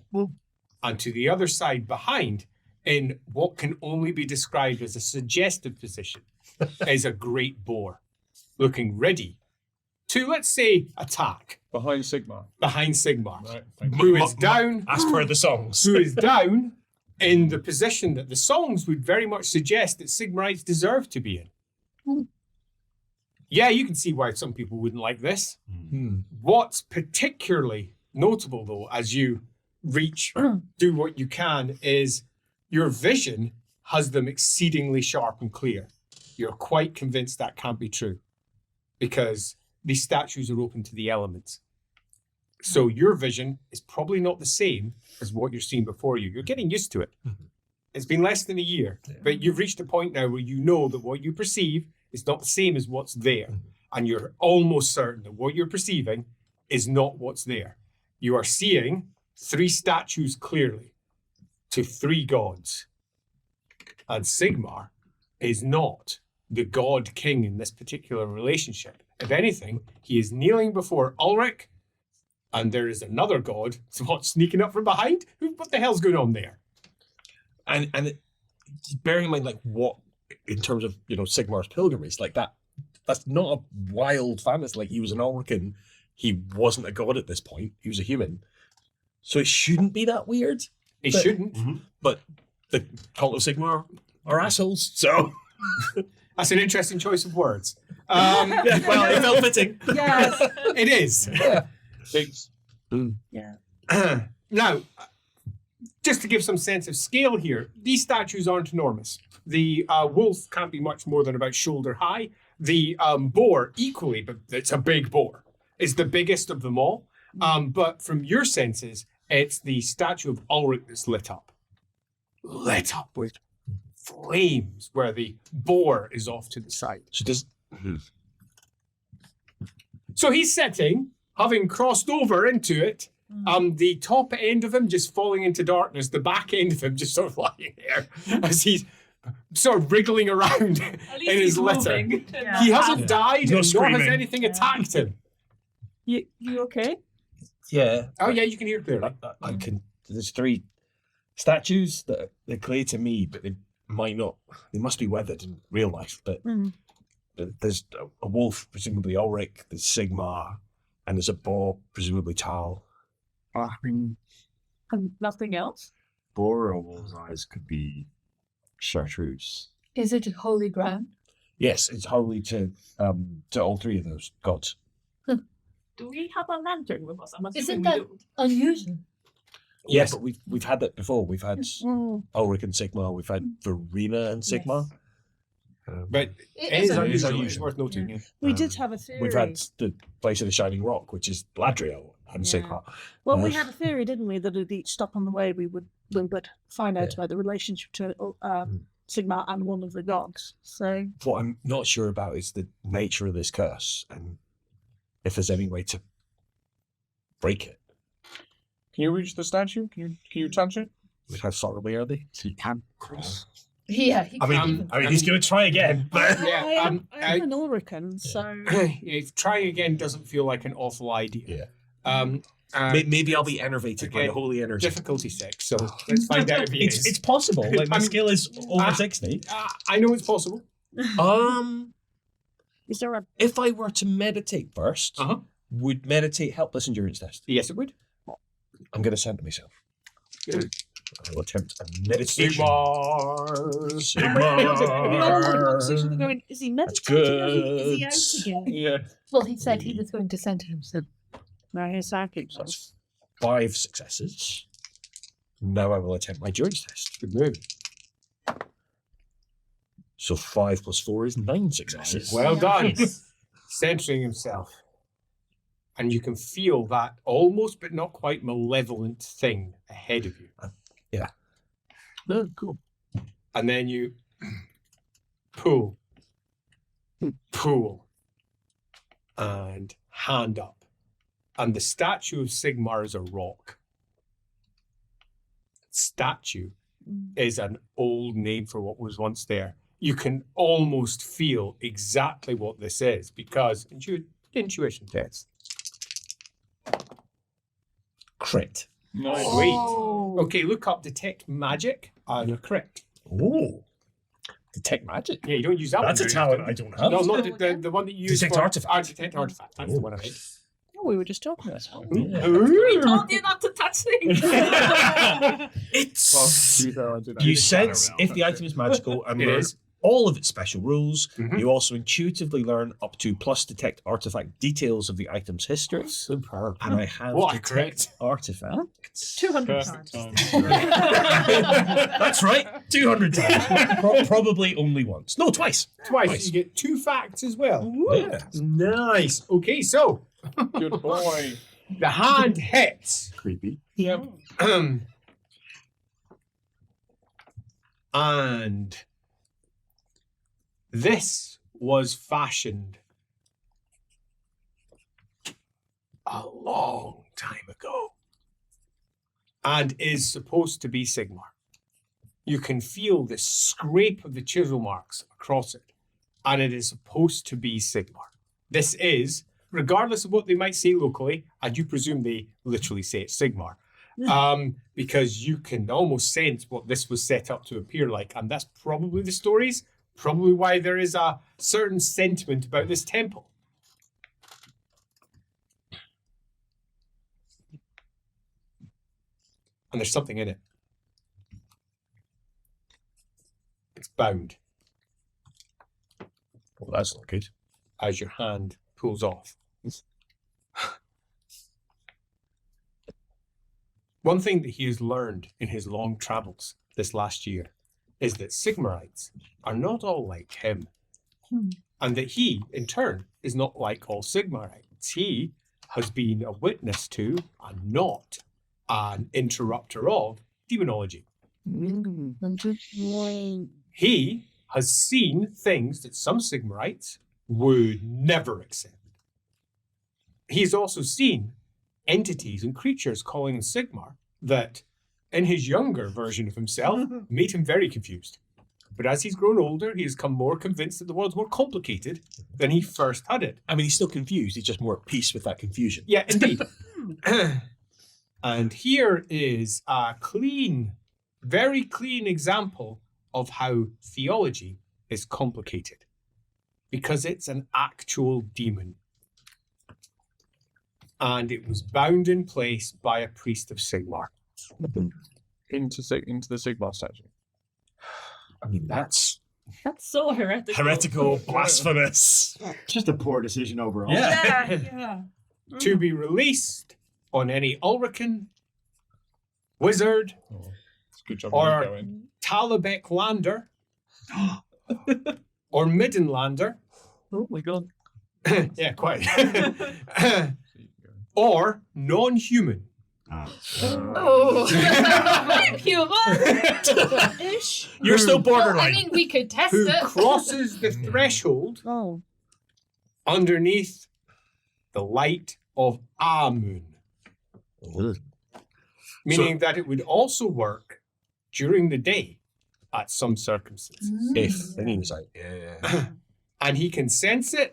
And to the other side behind, in what can only be described as a suggestive position, is a great boar, looking ready to, let's say, attack Behind Sigmar. behind Sigmar, Right. Thank you. who is down, As per the songs. who is down in the position that the songs would very much suggest that Sigmarites deserve to be in. Yeah, you can see why some people wouldn't like this. What's particularly notable, though, as you reach, do what you can, is your vision has them exceedingly sharp and clear. You're quite convinced that can't be true because these statues are open to the elements. So your vision is probably not the same as what you're seeing before you. You're getting used to it. It's been less than a year, but you've reached a point now where you know that what you perceive is not the same as what's there. And you're almost certain that what you're perceiving is not what's there. You are seeing 3 statues clearly to 3 gods. And Sigmar is not the god king in this particular relationship. If anything, he is kneeling before Ulrich, and there is another god sneaking up from behind. What the hell's going on there? And bearing in mind, like, what, in terms of, Sigmar's pilgrimage, like that's not a wild fantasy. Like, he was an Ulrican. He wasn't a god at this point. He was a human. So it shouldn't be that weird. It shouldn't. But the Cult of Sigmar are assholes, so... That's an interesting choice of words. Well, it felt fitting. Yes. It is. Yeah. Now, just to give some sense of scale here, these statues aren't enormous. The wolf can't be much more than about shoulder high. The boar, equally, but it's a big boar, is the biggest of them all. But from your senses, it's the statue of Ulrich that's lit up. Lit up with flames, where the boar is off to the side. So he's sitting, having crossed over into it, the top end of him just falling into darkness, the back end of him just sort of lying there as he's sort of wriggling around in his litter. Yeah. He hasn't died, Not and nor has screaming. anything attacked him. You okay? Yeah. Oh yeah, you can hear clearly. I can. There's 3 statues that they're clear to me, but they might not. They must be weathered in real life. But there's a wolf, presumably Ulrich. There's Sigmar, and there's a boar, presumably Tal. I mean, And nothing else? boar or wolf's eyes could be chartreuse. Is it holy ground? Yes, it's holy to all 3 of those gods. Do we have a lantern with us? I'm Isn't assuming that we do. unusual? Yes, but we've had that before. We've had Ulrich and Sigmar. We've had Verena and Sigmar. But It it is is unusual. It's unusual. worth noting. We did have a theory. We've had the place of the Shining Rock, which is Ladriel and Yeah. Sigmar. Well, we had a theory, didn't we, that at each stop on the way we would find out Yeah. about the relationship to Sigmar and one of the gods. So What I'm not sure about is the nature of this curse and if there's any way to break it. Can you reach the statue? Can you touch it? How horribly are they? So you can't cross. Yeah. I mean, he's going to try again. But Yeah, I'm an Ulrican, so if trying again doesn't feel like an awful idea. maybe I'll be enervated by okay. the holy energy. Difficulty 6, so let's find out if he is. It's possible. Like, my skill is over 60. I know it's possible. is there a If I were to meditate first, Uh-huh. would meditate help this endurance test? Yes, it would. I'm going to send to myself. I will attempt a meditation. conversation going, is he meditating or is he out again? Yeah. Well, he said he was going to send himself. No, he's psychic. That's 5 successes. Now I will attempt my endurance test. Good move. So 5 plus 4 is 9 successes. Well done. Centering himself. And you can feel that almost but not quite malevolent thing ahead of you. Oh, cool. And then you pull, and hand up. And the statue of Sigmar is a rock. Statue is an old name for what was once there. You can almost feel exactly what this is because intuition test. Crit. Nice. Sweet. Okay, look up detect magic and a crit. Oh. Detect magic. Yeah, you don't use that That's one. a do you? talent I don't have. No, not the one that you use Detect for artifact. Detect artifact. That's the one I meant. Oh, we were just talking about that. We told you not to touch things. It's. You You sense if the item is magical and It learn is. all of its special rules. Mhm. You also intuitively learn up to plus detect artifact details of the item's history. Superb. And I have What a detect crit. artifacts. 200 Perfect times. time. That's right, 200 times. Probably only once. No, twice. Twice. You get 2 facts as well. Yeah. Nice. Okay, so Good boy. the hand hits. creepy. Yep. And this was fashioned a long time ago and is supposed to be Sigmar. You can feel the scrape of the chisel marks across it. and it is supposed to be Sigmar. This is, regardless of what they might say locally, I do presume they literally say it's Sigmar, because you can almost sense what this was set up to appear like, and that's probably the stories, probably why there is a certain sentiment about this temple. And there's something in it. It's bound. Well, that's not good. As your hand pulls off. One thing that he has learned in his long travels this last year is that Sigmarites are not all like him. And that he, in turn, is not like all Sigmarites. He has been a witness to, and not an interrupter of, demonology. He has seen things that some Sigmarites would never accept. He's also seen entities and creatures calling him Sigmar that, in his younger version of himself, made him very confused. But as he's grown older, he has become more convinced that the world's more complicated than he first had it. I mean, he's still confused. He's just more at peace with that confusion. Yeah, indeed. And here is a clean, very clean example of how theology is complicated. Because it's an actual demon. And it was bound in place by a priest of Sigmar. Into the Sigmar statue. I mean, that's so heretical. heretical, blasphemous. Just a poor decision overall. Yeah. To be released on any Ulrican, wizard, It's a good job Or- you going. Talabheim lander, or Middenlander. Oh my god. Yeah, quite. Or non-human. Oh, I'm human-ish. You're still Well, I borderline. mean, we could test Who it. crosses the threshold Oh. underneath the light of a moon. Meaning that it would also work during the day at some circumstances. If thingy's out. Yeah. And he can sense it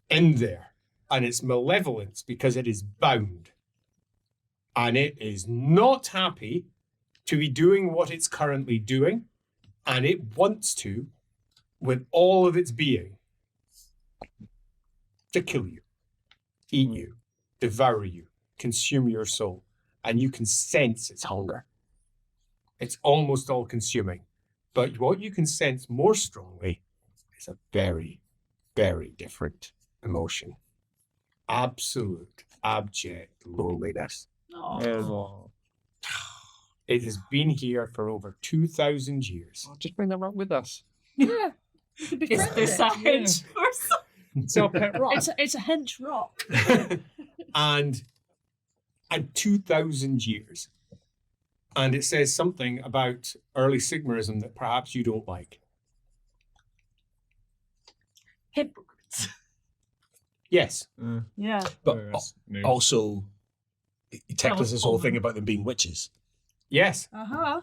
in there. And it's malevolence because it is bound. And it is not happy to be doing what it's currently doing. And it wants to, with all of its being, to kill you, eat you, devour you, consume your soul. And you can sense its hunger. It's almost all consuming. But what you can sense more strongly is a very, very different emotion. Absolute, abject loneliness. Oh. It has been here for over 2,000 years. Just bring that rock with us. Yeah. Is this a hint or something? It's our pet rock. It's a hench rock. And 2,000 years. And it says something about early Sigmarism that perhaps you don't like. Hypocrites. Yes. Yeah. But No. also, it tackles this whole thing about them being witches. Yes. Uh-huh.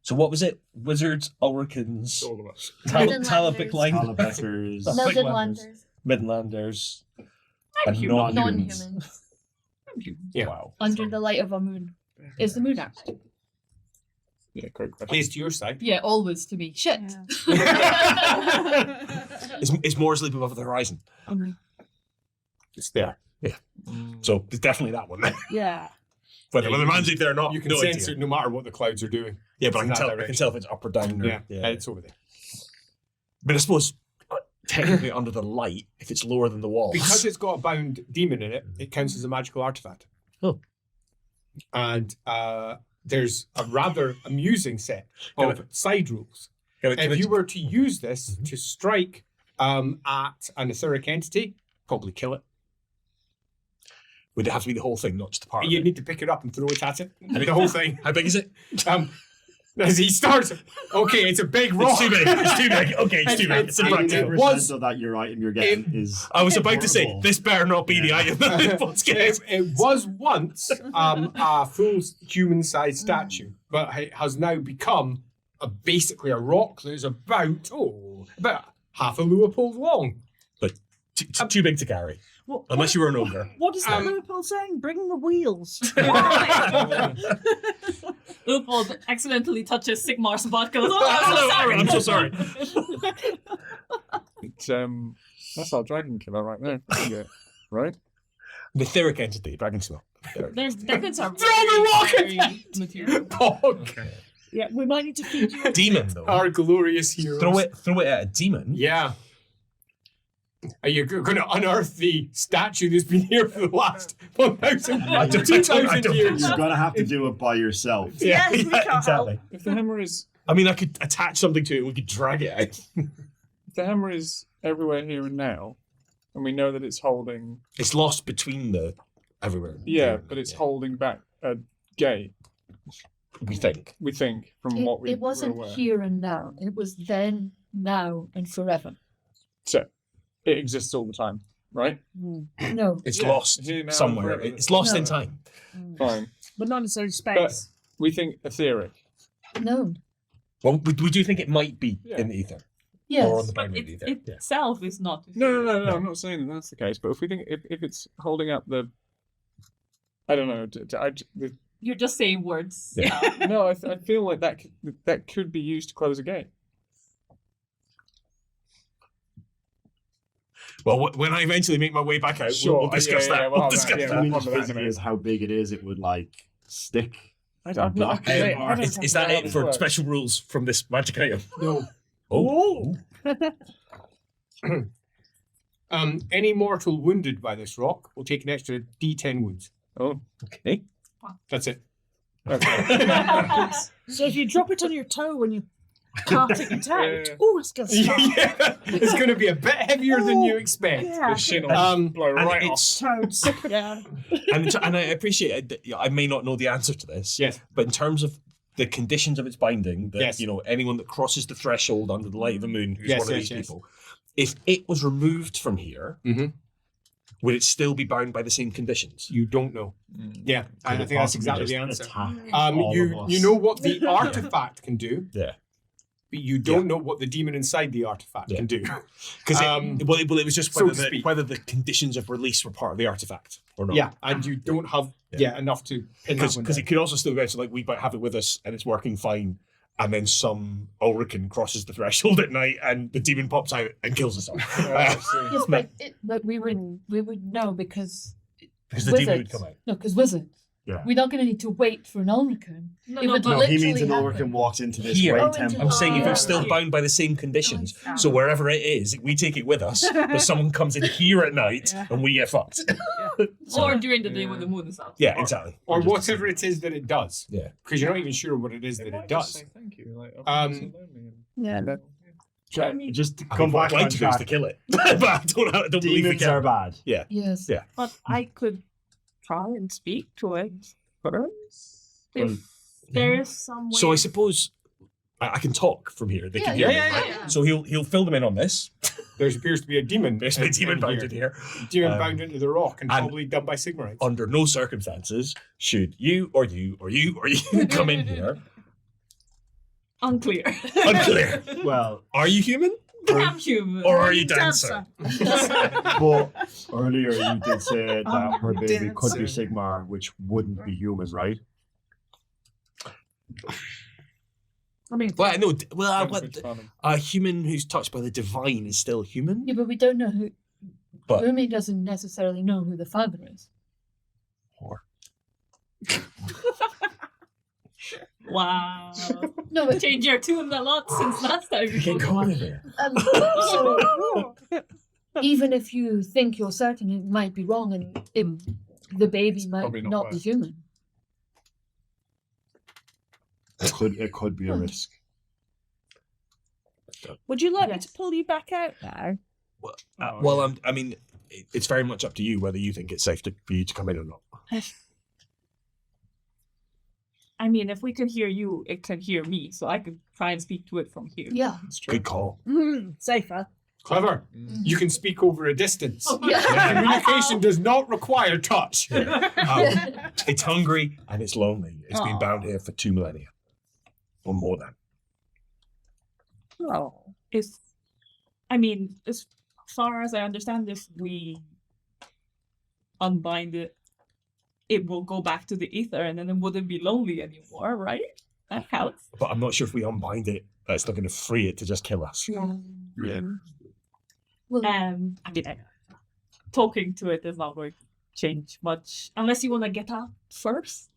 So what was it? Wizards, Ulricans, All of us. Midlanders. Talabheckers. Midlanders. Midlanders, And and human. non-humans. Non-humans. Yeah. Wow. Under the light of a moon. Is the moon out? Yeah, great question. Plays to your side. Yeah, always to me. Shit. Is more asleep above the horizon. It's there. So it's definitely that one. Yeah. Whether man's there or not, You can no sense idea. it no matter what the clouds are doing. Yeah, but I in can that tell. I can direction. tell if it's up or down. Or, Yeah, it's over there. But I suppose technically under the light, if it's lower than the walls, Because it's got a bound demon in it, it counts as a magical artifact. Oh. And there's a rather amusing set of side rules. If you were to use this to strike at an etheric entity, probably kill it. would it have to be the whole thing, not just a part? Of You it? need to pick it up and throw it at it. The whole thing. How big is it? As he starts, okay, it's a big rock. It's too big. It's too big. Okay, it's too big. It's impractical. 80% of that your item you're getting is. I was about to say portable. this better not be the item that this box gets. It was once a full human-sized statue, but it has now become basically a rock that is about half a Leopold long. But too big to carry. Unless you were an ogre. What is that Leopold saying? Bring the wheels. Leopold accidentally touches Sigmar's butt. Goes, oh, I'm so sorry. It's, that's our dragon killer right there. Yeah. Right? The etheric entity, dragon smell. There's dragons are Throw the rock very material. Pog. Yeah, we might need to feed you. Demon, though. Our glorious heroes. Throw it at a demon. Yeah. Are you going to unearth the statue that's been here for the last 1,000, 2,000 years? You're gonna have to do it by yourself. Yes, we can't exactly. If the hammer is I mean, I could attach something to it. We could drag it out. if the hammer is everywhere here and now, and we know that it's holding. It's lost between the everywhere. Yeah, but it's holding back a gate. We think. We think from what we. It wasn't were aware. here and now. It was then, now, and forever. So it exists all the time, right? No. It's Yeah, lost here now and somewhere. forever. It's lost in No. time. Fine. But not necessarily But space. we think etheric. No. Well, we do think it might be in the ether. Yes. Or on the But boundary of the it ether. Yeah. itself is not. No. I'm not saying that that's the case. But if we think if it's holding up the, I don't know. You're just saying words. Yeah. No, I feel like that could be used to close a gate. Well, when I eventually make my way back out, we'll discuss that. we'll We'll have discuss that, yeah, that. I mean, we'll the have that thing in a is how big it is. It would like stick. I don't Block. Is that it for special rules from this magic item? No. Oh. Any mortal wounded by this rock will take an extra D10 wounds. Oh, Okay. That's it. okay. So if you drop it on your toe when you carting it out, Yeah. oh, it's going to stop. Yeah, it's going to be a bit heavier than you expect. Yeah. The shin will blow And right off. it's Toe, zip it out. and I appreciate that I may not know the answer to this. Yes. But in terms of the conditions of its binding, that Yes. anyone that crosses the threshold under the light of the moon, who's Yes, one of yes, these yes. people, if it was removed from here, Mhm. would it still be bound by the same conditions? You don't know. Yeah, I think that's exactly the answer. You You know what the artifact can do. Yeah. But you don't know what the demon inside the artifact can do. Because it was just so whether to speak. whether the conditions of release were part of the artifact or not. Yeah, and you don't have enough to pin that one Because down. it could also still go, so like we might have it with us and it's working fine, and then some Ulrican crosses the threshold at night and the demon pops out and kills us all. Yes, but we would know because Because the demon would wizards. come out. No, because wizards. Yeah. We're not going to need to wait for an Ulrican. No, It no, would but No, he means literally an happen. Ulrican walks into this Here. great Oh, temple. I'm saying if Oh. it's still bound by the same conditions, so wherever it is, we take it with us, but someone comes in here at night and we get fucked. or during the day when the moon is out. Yeah, exactly. Or whatever it is that it does. Yeah. Because you're not even sure what it is that it does. Say thank you. Like, Yeah. Just to I come mean, what back I'd on like to do is to track. kill it, but I don't believe we Demons can. are bad. Yeah. Yes. Yeah. But I could try and speak to it if there is some way. So I suppose I can talk from here. They can hear me. Right? So he'll fill them in on this. There appears to be a demon. There's a demon bound in here. Demon bound into the rock and and- probably done by Sigmarites. Under no circumstances should you or you or you or you come in here. Unclear. Unclear. Well, Are you human I'm human. or are you dancer? but earlier you did say that her baby could be dancing. Sigmar, which wouldn't be human, right? I mean, Well, no. A human who's touched by the divine is still human. Yeah, but we don't know who. But- Rumi doesn't necessarily know who the father is. Wow. No, but Change your tune a lot since last time. Get out of there. so even if you think you're certain, it might be wrong, and the baby might probably not not be worth. human. It could be a risk. would you like me Yes. to pull you back out now? I mean, it's very much up to you whether you think it's safe for you to come in or not. I mean, if we can hear you, it can hear me, so I could try and speak to it from here. Yeah. Good call. Safer. Clever. You can speak over a distance. Yeah. Communication does not require touch. It's hungry and it's lonely. It's been bound here for 2 millennia or more than. Oh. As far as I understand, if we unbind it, it will go back to the ether, and then it wouldn't be lonely anymore, right? That counts. But I'm not sure if we unbind it, it's not going to free it to just kill us. Yeah. Well, Talking to it is not going to change much, unless you want to get out first,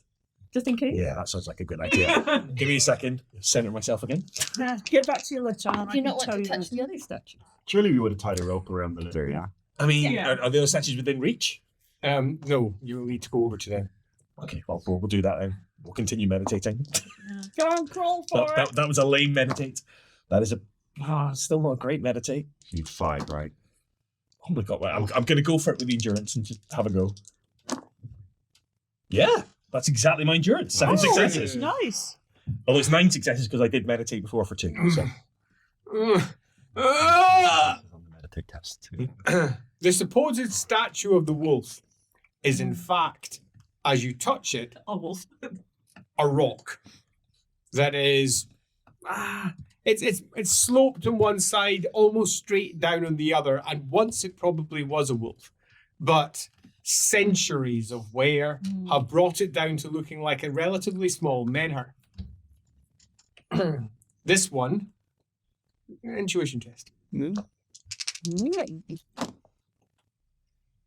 just in case. Yeah, that sounds like a good idea. Give me a second. Center myself again. Get back to your child. do you not want to touch the other statue? Surely we would have tied a rope around the litter, yeah. I mean, Yeah. are the other statues within reach? No, you will need to go over to them. Okay, well, we'll do that then. We'll continue meditating. Go on, crawl for it. That was a lame meditate. That is still not a great meditate. You need 5, right? Oh my god, I'm going to go for it with the endurance and just have a go. Yeah, that's exactly my endurance. 7 successes. Nice. Although it's 9 successes because I did meditate before for 2. So. On the meditate test too. The supposed statue of the wolf is in fact, as you touch it, Almost. a rock that is it's sloped on one side, almost straight down on the other, and once it probably was a wolf, but centuries of wear have brought it down to looking like a relatively small menhir. This one, intuition test.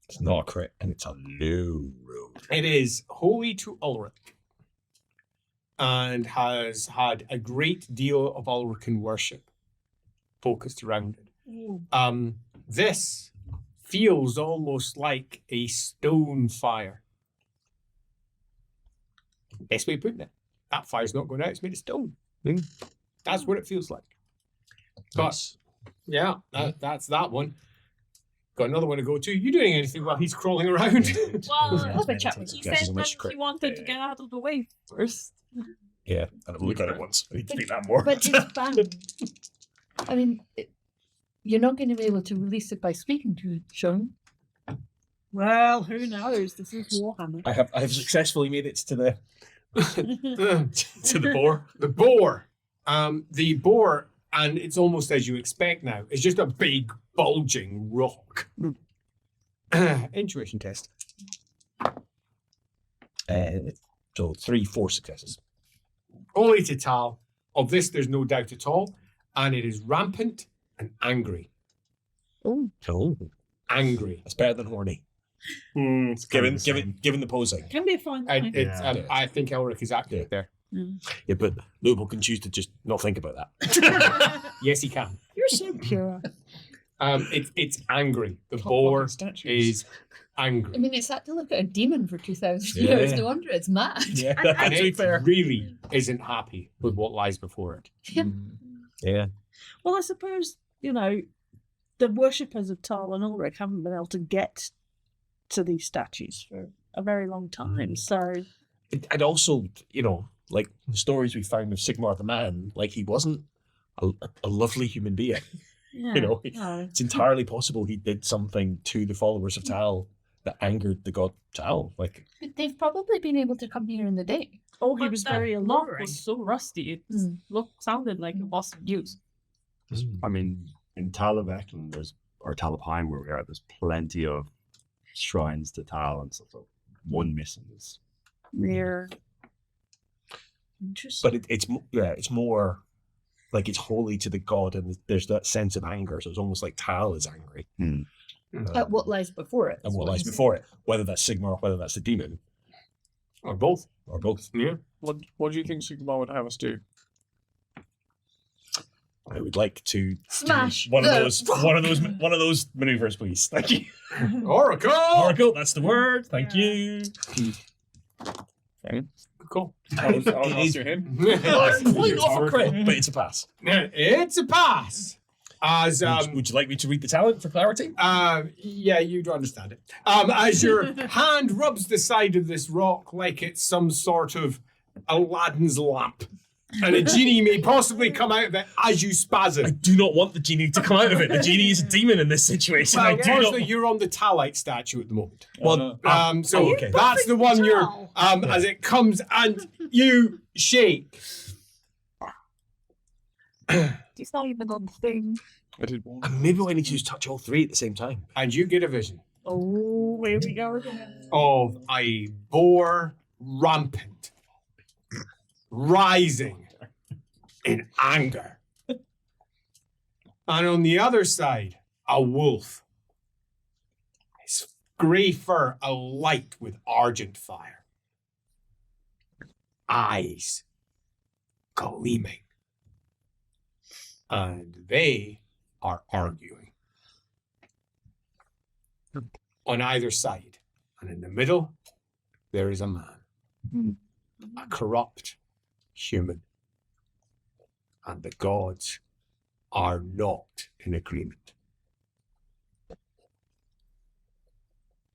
It's not a crit, and it's a low road. It is holy to Ulrich and has had a great deal of Ulrican worship focused around it. This feels almost like a stone fire. Best way of putting it. That fire's not going out, it's made of stone. That's what it feels like. But yeah, that's that one. Got another one to go to. You doing anything while he's crawling around? Well, Yeah, he meditating. said Guesses on that which crit. he wanted to get out of the way first. Yeah, and I've looked at it once. I need to think that more. But it's bound. I mean, you're not going to be able to release it by speaking to it, Sean. Well, who knows? This is Warhammer. I have successfully made it to the to the boar. The boar. The boar, and it's almost as you expect now, it's just a big, bulging rock. Intuition test. So 3, 4 successes. Only to Tal. Of this, there's no doubt at all. And it is rampant and angry. Oh, Angry. that's better than horny. It's Given the posing. Can be a fine And thing. it's, I think Elric is accurate there. Yeah, but Lubel can choose to just not think about that. Yes, he can. You're so pure. It's angry. The Top boar fucking statues. is angry. I mean, it's had to look at a demon for 2,000 Yeah. years. No wonder it's mad. Yeah, And to be it fair. really isn't happy with what lies before it. Yeah. Well, I suppose, the worshippers of Tal and Ulrich haven't been able to get to these statues for a very long time. So, And also, like the stories we found of Sigmar the Man, like he wasn't a lovely human being. yeah. No. No. It's entirely possible he did something to the followers of Tal that angered the god Tal. Like, But they've probably been able to come here in the day. Oh, he But was that very lock alluring. was so rusty. It sounded like it wasn't used. I mean, in Talabheim, or Talabheim where we are, there's plenty of shrines to Tal and stuff. So one missing is Yeah. Interesting. but it's more like it's holy to the god, and there's that sense of anger. So it's almost like Tal is angry. At what lies before it. And what lies before it, whether that's Sigmar or whether that's the demon, Or both. or both. Yeah. What do you think Sigmar would have us do? I would like to Smash do one of the those maneuvers, please. Thank you. Oracle! Oracle, that's the word. Thank you. Cool. I'll It is- do him. Point off a crit, but it's a pass. It's a pass. As Would you like me to read the talent for clarity? yeah, you do understand it. As your hand rubs the side of this rock like it's some sort of Aladdin's lamp, and a genie may possibly come out of it as you I spasm. do not want the genie to come out of it. The genie is a demon in this situation. Well, I do not. unfortunately, you're on the Talite statue at the moment. Well, So oh, okay. that's the one you're Tal? as it comes and you shake. It's not even on the thing. I did one. And maybe what I need to do is touch all three at the same time. And you get a vision Oh, here we go again. of a boar rampant, rising in anger. And on the other side, a wolf. His grey fur alight with argent fire. Eyes gleaming. And they are arguing. On either side. And in the middle, there is a man. A corrupt human. And the gods are not in agreement.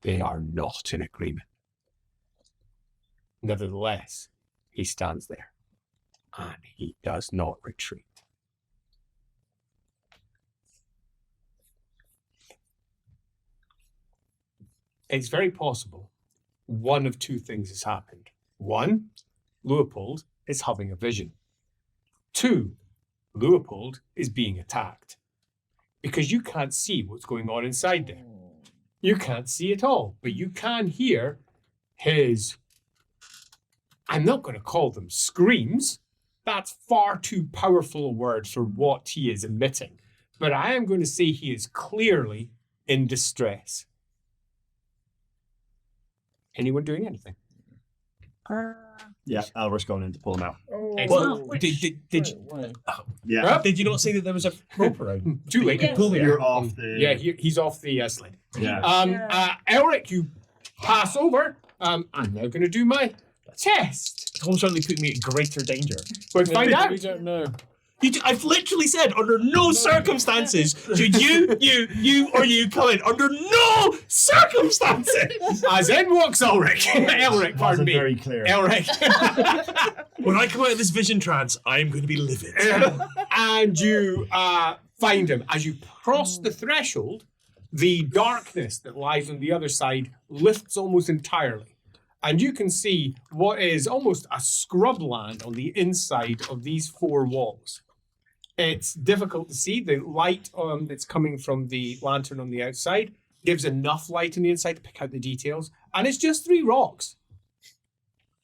They are not in agreement. Nevertheless, he stands there and he does not retreat. It's very possible one of two things has happened. One, Leopold is having a vision. Two, Leopold is being attacked because you can't see what's going on inside there. You can't see it all, but you can hear his, I'm not going to call them screams. That's far too powerful a word for what he is emitting. But I am going to say he is clearly in distress. Anyone doing anything? Yeah, Elric going in to pull him out. Well, did you, Yeah. did you not say that there was a rope around? Too late. Yeah. Pull You're off the. Yeah, he's off the sled. Yeah. Elric, you pass over. I'm now going to do my test. Tom certainly put me at greater danger. We'll find out. We don't know. I've literally said, under no circumstances should you, or you come in. Under no circumstances! As in walks Elric. Elric, pardon Wasn't me. very clear. Elric. When I come out of this vision trance, I'm going to be livid. And you find him. As you cross the threshold, the darkness that lies on the other side lifts almost entirely. And you can see what is almost a scrubland on the inside of these four walls. It's difficult to see. The light that's coming from the lantern on the outside gives enough light on the inside to pick out the details. And it's just 3 rocks.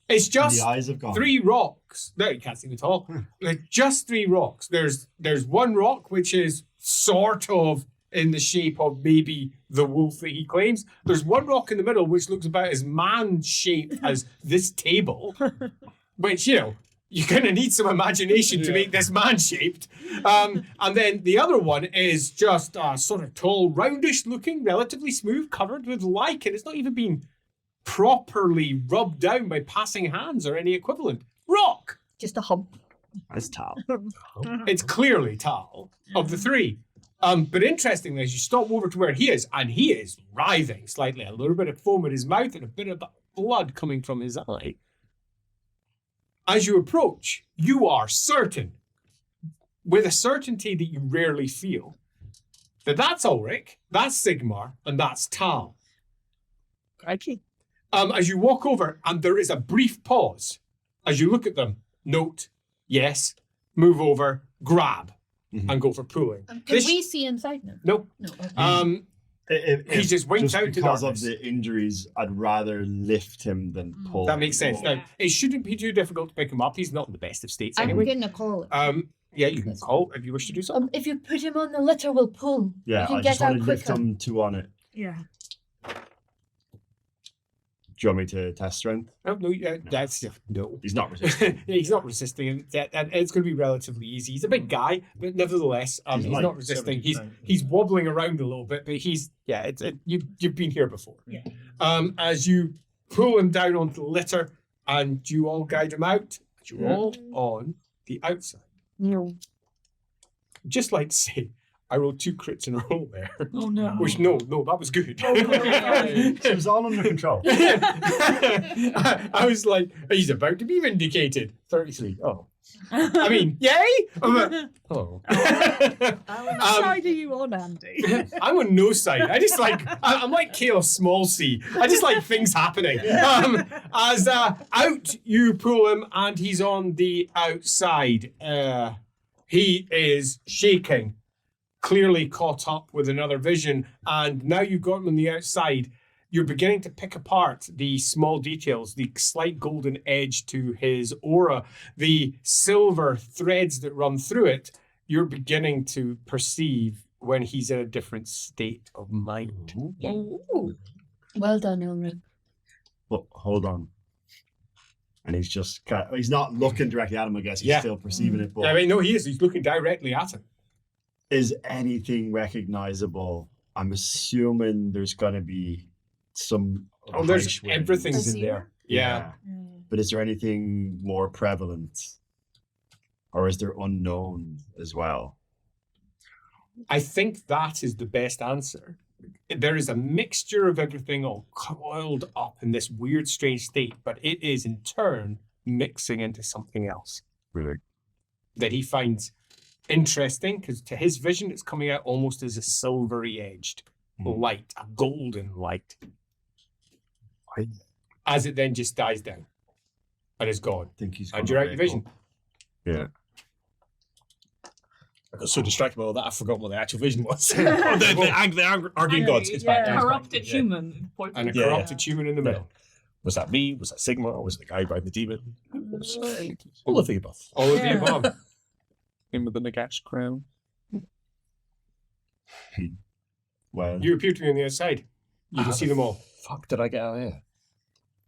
It's just The eyes have gone. 3 rocks. No, you can't see them at all. Like, just 3 rocks. There's one rock which is sort of in the shape of maybe the wolf that he claims. There's one rock in the middle which looks about as man-shaped as this table, which, you know, you're going to need some imagination to make this man-shaped. And then the other one is just sort of tall, roundish looking, relatively smooth, covered with lichen. It's not even been properly rubbed down by passing hands or any equivalent. Rock! Just a hump. That's Tal. It's clearly Tal of the 3. But interestingly, as you stop over to where he is, and he is writhing slightly, a little bit of foam in his mouth and a bit of blood coming from his eye. As you approach, you are certain, with a certainty that you rarely feel, that that's Ulrich, that's Sigmar, and that's Tal. Crikey. As you walk over, and there is a brief pause, as you look at them, note, yes, move over, grab, and go for pulling. Can This- we see inside now? No. No. Okay. He just went out to because darkness. of the injuries, I'd rather lift him than pull. That makes sense. him. Now, it shouldn't be too difficult to pick him up. He's not in the best of states I'm anyway. going to call it. Yeah, you can call if you wish to do so. If you put him on the litter, we'll pull. Yeah, You can I get just want out to lift quicker. him 2 on it. Yeah. Do you want me to test strength? Oh, no, that's no. He's not resisting. Yeah, he's not resisting, and it's going to be relatively easy. He's a big guy, but nevertheless, he's light, not resisting. 70%. He's wobbling around a little bit, but you've been here before. Yeah. As you pull him down onto the litter, and you all guide him out, and you're all on the outside. No. Just like to say, I rolled 2 crits in a row there. Oh no. Which no, that was good. It was all under control. I was like, he's about to be vindicated. 33. Oh. I mean, yay! Oh. Which side are you on, Andy? I'm on no side. I'm like Chaos Small C. I just like things happening. As out you pull him and he's on the outside. He is shaking, clearly caught up with another vision, and now you've got him on the outside. You're beginning to pick apart the small details, the slight golden edge to his aura, the silver threads that run through it. You're beginning to perceive when he's in a different state of mind. Ooh. Well done, Ulrich. But hold on. And he's just he's not looking directly at him, I guess. He's still perceiving it. But I mean, no, he is. He's looking directly at him. is anything recognizable? I'm assuming there's going to be some. Oh, there's wind. everything's in there. Yeah. But is there anything more prevalent? Or is there unknown as well? I think that is the best answer. There is a mixture of everything all coiled up in this weird, strange state, but it is in turn mixing into something else. Really? That he finds interesting, because to his vision, it's coming out almost as a silvery edged light, a golden light. As it then just dies down and is gone. I think he's and you're out your vision. Yeah. I got so distracted by all that, I forgot what the actual vision was. the arguing gods. It's back. Corrupted human. And a Yeah, corrupted human in the middle. Was that me? Was that Sigmar? Was it the guy riding the demon? All of the above. All of the above. Him with the Nagash crown. Well, You appear to be on the outside. You can see them all. Fuck did I get out of here?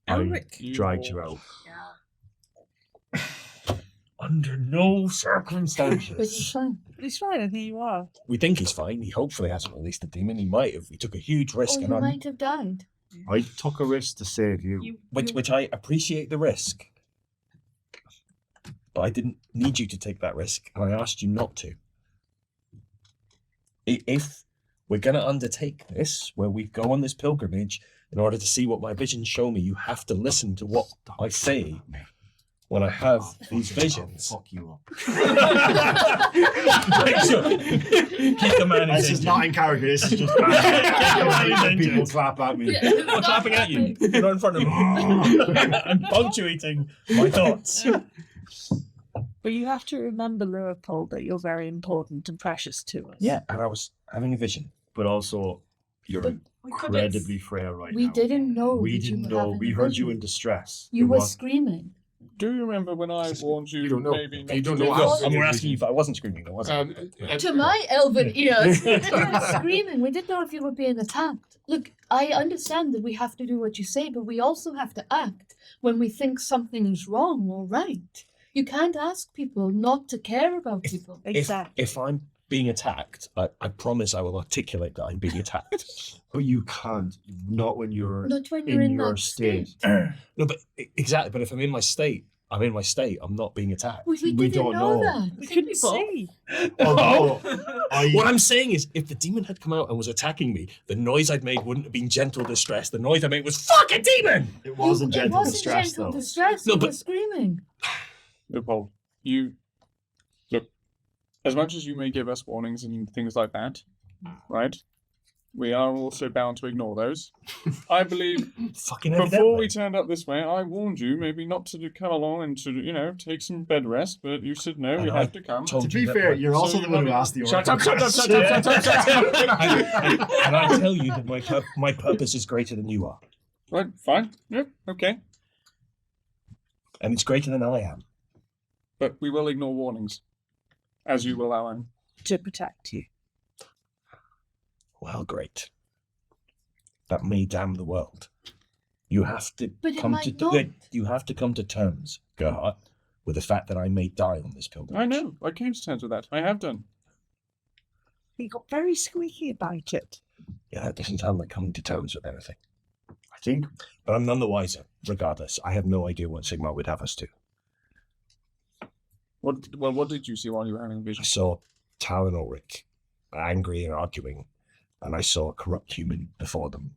I dragged you out. Under no But circumstances. he's fine. It's fine, I think you are. We think he's fine. He hopefully hasn't released the demon. He might have. He took a huge risk. Oh, you and I'm- might have died. I took a risk to save you. which I appreciate the risk. But I didn't need you to take that risk, and I asked you not to. If we're going to undertake this, where we go on this pilgrimage, in order to see what my visions show me, you have to listen to what I say when I have these visions. Fuck you up. Make sure. Keep the man This is not in character. This is just people clap at me. I'm clapping at you. You're not in front of me. I'm punctuating my thoughts. But you have to remember, Leopold, that you're very important and precious to us. Yeah, and I was having a vision. But also, you're incredibly frail right We now. didn't know. We that you didn't were know. having We a heard you vision. in distress. You It were was- screaming. Do you remember when I warned you? You don't know. Maybe not You don't to know do how. this? And we're asking you if I wasn't screaming. I wasn't. To my elven ears, you were screaming. We didn't know if you were being attacked. Look, I understand that we have to do what you say, but we also have to act when we think something is wrong or right. You can't ask people not to care about people. Exactly. If I'm being attacked, I promise I will articulate that I'm being attacked. But you can't. Not when you're Not when you're in your that state. No, but exactly. But if I'm in my state, I'm in my state. I'm not being attacked. We We didn't don't know know. that. We couldn't see. Although, What I'm saying is, if the demon had come out and was attacking me, the noise I'd made wouldn't have been gentle distress. The noise I made was "fucking demon." it wasn't gentle It wasn't distress, gentle though. distress. No, You but- were screaming. Leopold, you look. As much as you may give us warnings and things like that, right? We are also bound to ignore those. I believe Fucking before evidently. we turned up this way, I warned you maybe not to come along and to take some bed rest, but you said no, And we I have to come. told To you be that fair, my- you're So also you the one who haven't- asked the Shut oracle up, shut up, question. shut up, shut up, shut up. and I tell you that my purpose is greater than you are, Right, fine. Yep, okay. and it's greater than I am. But we will ignore warnings, as you will, Alan. To protect you. Well, great. That may damn the world. You have to But it come might to not. you have to come to terms, Gerhardt, with the fact that I may die on this pilgrimage. I know. I came to terms with that. I have done. He got very squeaky about it. Yeah, that doesn't sound like coming to terms with anything. I think But I'm none the wiser, regardless. I have no idea what Sigmar would have us do. What did you see while you were having a I vision? saw Tal and Ulrich angry and arguing, and I saw a corrupt human before them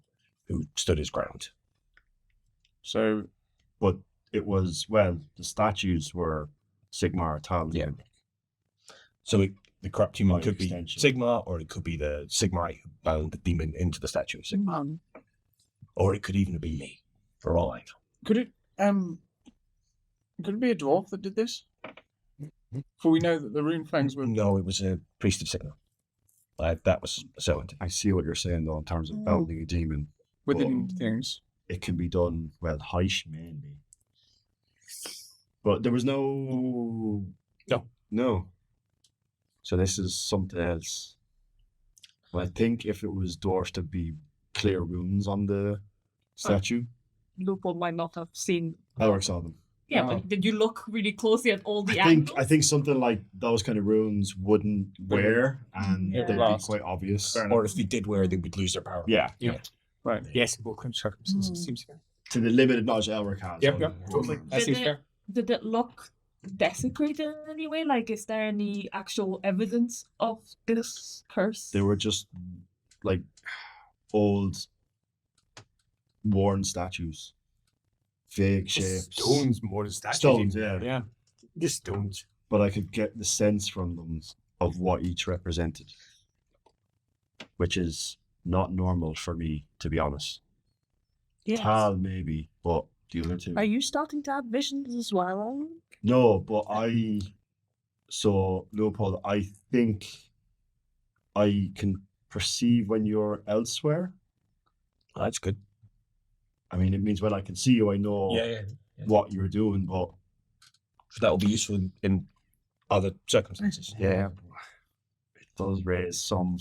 who stood his ground. So, but it was, well, the statues were Sigmar, Tal. Yeah. So the corrupt human By could be extension. Sigmar, or it could be the Sigmarite who bound the demon into the statue of Sigmar. Or it could even be me, for all I know. could it be a dwarf that did this? For we know that the rune fangs were. No, it was a priest of Sigmar. That was so. I see what you're saying though in terms of battling a demon. Within things. It can be done Heish mainly. But there was no. So this is something else. Well, I think if it was dwarves, to be clear runes on the statue. Loophole might not have seen. Elric saw them. Yeah, but did you look really closely at all the I angles? think something like those kind of runes wouldn't wear, and Yeah. they'd be Last. quite obvious. Or if they did wear, they would lose their power. Yeah, Right. Yes, in both circumstances seems fair. to the limited knowledge Elric has. Yep, totally. That seems fair. Did it look desecrated in any way? Like, is there any actual evidence of this curse? They were just like old, worn statues, vague shapes. Stones more than statues. Stones, even. yeah. Yeah. Just stones. But I could get the sense from them of what each represented, which is not normal for me, to be honest. Yes. Tal maybe, but the other two. Are you starting to have visions as well, Alan? No, but so Leopold, I think I can perceive when you're elsewhere. That's good. I mean, it means when I can see you, I know Yeah. what you're doing, but So that will be useful in other circumstances. yeah, it does raise some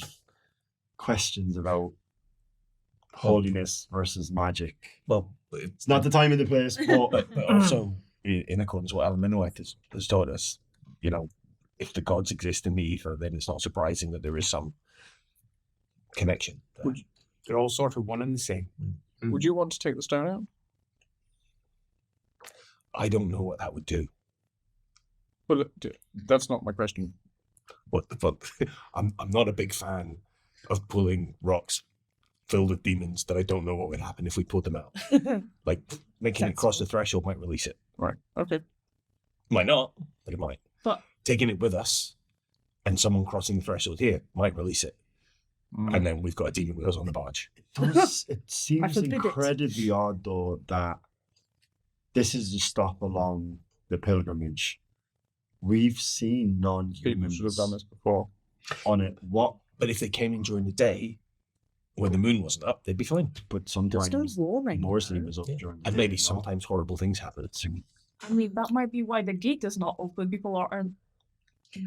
questions about holiness versus magic. Well, It's not the time and the place, but but also in accordance with what Alan Minoite has taught us, if the gods exist in the ether, then it's not surprising that there is some connection there. They're all sort of one and the same. Would you want to take the stone out? I don't know what that would do. Well, that's not my question. But I'm not a big fan of pulling rocks filled with demons that I don't know what would happen if we pulled them out. Like making it cross the threshold might release it. Right. Okay. Might not, but it might. But- taking it with us and someone crossing the threshold here might release it. And then we've got a demon with us on the barge. it seems forbid it. incredibly odd, though, that this is a stop along the pilgrimage. We've seen People non-humans should have done this before. on it. What? But if they came in during the day, when the moon wasn't up, they'd be fine. But There's no sometimes warning. Morsley was up during the And day, maybe no? sometimes horrible things happen. I mean, that might be why the gate is not open. People aren't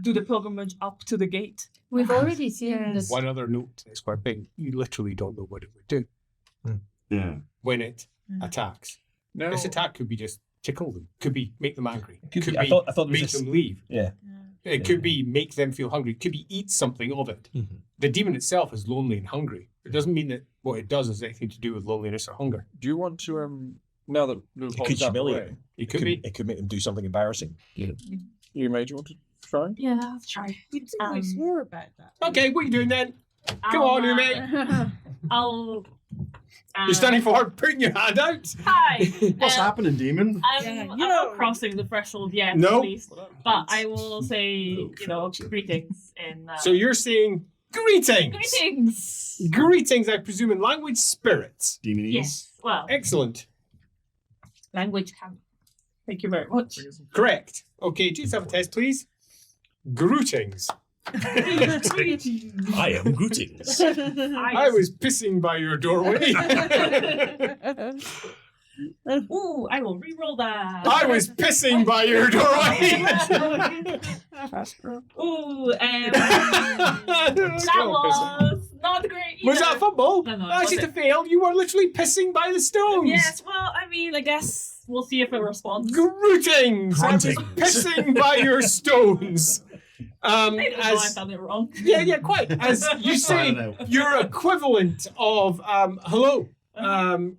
do the pilgrimage up to the gate. We've already seen this. One other note, it's quite big. You literally don't know what it would do Yeah. when it attacks. No. This attack could be just tickle them. Could be make them angry. Could Could be- I be thought there was make this- them leave. Yeah. It could be make them feel hungry. It could be eat something of it. The demon itself is lonely and hungry. It doesn't mean that what it does has anything to do with loneliness or hunger. Do you want to now that It Leopold's could out of the humiliate way, them. It could be. It could make them do something embarrassing. you may, do you want to try? Yeah, I'll try. We didn't always hear about that. Okay, what are you doing then? Come on, Ume. I'll. You're standing forward, putting your hand out. Hi. What's happening, demon? I'm not crossing the threshold yet, No. at least. But I will say, greetings. So you're saying greetings. Greetings. Greetings, I presume, in language spirits. Demonese? Yes. Well, Excellent. language can. Thank you very much. Correct. Okay, do yourself a test, please. Greetings. I am greetings. I was pissing by your doorway. Ooh, I will re-roll that. I was pissing by your doorway. Ooh, that was not great. Was that a either. fumble? No, it That's just a wasn't. fail. You were literally pissing by the stones. Yes, well, I mean, I guess we'll see if it responds. Greetings. I was Greetings. pissing by your stones. I don't know, I found it wrong. Yeah, quite. As you Try it say, out. your equivalent of hello.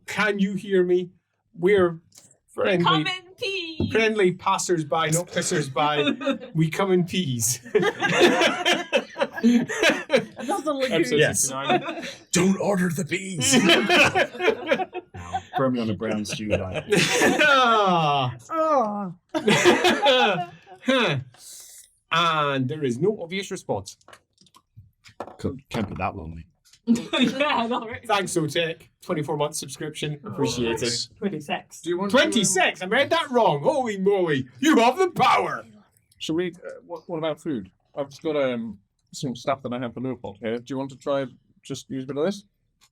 Can you hear me? We're Come friendly, in peace. friendly passers-by, not pissers-by. We come in peas. Another lagoon. Yes. Don't order the bees. Firmly on a brown stew diet. Oh. And there is no obvious response. Can't be that lonely. Yeah, no, right. Thanks, Otech. 24-month subscription. Appreciate it. 26. Do you want 26? I read that wrong. Holy moly. You have the power. Should we? What about food? I've got some stuff that I have for Leopold here. Do you want to try? Just use a bit of this.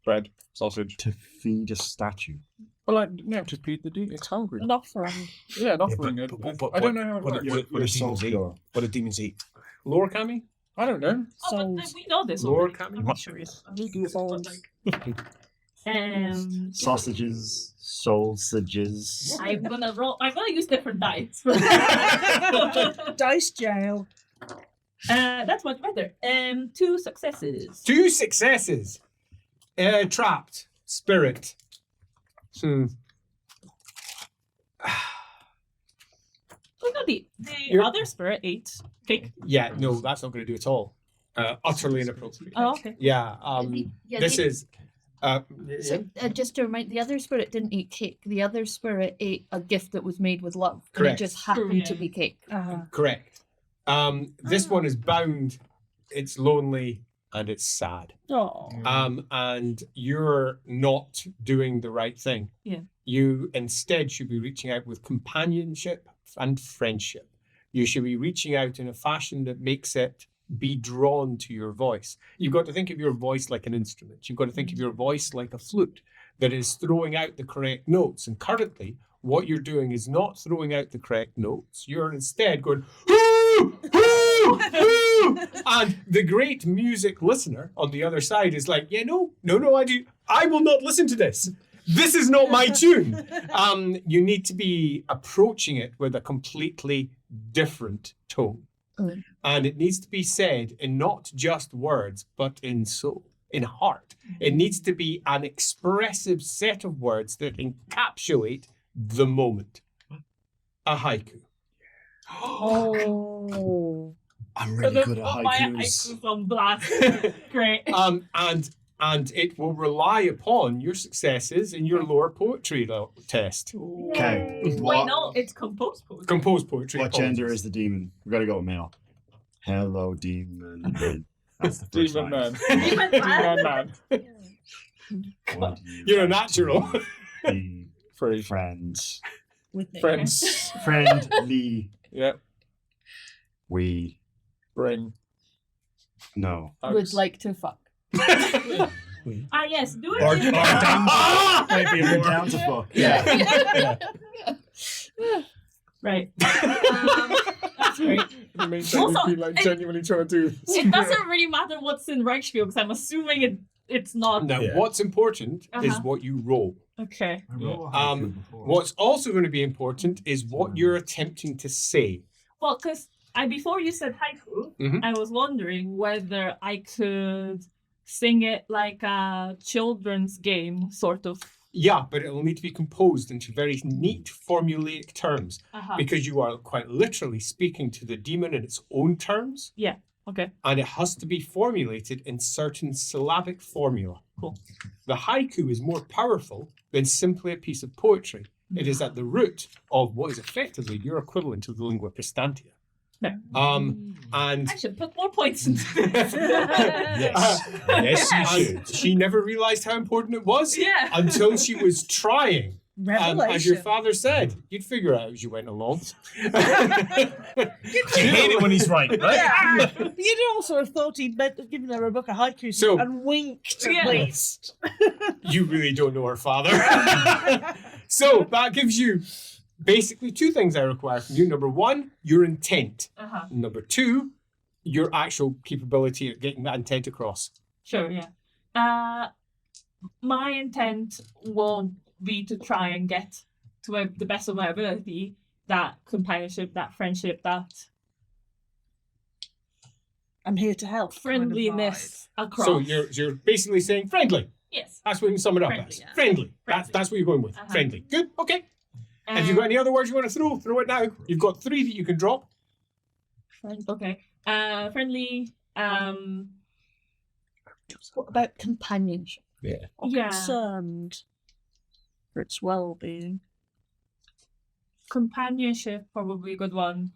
Bread, sausage. To feed a statue. Well, no, to feed the demon. It's hungry. An offering. Yeah, an offering. I don't know how it what, works. what do demons eat? What do demons eat? Lore Cami? I don't know. Oh, but we know this Lore already. Cami? I'm curious. Sausages, sausages. I'm gonna roll. I'm gonna use different dice. Dice jail. That's much better. 2 successes. 2 successes. Trapped. Spirit. Oh no, the You're- other spirit ate cake. Yeah, no, that's not going to do it all. Utterly inappropriate. Oh, okay. Yeah, Yeah, this is... So, just to remind, the other spirit didn't eat cake. The other spirit ate a gift that was made with love. And Correct. it just happened to Yeah. be cake. Correct. This one is bound, it's lonely, and it's sad. Oh. And you're not doing the right thing. Yeah. You instead should be reaching out with companionship and friendship. You should be reaching out in a fashion that makes it be drawn to your voice. You've got to think of your voice like an instrument. You've got to think of your voice like a flute that is throwing out the correct notes. And currently, what you're doing is not throwing out the correct notes. You're instead going, hoo, hoo, hoo. And the great music listener on the other side is like, yeah, no, I will not listen to this. This is not my tune. You need to be approaching it with a completely different tone. Mm. And it needs to be said in not just words, but in soul, in heart. It needs to be an expressive set of words that encapsulate the moment. A haiku. Oh. I'm really good at My haikus. haikus on blast. Great. And it will rely upon your successes in your lore poetry test. Okay. Wait, no, it's composed poetry. Composed poetry. What gender apologies. is the demon? We've got to go with male. Hello, demon. That's the first Demon line. man. Demon Demon man. man. What do you You're a want natural. to be Free. friends. With me. Friends. Friendly. Yeah. We Bring. no. Would Hugs. like to fuck. Ah, yes, do it. Or in- down. Maybe you're down to fuck. Yeah. Right. That's great. It makes Also, me feel like it- genuinely trying to do this. It doesn't really matter what's in Reichspiel because I'm assuming it's not. Now, Yeah. what's important is Uh-huh. what you roll. Okay. What's also going to be important is what you're attempting to say. Well, because before you said haiku, Mhm. I was wondering whether I could sing it like a children's game, sort of. Yeah, but it'll need to be composed into very neat formulaic terms Uh-huh. because you are quite literally speaking to the demon in its own terms, Okay. and it has to be formulated in certain syllabic formula. Cool. The haiku is more powerful than simply a piece of poetry. It is at the root of what is effectively your equivalent to the lingua prestantia. Okay. And I should put more points into this. Yes. Yes, you and should. she never realized how important it was Yeah. until she was trying. Revelation. As your father said, you'd figure it out as you went along. You hate it when he's right, right? Yeah. You'd also have thought he'd given her a book of haikus So- and winked at Yeah. least. You really don't know her father. So that gives you basically 2 things I require from you. Number 1, your intent. Uh-huh. Number 2, your actual capability at getting that intent across. Sure, yeah. My intent will be to try and get to the best of my ability that companionship, that friendship, that I'm here to help. kind of friendliness across. So you're basically saying friendly. Yes. That's what you can sum it up Friendly, as. yeah. Friendly. Friendly. That's what you're going with. Uh-huh. Friendly. Good. Okay. Have you got any other words you want to throw? Throw it now. You've got 3 that you can drop. Okay. Friendly. What about companionship? Or Yeah. concerned for its well-being. Companionship, probably a good one.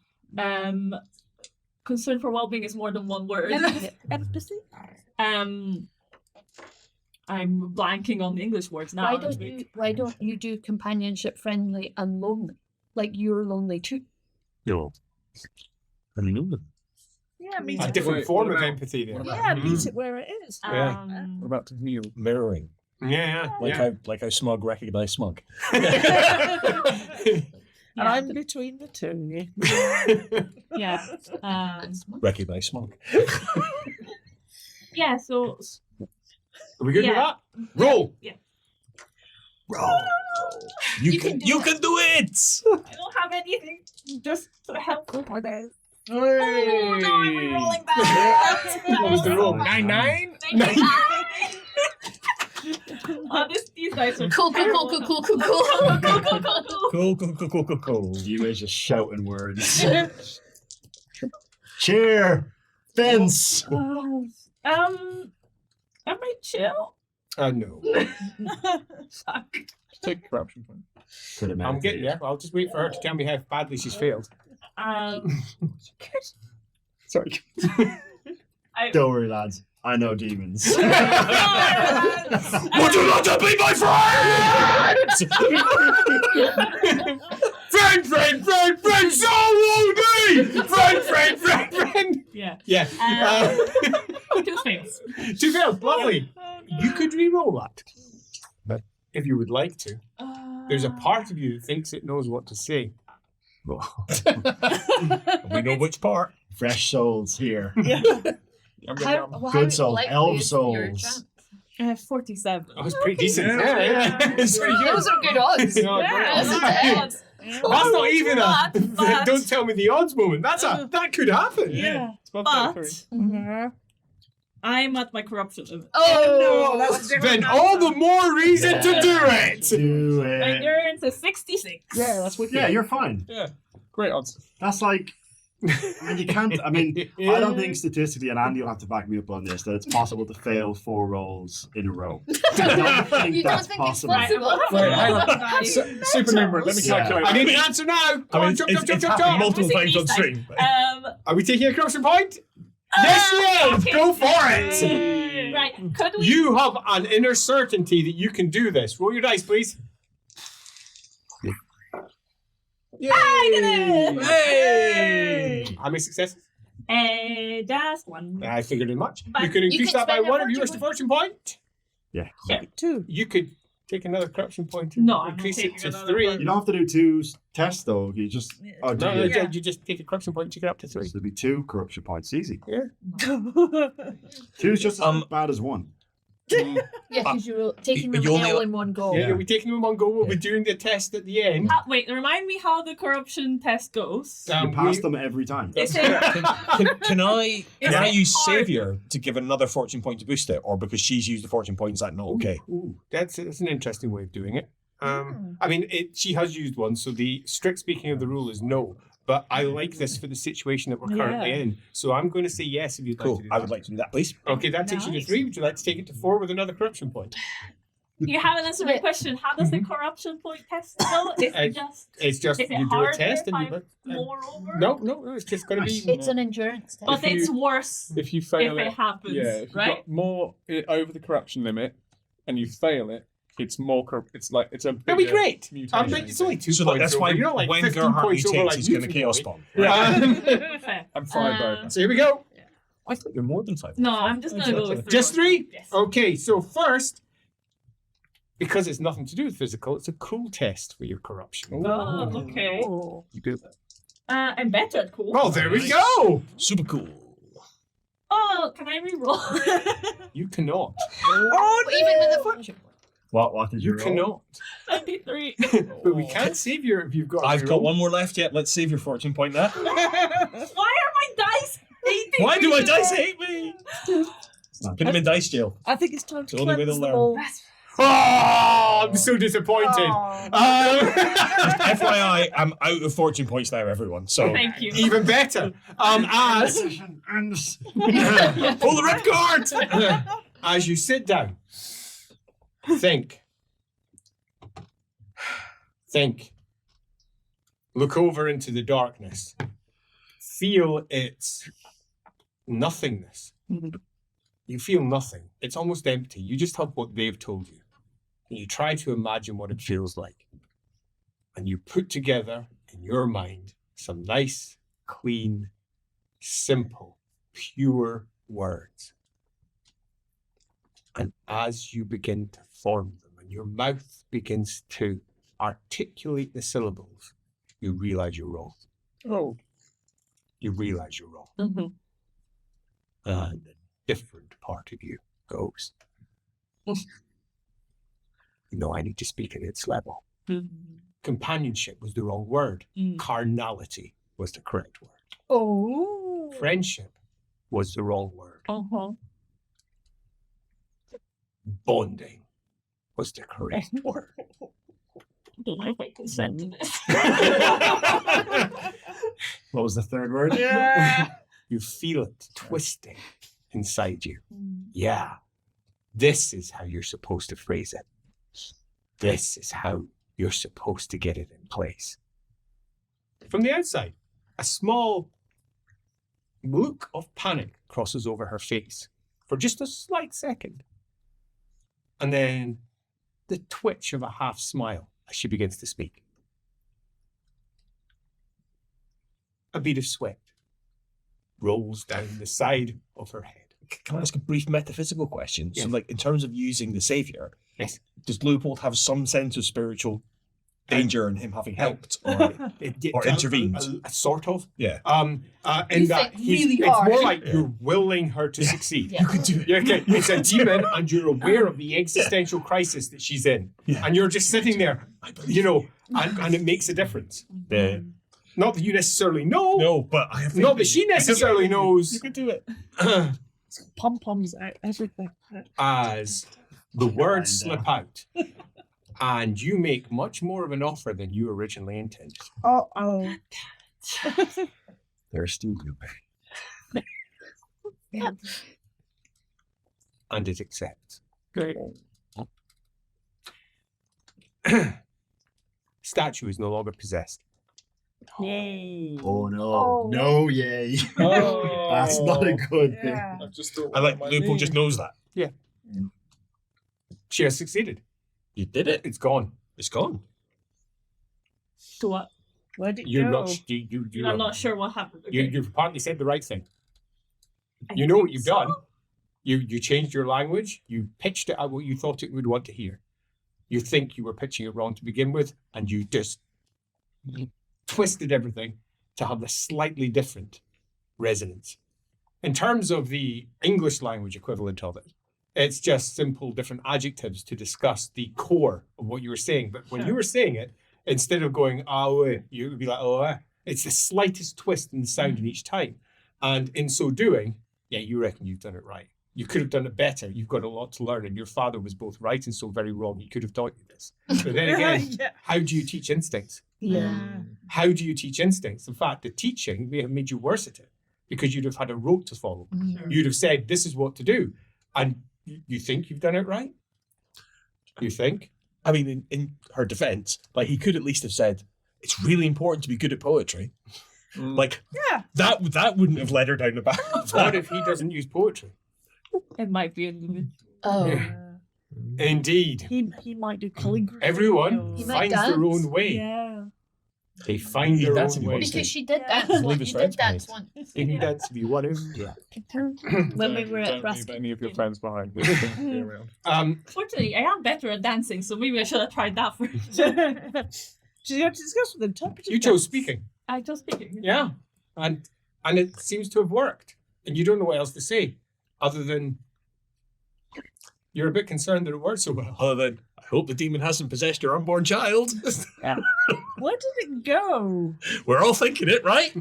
Concern for well-being is more than one word. Empathy? I'm blanking on the English words now. Why don't you do companionship, friendly, and lonely? Like you're lonely too. No. Yeah, meet A it. different Wait, form what of about- empathy there. what about- Yeah, meet it where it is. Yeah. What about to kneel? Mirroring. Yeah, Like yeah. how smug recognize smug. And I'm between the two. Yeah. Recognize smug. Yeah. So Are we good with Yeah. that? Roll. You can do you it. can do it. I don't have anything just to help with this. Hey. Oh no, I'm rolling bad. What was the roll? 9-9? These dice are Cool. Cool. You is just shouting words. Cheer! Fence! Am I chill? No. Fuck. Take a corruption point. Could have I'm getting there. I'll just wait for her to tell me how badly she's failed. Sorry. Don't worry, lads. I know demons. Would you like to be my friend? friend, so would friend. Yeah. Yeah. Two things. Two fails. Lovely. You could re-roll that. If you would like to. There's a part of you that thinks it knows what to say. We know which part. Fresh souls here. Good souls, elf souls. 47. Oh, it's pretty decent. Yeah. It's pretty good. Those are good odds. That's not even a don't tell me the odds moment. That could happen. Yeah. It's above But 33. I'm at my corruption limit. Oh, no, that's Then all the more reason to do it. Do My it. endurance is 66. Yeah, that's wicked. Yeah, you're fine. Yeah. Great odds. That's like, I mean, you can't, I mean, I don't think statistically, and Andy will have to back me up on this, that it's possible to fail 4 rolls in a row. I don't think You don't that's think possible. it's possible? Wait, hang on. Guys. Super number. Let me Yeah. calculate. I need an answer now. Come on, jump. It's happened multiple times on stream. Are we taking a corruption point? Yes, yes. okay. Go for it. Right. Could we? You have an inner certainty that you can do this. Roll your dice, please. I did it! Hey! How many successes? That's 1. I figured as much. But You could you increase can that by spend a 1 if you wish to fortune fortune point. Yeah. Two. You could take another corruption point and No, I'm not increase it taking to another 3. one. You don't have to do 2 tests, though. You just, oh, do No, you? you just take a corruption point and take it up to 3. So there'll be 2 corruption points. Easy. Yeah. 2 is just as bad as 1. Yeah, because you're taking them You only- all in one go. Yeah, we're taking them in one go. We'll be doing the test at the end. Wait, remind me how the corruption test goes. You pass them every time. Is it, Can I Is it use hard? Savior to give another fortune point to boost it, or because she's used the fortune point, is that not okay? Ooh, that's an interesting way of doing it. I mean, she has used one, so the strict speaking of the rule is no. But I like this for the situation that we're currently in. So I'm going to say yes if you'd like Cool. to do that. I would like to do that, please. Okay, that takes you to Nice. 3. Would you like to take it to 4 with another corruption point? you haven't answered my question. How does the corruption point test go? Is it just It's just is it you do a harder test if and I'm you. moreover? No, it's just going to be. It's an endurance test. But If it's you- worse If you if fail it it, happens, yeah, if you've right? got more over the corruption limit and you fail it, it's more. It's like it's a. That'd be bigger great. mutation. It's only 2 So points. that's over. why You're not like when 15 Gerhardt points over mutates, like he's going to Newton chaos point. spawn. Fair. I'm 5 over. So here we go. I thought you're more than 5. No, I'm just gonna go with 3. Just 3? Yes. Okay, so first, because it's nothing to do with physical, it's a cool test for your corruption. Oh, okay. Oh. You do. I'm better at cool. Well, there we Nice. go. Super cool. Oh, can I reroll? You cannot. Even with the fortune. What did you You roll? cannot. 23. But we can't save your if you've got. I've your got own. one more left yet. Let's save your fortune point there. Why are my dice hating Why do me my dice today? hate me? Put him in dice jail. I think it's time to the only way cleanse they'll them learn. all. Oh, I'm so disappointed. FYI, I'm out of fortune points now, everyone. So Thank you. Even better. As pull the ripcord. as you sit down, think. Look over into the darkness. Feel its nothingness. You feel nothing. It's almost empty. You just have what they've told you. And you try to imagine what it feels like. And you put together in your mind some nice, clean, simple, pure words. And as you begin to form them and your mouth begins to articulate the syllables, you realize you're wrong. Oh. You realize you're wrong. And a different part of you goes, no, I need to speak at its level. Companionship was the wrong word. Carnality was the correct word. Oh. Friendship was the wrong word. Uh-huh. Bonding was the correct word. I don't know if I consent to this. What was the third word? You feel it twisting inside you. Yeah. This is how you're supposed to phrase it. This is how you're supposed to get it in place. From the outside, a small look of panic crosses over her face for just a slight second. And then the twitch of a half smile as she begins to speak. A bead of sweat rolls down the side of her head. Can I ask a brief metaphysical question? Yes. So, like, in terms of using the Saviour, Yes. does Leopold have some sense of spiritual danger in him having helped or intervened? Sort of. Yeah. In that think really it's hard. more like you're willing her to succeed. Yeah. You could do it. Yeah, okay. It's a demon, and you're aware of the existential crisis that she's in, Yeah. and you're just sitting there, you know, and it makes a difference. Yeah. Not that you necessarily know. No, but I have. Not that she necessarily knows. You could do it. Pom poms out, everything. As the words slip out, and you make much more of an offer than you originally intended. Oh. There's Steve. And it accepts. Great. Statue is no longer possessed. Yay. Oh no. Oh. No, yay. Oh. That's not a good thing. Yeah. I've just thought I like about my Leopold knee. just knows that. She has succeeded. You did it. It's gone. It's gone. To what? Where'd it You're go? not. You I'm not sure what happened. You've partly said the right thing. I You know what think you've so. done. You changed your language. You pitched it at what you thought it would want to hear. You think you were pitching it wrong to begin with, and you just twisted everything to have a slightly different resonance. In terms of the English language equivalent of it, it's just simple different adjectives to discuss the core of what you were saying. But when you were saying it, instead of going, oh, you would be like, oh, it's the slightest twist in the sound in each time. And in so doing, yeah, you reckon you've done it right. You could have done it better. You've got a lot to learn. And your father was both right and so very wrong. He could have taught you this. But then again, Yeah. how do you teach instincts? Yeah. How do you teach instincts? In fact, the teaching may have made you worse at it because you'd have had a road to follow. You'd have said, this is what to do. And you think you've done it right? You think? I mean, in her defense, like, he could at least have said, it's really important to be good at poetry. Like, Yeah. that wouldn't have led her down the path. What if he doesn't use poetry? It might be a limit. Oh. Indeed. He might do calligraphy. Everyone He might finds their dance. own way. Yeah. They find He their dances own if he way. wants Because to. she did Yeah. dance Leave once. his You friends did dance behind. once. You can dance if you want to. Yeah. When we were at Don't Brass. leave any of your friends behind. They shouldn't be around. Fortunately, I am better at dancing, so maybe I should have tried that first. She's going to discuss with him. You chose speaking. I just speaking. Yeah. And it seems to have worked. And you don't know what else to say other than you're a bit concerned that it worked so well. Other than, I hope the demon hasn't possessed your unborn child. Where did it go? We're all thinking it, right?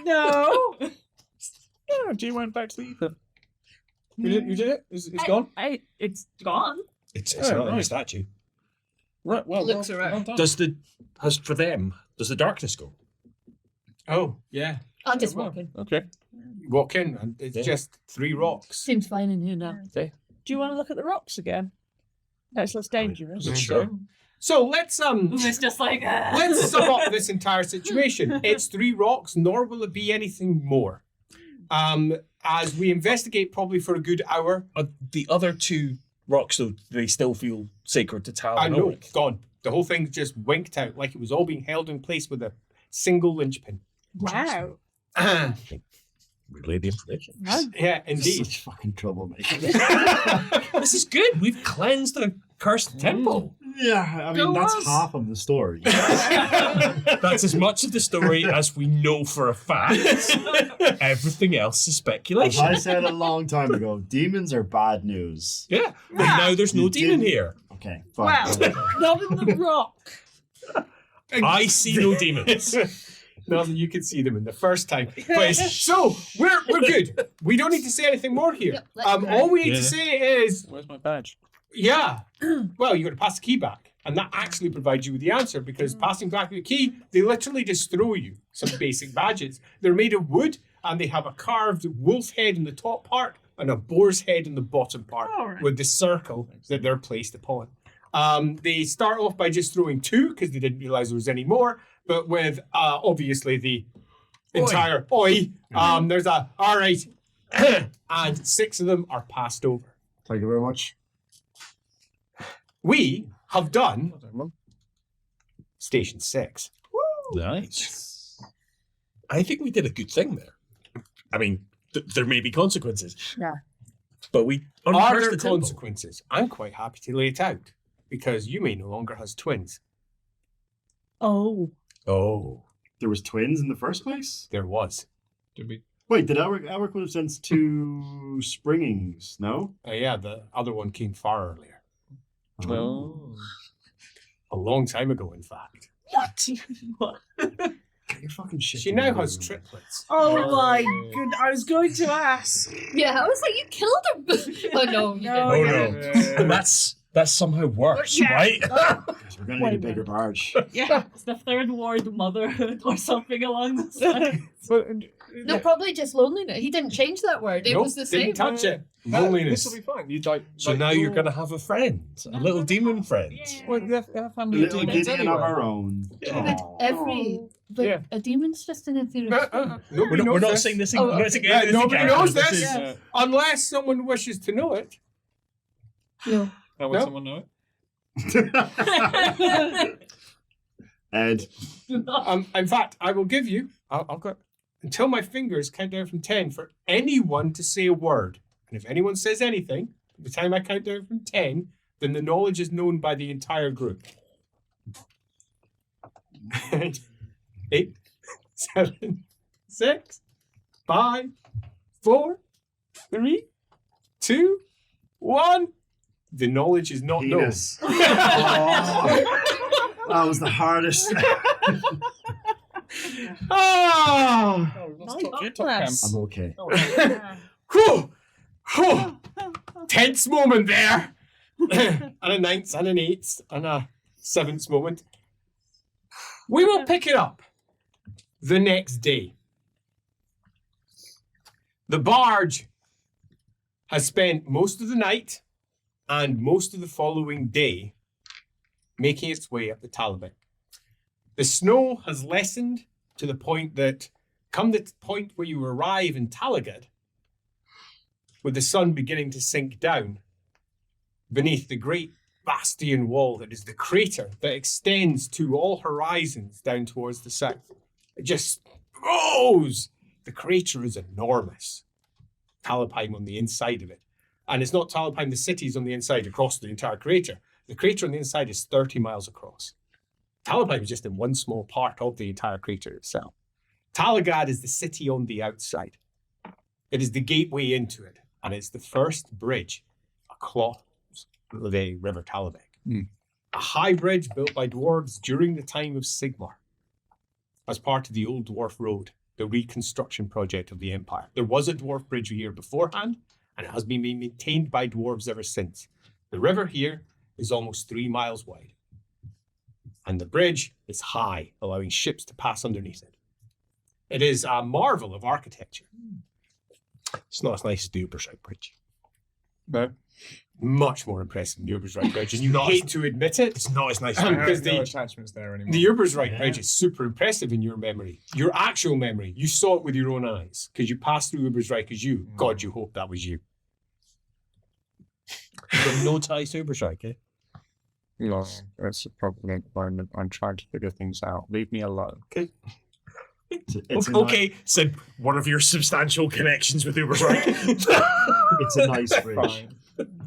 No. Yeah, G went back to the ether. You did it? It's gone? It's gone. It's Oh, not in the right. statue. Right, well, Looks well, around. well done. Does the darkness go? Oh, yeah. I'll just Well, walk in. Okay. You walk in and it's Yeah. just 3 rocks. Seems fine in here now. Do you want to look at the rocks again? No, it's less dangerous. Sure. So let's It's just like let's sum up this entire situation. It's 3 rocks, nor will it be anything more. As we investigate probably for a good hour, The other 2 rocks, though, they still feel sacred to Tal. I and know, Ulrich. gone. The whole thing just winked out like it was all being held in place with a single linchpin. Wow. Relay the information. Yeah, indeed. Such fucking troublemaker. This is good. We've cleansed the cursed temple. Yeah, I mean, that's half of the story. That's as much of the story as we know for a fact. Everything else is As speculation. I said a long time ago, demons are bad news. Yeah. And now there's no You demon didn't- here. Okay, fine. Well, not in the rock. I see no demons. Now that you can see them in the first time. But so we're good. We don't need to say anything more here. Yep, let's go. All we need Yeah. to say is, Where's my badge? yeah. Well, you got to pass the key back, and that actually provides you with the answer because passing back the key, they literally just throw you some basic badges. They're made of wood, and they have a carved wolf head in the top part and a boar's head in the bottom part, Alright. with the circle that they're placed upon. They start off by just throwing 2 because they didn't realize there was any more. But with obviously the entire oi, there's a all right, and 6 of them are passed over. Thank you very much. We have done Station 6. Nice. I think we did a good thing there. I mean, there may be consequences. Yeah. But we Are uncursed there the temple. consequences? I'm quite happy to lay it out because you may no longer has twins. Oh. Oh. There was twins in the first place? There was. Did we? Wait, did Elric would have sent 2 springings, no? Yeah, the other one came far earlier, Oh. a long time ago, in fact. What? Get your fucking shit She now together, has man. triplets. Oh my goodness. I was going to ask. Yeah, I was like, you killed him. Oh no, you No, didn't. yeah. And that's somehow worse, Yeah. right? Guys, we're gonna need a bigger barge. Yeah. It's the third ward motherhood or something along those lines. No, probably just loneliness. He didn't change that word. It Nope, was the same. didn't touch it. This Loneliness. will be fine. You like. So like now you're your- going to have a friend, a little demon friend. Well, they have A family little demons Gideon anyway. of our own. But Aw. but Yeah. a demon's just an theory. Nobody knows We're not this. saying this. Oh, we're not okay. saying Yeah, this nobody again. knows This this. is- Unless someone wishes to know it. No. How would No. someone know it? Ed, In fact, I will give you, I'll go until my fingers count down from 10 for anyone to say a word. And if anyone says anything, by the time I count down from 10, then the knowledge is known by the entire group. 8, 7, 6, 5, 4, 3, 2, 1. The knowledge is not known. penis. Oh, that was the hardest. Ah! Oh, we've lost My top goodness. I'm okay. Whew! Whew! Tense moment there. And a 9th and an 8th and a 7th moment. We will pick it up the next day. The barge has spent most of the night and most of the following day making its way up the Talabheim. The snow has lessened to the point that, come the point where you arrive in Talagad, with the sun beginning to sink down, beneath the great bastion wall that is the crater that extends to all horizons down towards the south. It just grows. The crater is enormous. Talabheim on the inside of it. And it's not Talabheim, the city's on the inside across the entire crater. The crater on the inside is 30 miles across. Talabheim is just in one small part of the entire crater itself. Talagad is the city on the outside. It is the gateway into it, and it's the first bridge across the River Talabheim. A high bridge built by dwarves during the time of Sigmar as part of the Old Dwarf Road, the reconstruction project of the Empire. There was a dwarf bridge here beforehand, and it has been maintained by dwarves ever since. The river here is almost 3 miles wide, and the bridge is high, allowing ships to pass underneath it. It is a marvel of architecture. It's not as nice as the Ubersreich Bridge. No. Much more impressive than the Ubersreich Bridge, and you Not hate to admit it. It's not as nice as Because no the- attachments there anymore. The Ubersreich Bridge is super impressive in your memory. Your actual memory, you saw it with your own eyes because you passed through Ubersreich as you. God, you hope that was you. You've got no ties to Ubersreich, eh? No, it's a problem at the moment. I'm trying to figure things out. Leave me alone. It's Okay, said one of your substantial connections with Ubersreich. It's a nice bridge.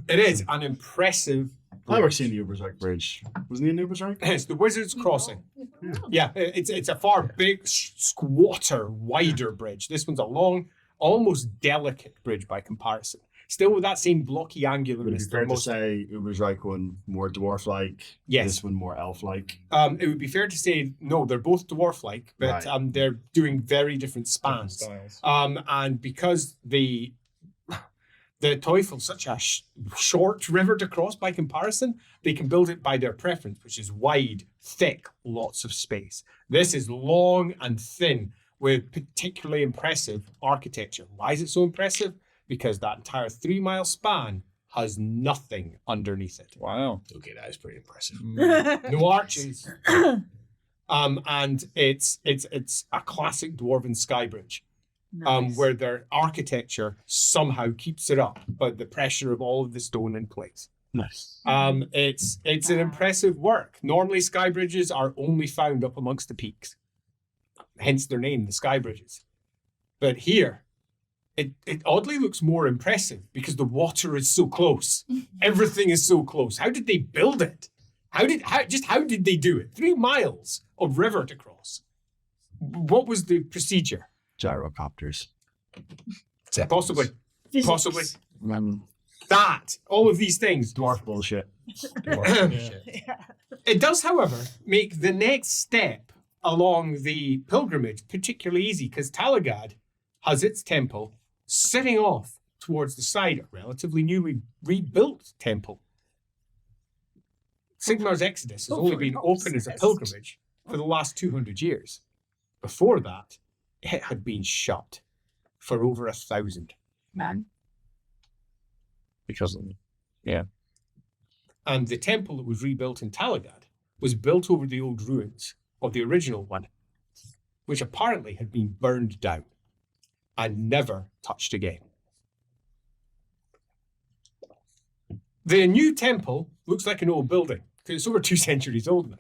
It is an impressive. I've never seen the Ubersreich Bridge. Wasn't he in Ubersreich? It's the Wizard's Crossing. Yeah, it's a far big, squatter, wider bridge. This one's a long, almost delicate bridge by comparison. Still with that same blocky Would it be angularness. fair to say Ubersreich one more dwarf-like? Yes. This one more elf-like? It would be fair to say no. They're both dwarf-like, but Right. they're doing very different spans. styles. And because the Teufel's such a short river to cross by comparison, they can build it by their preference, which is wide, thick, lots of space. This is long and thin with particularly impressive architecture. Why is it so impressive? Because that entire 3-mile span has nothing underneath it. Wow. Okay, that is pretty impressive. No arches. And it's a classic dwarven sky bridge. Nice. Where their architecture somehow keeps it up, but the pressure of all of the stone in place. Nice. It's an impressive work. Normally, sky bridges are only found up amongst the peaks, hence their name, the sky bridges. But here, it oddly looks more impressive because the water is so close. Everything is so close. How did they build it? How did they do it? 3 miles of river to cross. What was the procedure? Gyrocopters. Possibly. Physics. Possibly. Man, That. All of these things. dwarf bullshit. It does, however, make the next step along the pilgrimage particularly easy because Talagad has its temple sitting off towards the side, a relatively newly rebuilt temple. Sigmar's Exodus has only been open as a pilgrimage for the last 200 years. Before that, it had been shut for over 1,000. Man. Because of And the temple that was rebuilt in Talagad was built over the old ruins of the original one, which apparently had been burned down and never touched again. The new temple looks like an old building because it's over 2 centuries old now.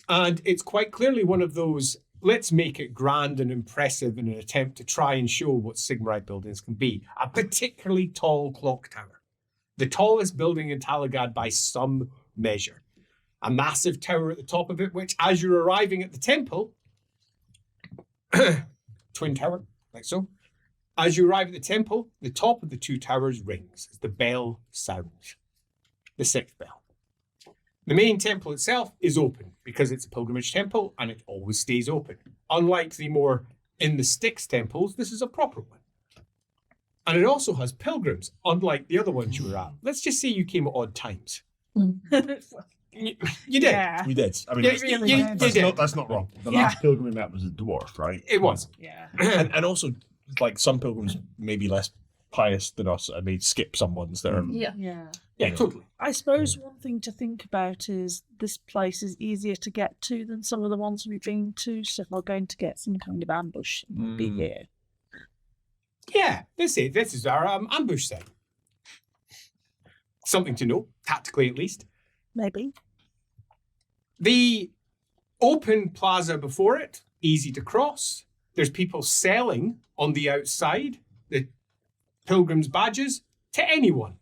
And it's quite clearly one of those, let's make it grand and impressive in an attempt to try and show what Sigmarite buildings can be. A particularly tall clock tower. The tallest building in Talagad by some measure. A massive tower at the top of it, which as you're arriving at the temple, twin tower, like so. As you arrive at the temple, the top of the 2 towers rings as the bell sounds. The 6th bell. The main temple itself is open because it's a pilgrimage temple and it always stays open. Unlike the more in the sticks temples, this is a proper one. And it also has pilgrims, unlike the other ones you were at. Let's just say you came at odd times. You did. Yeah. We did. I mean, Yeah, that's, you that's, did. not, that's not wrong. The Yeah. last pilgrim we met was a dwarf, right? It was. Yeah. and also, like, some pilgrims may be less pious than us and may skip some ones that are. Yeah. Yeah. Yeah, totally. I suppose one thing to think about is this place is easier to get to than some of the ones we've been to, so if we're going to get some kind of ambush, it would be here. Yeah, this is our ambush site. Something to know, tactically at least. Maybe. The open plaza before it, easy to cross. There's people selling on the outside the pilgrims' badges to anyone.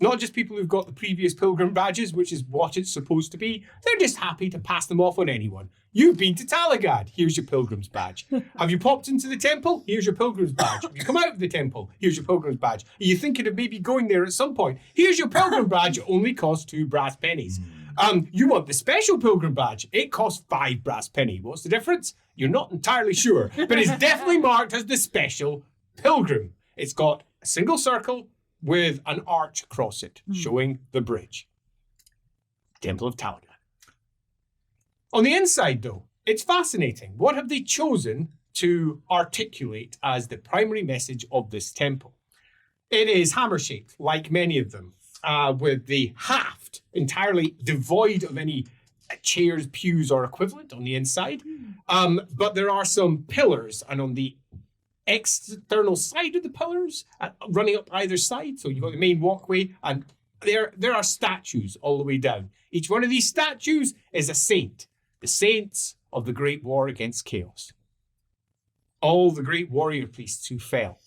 Not just people who've got the previous pilgrim badges, which is what it's supposed to be. They're just happy to pass them off on anyone. You've been to Talagad. Here's your pilgrim's badge. Have you popped into the temple? Here's your pilgrim's badge. Have you come out of the temple? Here's your pilgrim's badge. Are you thinking of maybe going there at some point? Here's your pilgrim badge. It only costs 2 brass pennies. You want the special pilgrim badge. It costs 5 brass penny. What's the difference? You're not entirely sure, but it's definitely marked as the special pilgrim. It's got a single circle with an arch across it, showing the bridge. Temple of Talagad. On the inside, though, it's fascinating. What have they chosen to articulate as the primary message of this temple? It is hammer-shaped, like many of them, with the haft entirely devoid of any chairs, pews, or equivalent on the inside. But there are some pillars, and on the external side of the pillars, running up either side, so you've got the main walkway, and there are statues all the way down. Each one of these statues is a saint. The saints of the Great War against Chaos. All the great warrior priests who fell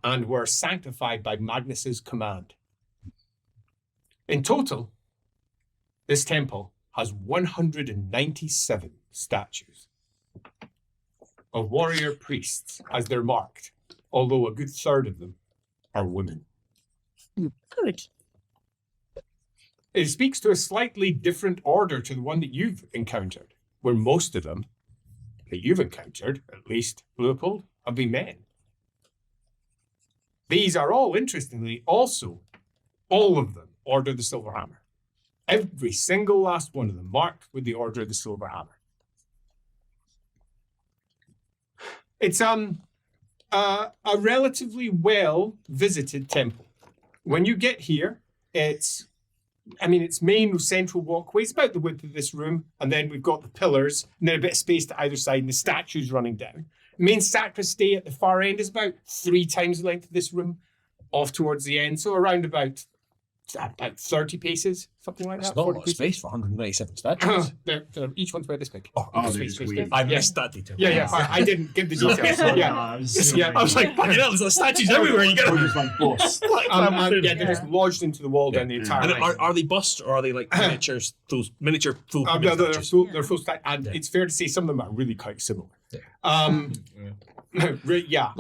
and were sanctified by Magnus's command. In total, this temple has 197 statues of warrior priests as they're marked, although a good third of them are women. Good. It speaks to a slightly different order to the one that you've encountered, where most of them that you've encountered, at least, Leopold, have been men. These are all, interestingly, also, all of them, Order of the Silver Hammer. Every single last one of them marked with the Order of the Silver Hammer. It's a relatively well-visited temple. When you get here, its main central walkway is about the width of this room, and then we've got the pillars, and then a bit of space to either side, and the statues running down. Main sacristy at the far end is about 3 times the length of this room, off towards the end, so around about 30 paces, something like That's that. not a 40 lot of paces. space for 197 statues. They're each one's about this big. there's weird. I missed that detail. Yeah. I didn't give the details. So, yeah. I I was like, fucking hell, there's like statues everywhere. You Or get just like bus. They're just lodged into the wall down the entire And length. are they bust or are they like miniatures, those miniature full No, human they're statues? they're full stack, and it's fair to say some of them are really quite similar. Yeah. Yeah.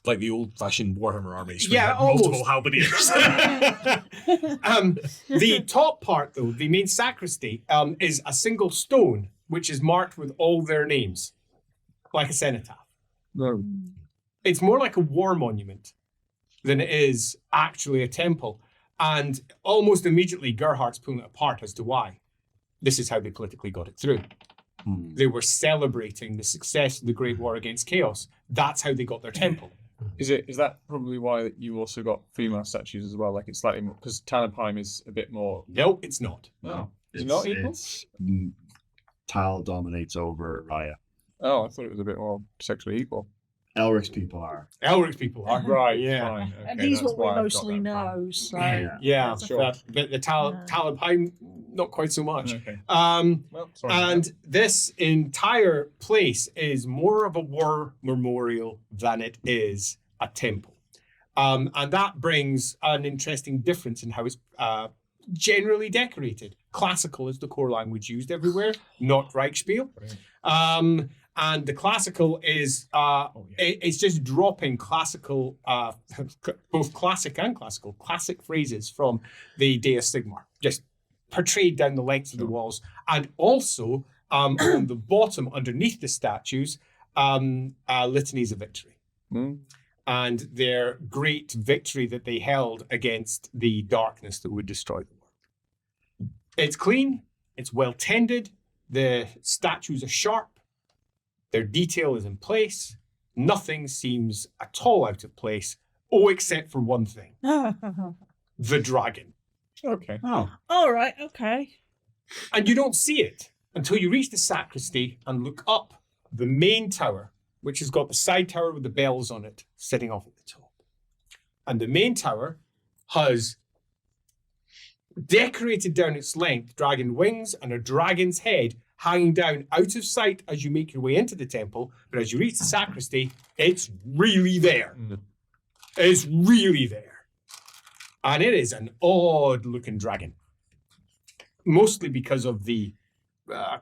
Like the old-fashioned Warhammer armies. Yeah, multiple almost. halberdiers. The top part, though, the main sacristy, is a single stone which is marked with all their names, like a cenotaph. No. It's more like a war monument than it is actually a temple. And almost immediately, Gerhardt's pulling it apart as to why. This is how they politically got it through. They were celebrating the success of the Great War against Chaos. That's how they got their temple. Is that probably why you also got female statues as well? Like it's slightly more because Talabheim is a bit more. No, it's not. No, it's not equal. Tal dominates over Raya. Oh, I thought it was a bit more sexually equal. Elric's people are. Elric's people are. Right. Yeah. Fine. And Okay, these that's what we why I've got mostly that from. know. So Yeah, Sure. but the Talabheim, not quite so much. Okay. Um, Well, sorry. and this entire place is more of a war memorial than it is a temple. And that brings an interesting difference in how it's generally decorated. Classical is the core language used everywhere, not Reichspiel. And the classical is it's just dropping classical, both classic and classic phrases from the Day of Sigmar, just portrayed down the length of the walls. And also on the bottom, underneath the statues, litanies of victory. And their great victory that they held against the darkness that would destroy the world. It's clean, it's well tended, the statues are sharp, their detail is in place, nothing seems at all out of place, except for one thing, the dragon. Okay. Oh. all right, okay. And you don't see it until you reach the sacristy and look up the main tower, which has got the side tower with the bells on it sitting off at the top. And the main tower has decorated down its length dragon wings and a dragon's head hanging down out of sight as you make your way into the temple. But as you reach the sacristy, it's really there. It's really there. And it is an odd looking dragon. Mostly because of the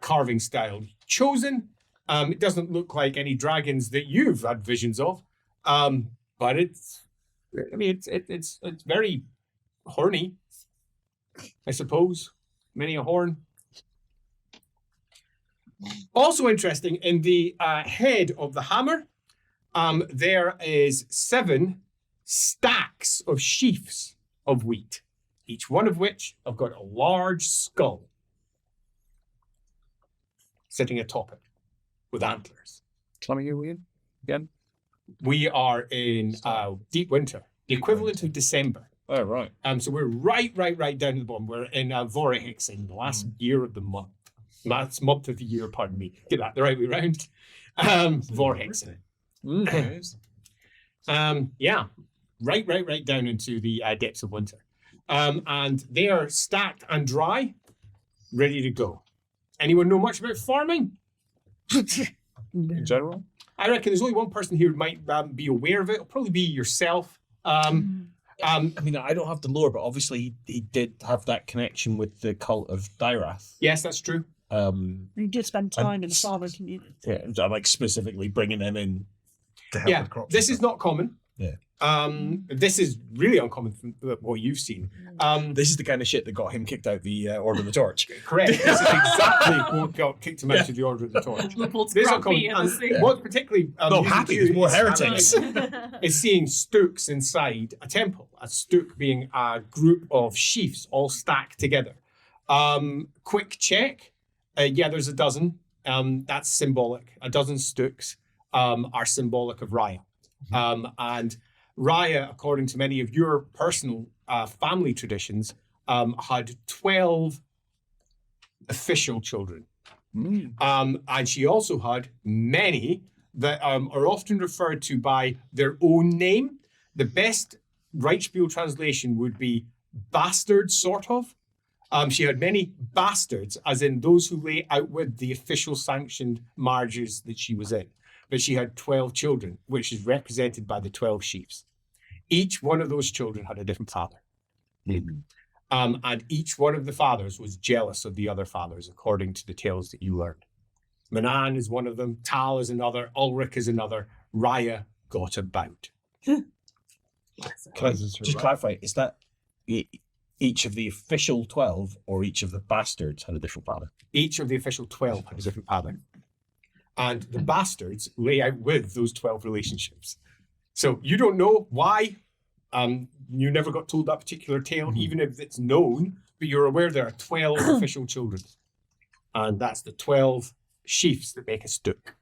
carving style chosen. It doesn't look like any dragons that you've had visions of, but it's very horny, I suppose. Many a horn. Also interesting, in the head of the hammer, there is 7 stacks of sheafs of wheat, each one of which have got a large skull sitting atop it, with antlers. Time of year we in again? We are in deep winter, the equivalent of December. Oh right. So we're right down at the bottom. We're in Vorahexing, the last year of the month. Last month of the year, pardon me. Get that the right way round. Vorahexing. Yeah, right down into the depths of winter. And they are stacked and dry, ready to go. Anyone know much about farming? In general? I reckon there's only one person here who might be aware of it. It'll probably be yourself. I mean, I don't have the lore, but obviously he did have that connection with the cult of Dyrath. Yes, that's true. He did spend time in the farmer community. Yeah, I'm like specifically bringing them in to help with crops. This is not common. Yeah. This is really uncommon from what you've seen. This is the kind of shit that got him kicked out the Order of the Torch. Correct. This is exactly what got kicked him out of the Order of the Torch. Leopold's This is grumpy uncommon. and And what particularly Not happy, there's more heretics. is seeing stooks inside a temple. A stook being a group of sheafs all stacked together. Quick check. Yeah, there's a dozen. That's symbolic. A dozen stooks are symbolic of Raya. And Raya, according to many of your personal family traditions, had 12 official children. And she also had many that are often referred to by their own name. The best Reichspiel translation would be bastard, sort of. She had many bastards, as in those who lay out with the official sanctioned marriages that she was in. But she had 12 children, which is represented by the 12 sheaves. Each one of those children had a different father. And each one of the fathers was jealous of the other fathers, according to the tales that you learned. Manan is one of them, Tal is another, Ulrich is another, Raya got about. Can I just clarify, is that each of the official 12 or each of the bastards had a different father? Each of the official 12 had a different father. And the bastards lay out with those 12 relationships. So you don't know why. You never got told that particular tale, even if it's known, but you're aware there are 12 official children. And that's the 12 sheafs that make a stook.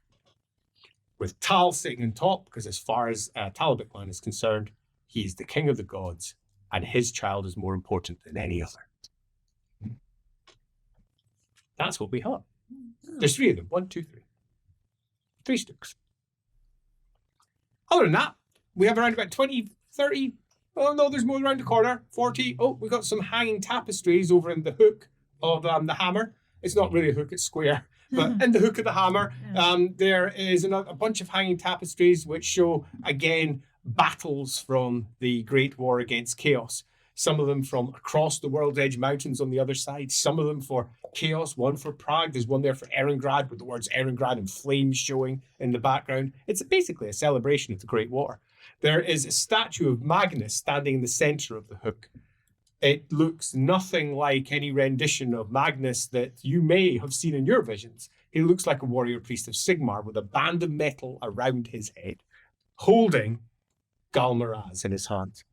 With Tal sitting on top, because as far as Talabheim is concerned, he is the king of the gods, and his child is more important than any other. That's what we have. There's 3 of them. 1, 2, 3. 3 stooks. Other than that, we have around about 20, 30. Oh no, there's more around the corner. 40. Oh, we got some hanging tapestries over in the hook of the hammer. It's not really a hook, it's square. But in the hook of the hammer, there is a bunch of hanging tapestries which show, again, battles from the Great War against Chaos. Some of them from across the World's Edge Mountains on the other side. Some of them for Chaos, one for Prague. There's one there for Erengrad with the words Erengrad and flames showing in the background. It's basically a celebration of the Great War. There is a statue of Magnus standing in the center of the hook. It looks nothing like any rendition of Magnus that you may have seen in your visions. He looks like a warrior priest of Sigmar with a band of metal around his head, holding Galmaraz in his hand.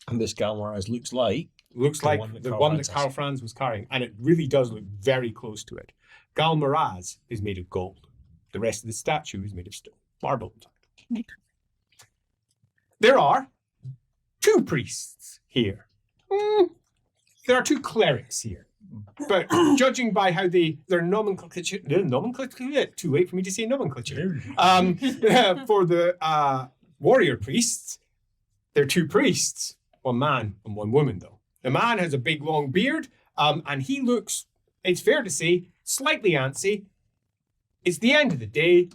And this Galmaraz looks like the one that Karl Franz was carrying, and it really does look very close to it. Galmaraz is made of gold. The rest of the statue is made of stone, marble. There are 2 priests here. There are 2 clerics here. But judging by how their nomenclature, too late for me to say nomenclature. For the warrior priests, they're 2 priests. 1 man and 1 woman, though. The man has a big long beard, and he looks, it's fair to say, slightly antsy. It's the end of the day.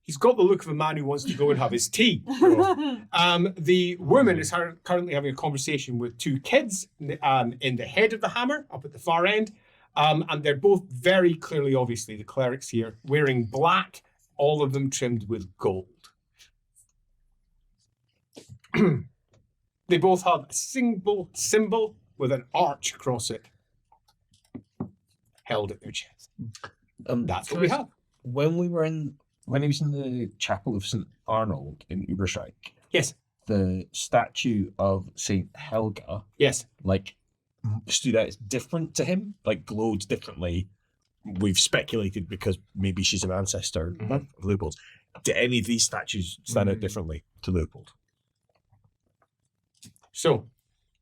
He's got the look of a man who wants to go and have his tea. The woman is currently having a conversation with 2 kids in the head of the hammer, up at the far end. And they're both very clearly, obviously, the clerics here, wearing black, all of them trimmed with gold. They both have a symbol with an arch across it, held at their chest. That's what we have. When he was in the Chapel of St. Arnold in Überschreik, yes, the statue of Saint Helga, yes, stood out as different to him, glowed differently. We've speculated because maybe she's an ancestor of Leopold's. Did any of these statues stand out differently to Leopold? So,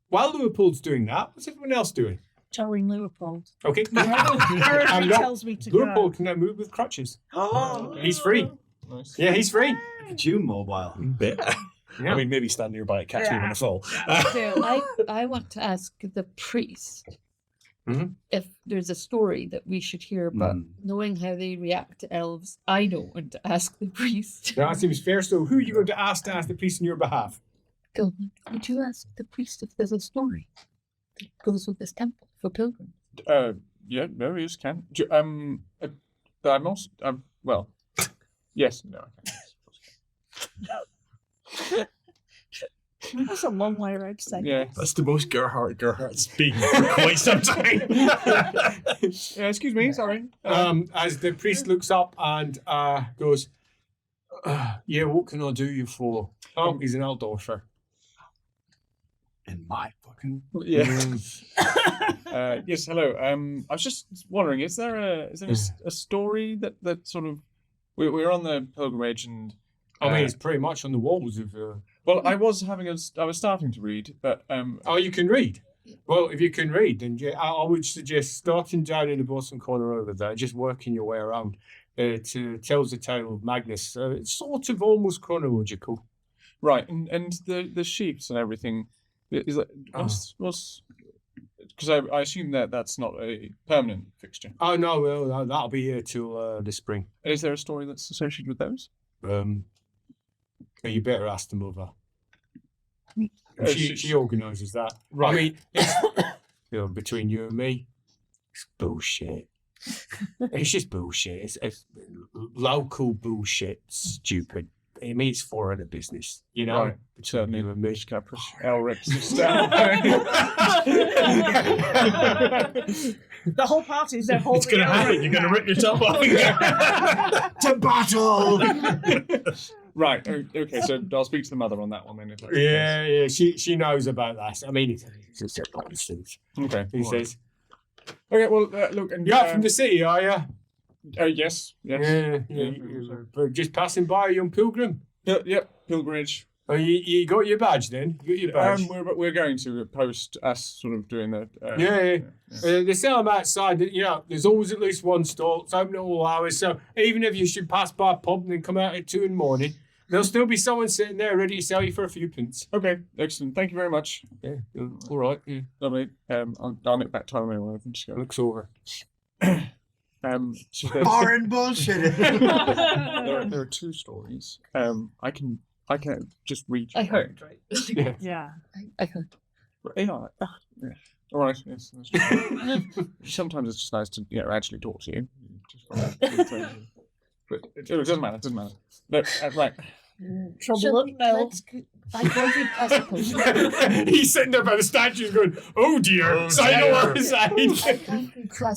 while Leopold's doing that, what's everyone else doing? Telling Leopold. Okay. Tells me to Leopold can now move with crutches. Oh, He's free. Nice. Yeah, he's free. Look at you, mobile. Bit. Yeah. I mean, maybe stand nearby and catch me when I fall. So I want to ask the priest, if there's a story that we should hear, but knowing how they react to elves, I don't want to ask the priest. That seems fair. So who are you going to ask the priest on your behalf? Gilman, would you ask the priest if there's a story that goes with this temple for pilgrims? Yeah, no, yes, can. I'm also, well, yes, no, I can. That's a long way around to say. Yeah. That's the most Gerhardt's been for quite some time. Yeah, excuse me, sorry. As the priest looks up and goes, yeah, what can I do you for? Oh, he's an Eldorfer. In my fucking Yeah. Yes, hello. I was just wondering, is there a story that sort of we're on the pilgrimage and I mean, it's pretty much on the walls of. well, I was starting to read, but Oh, you can read. Well, if you can read, then I would suggest starting down in the bottom corner over there, just working your way around. Tells the tale of Magnus. It's sort of almost chronological. right, and the sheaps and everything. Is that what's because I assume that's not a permanent fixture. Oh no, well that'll be here till the spring. Is there a story that's associated with those? You better ask the mother. She- She organises that. Right. I mean, it's, between you and me, it's bullshit. It's just bullshit. It's local bullshit. Stupid. I mean, it's foreign business. You know. Right. Certainly. You and me. Just gonna push Elric's down. The whole party is there holding It's gonna happen. You're gonna rip your top off. to battle. Right. Okay. So I'll speak to the mother on that one then. If that's the Yeah. She knows about that. I mean, it's just nonsense. case. Okay. He says, Okay. Well, look. And "You're from the city, are you?" yes. You're just passing by, a young pilgrim. Yep. Pilgrimage. Oh, you got your badge then? You got your badge? We're going to post us sort of doing the. Yeah. They sell them outside. You know, there's always at least one stall. It's open at all hours. So even if you should pass by a pub and then come out at 2 in the morning, there'll still be someone sitting there ready to sell you for a few pence. Okay. Excellent. Thank you very much. Yeah. All right. Yeah. Lovely. I'll nip back time anyway. I can just go. Looks over. So there's- Foreign bullshit. there are 2 stories. I can just read. I heard, right? Yeah. I heard. Yeah. All right. Yes. That's true. Sometimes it's just nice to actually talk to you. But it doesn't matter. It doesn't matter. Look, right. Trouble up, Mel. I voted as opposed. He's sitting there by the statue going, "Oh dear, sign over side."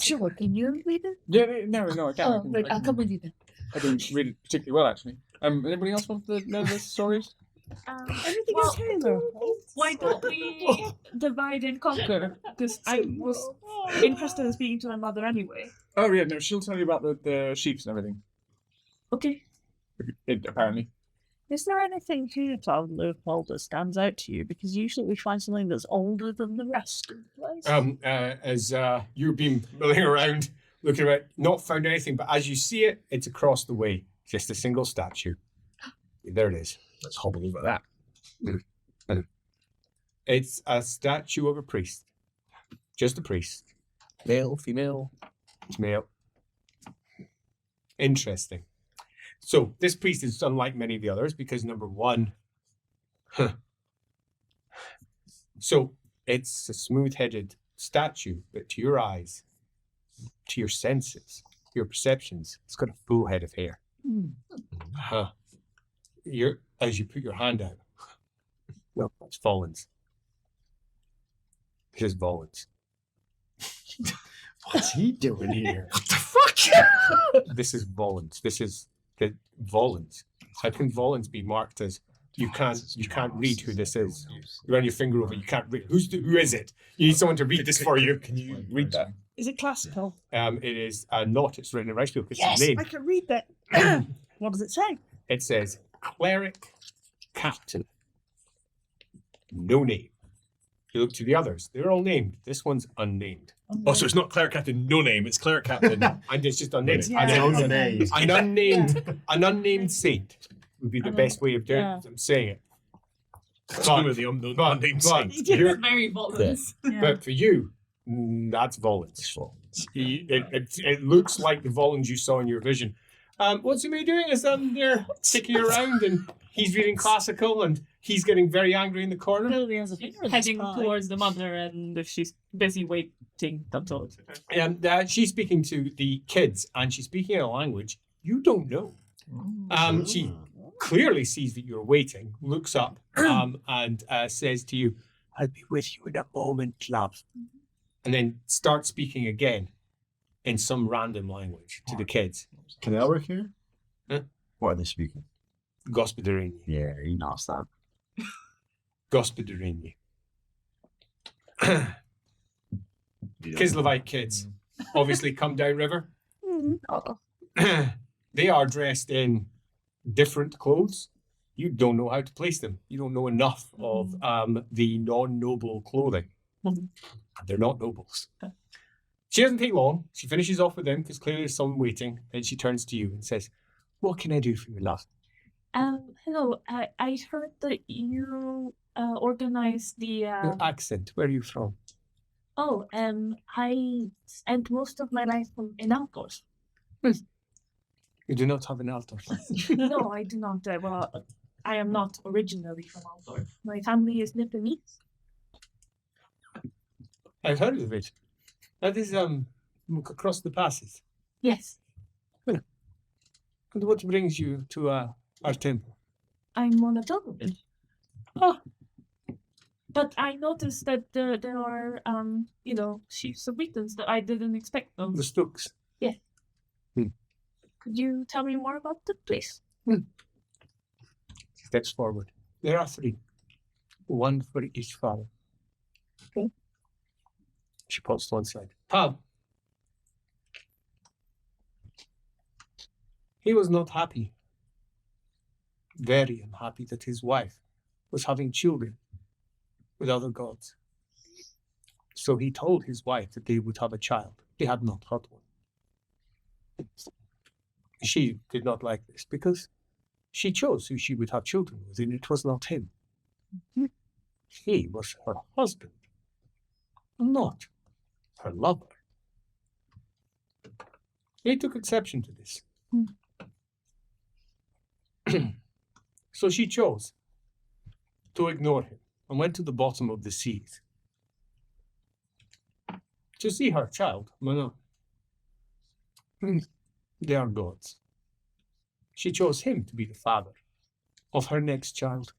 Sure, can you read it? Yeah. No. I can't. Oh, right, I'll come with you then. I didn't read it particularly well, actually. Anybody else want to know the stories? Everything is Taylor. Why don't we divide and conquer? Because I was interested in speaking to my mother anyway. Oh yeah, no. She'll tell you about the sheep and everything. Okay. Apparently. Is there anything here, Tom Leopold, that stands out to you? Because usually we find something that's older than the rest of the place. As you've been milling around, looking at, not found anything, but as you see it, it's across the way. Just a single statue. There it is. Let's hobble over that. It's a statue of a priest. Just a priest. Male, female. It's male. Interesting. So this priest is unlike many of the others because number one, so it's a smooth-headed statue, but to your eyes, to your senses, your perceptions, it's got a full head of hair. As you put your hand out, well, it's Volans. It is Volans. What's he doing here? What the fuck? This is Volans. This is the Volans. How can Volans be marked as you can't read who this is? You run your finger over, you can't read. Who is it? You need someone to read this for you. Can you read that? Is it classical? It is not. It's written in rice book. It's Yes, his name. I can read that. What does it say? It says cleric captain. No name. You look to the others. They're all named. This one's unnamed. Oh, so it's not Cleric Captain, no name. It's Cleric Captain. And it's just unnamed. Yeah. An unnamed saint would be the best way of doing it. I'm saying it. Some of the unnamed but saints. you're- Very violent. But for you, That's Volans. It looks like the Volans you saw in your vision. What's he doing? Is there kicking around and he's reading classical and he's getting very angry in the corner? Heading towards the mother, and she's busy waiting. That's all. She's speaking to the kids, and she's speaking in a language you don't know. She clearly sees that you're waiting, looks up, and says to you, "I'll be with you in a moment, love," and then starts speaking again in some random language to the kids. Can Elric hear? Huh? What are they speaking? Gospodarini. Yeah, he knows that. Gospodarini. Kislevite kids obviously come downriver. They are dressed in different clothes. You don't know how to place them. You don't know enough of the non-noble clothing. They're not nobles. She doesn't take long. She finishes off with them because clearly there's someone waiting. Then she turns to you and says, "What can I do for you, love?" Hello. I heard that you organized the. Your accent. Where are you from? I spent most of my life in outdoors. You do not have an altar. No, I do not. Well, I am not originally from outdoor. My family is Nepalese. I've heard of it. That is across the passes. Yes, And what brings you to our temple? I'm on a pilgrimage. Ah. But I noticed that there are, sheaves of weapons that I didn't expect them. The Stooks. Could you tell me more about the place? Steps forward. There are 3. 1 for each father. Okay. She points to one side. Pal. He was not happy. Very unhappy that his wife was having children with other gods. So he told his wife that they would have a child. They had not had one. She did not like this because she chose who she would have children with, and it was not him. He was her husband, not her lover. He took exception to this. So she chose to ignore him and went to the bottom of the seas to see her child, Mana. They are gods. She chose him to be the father of her next child.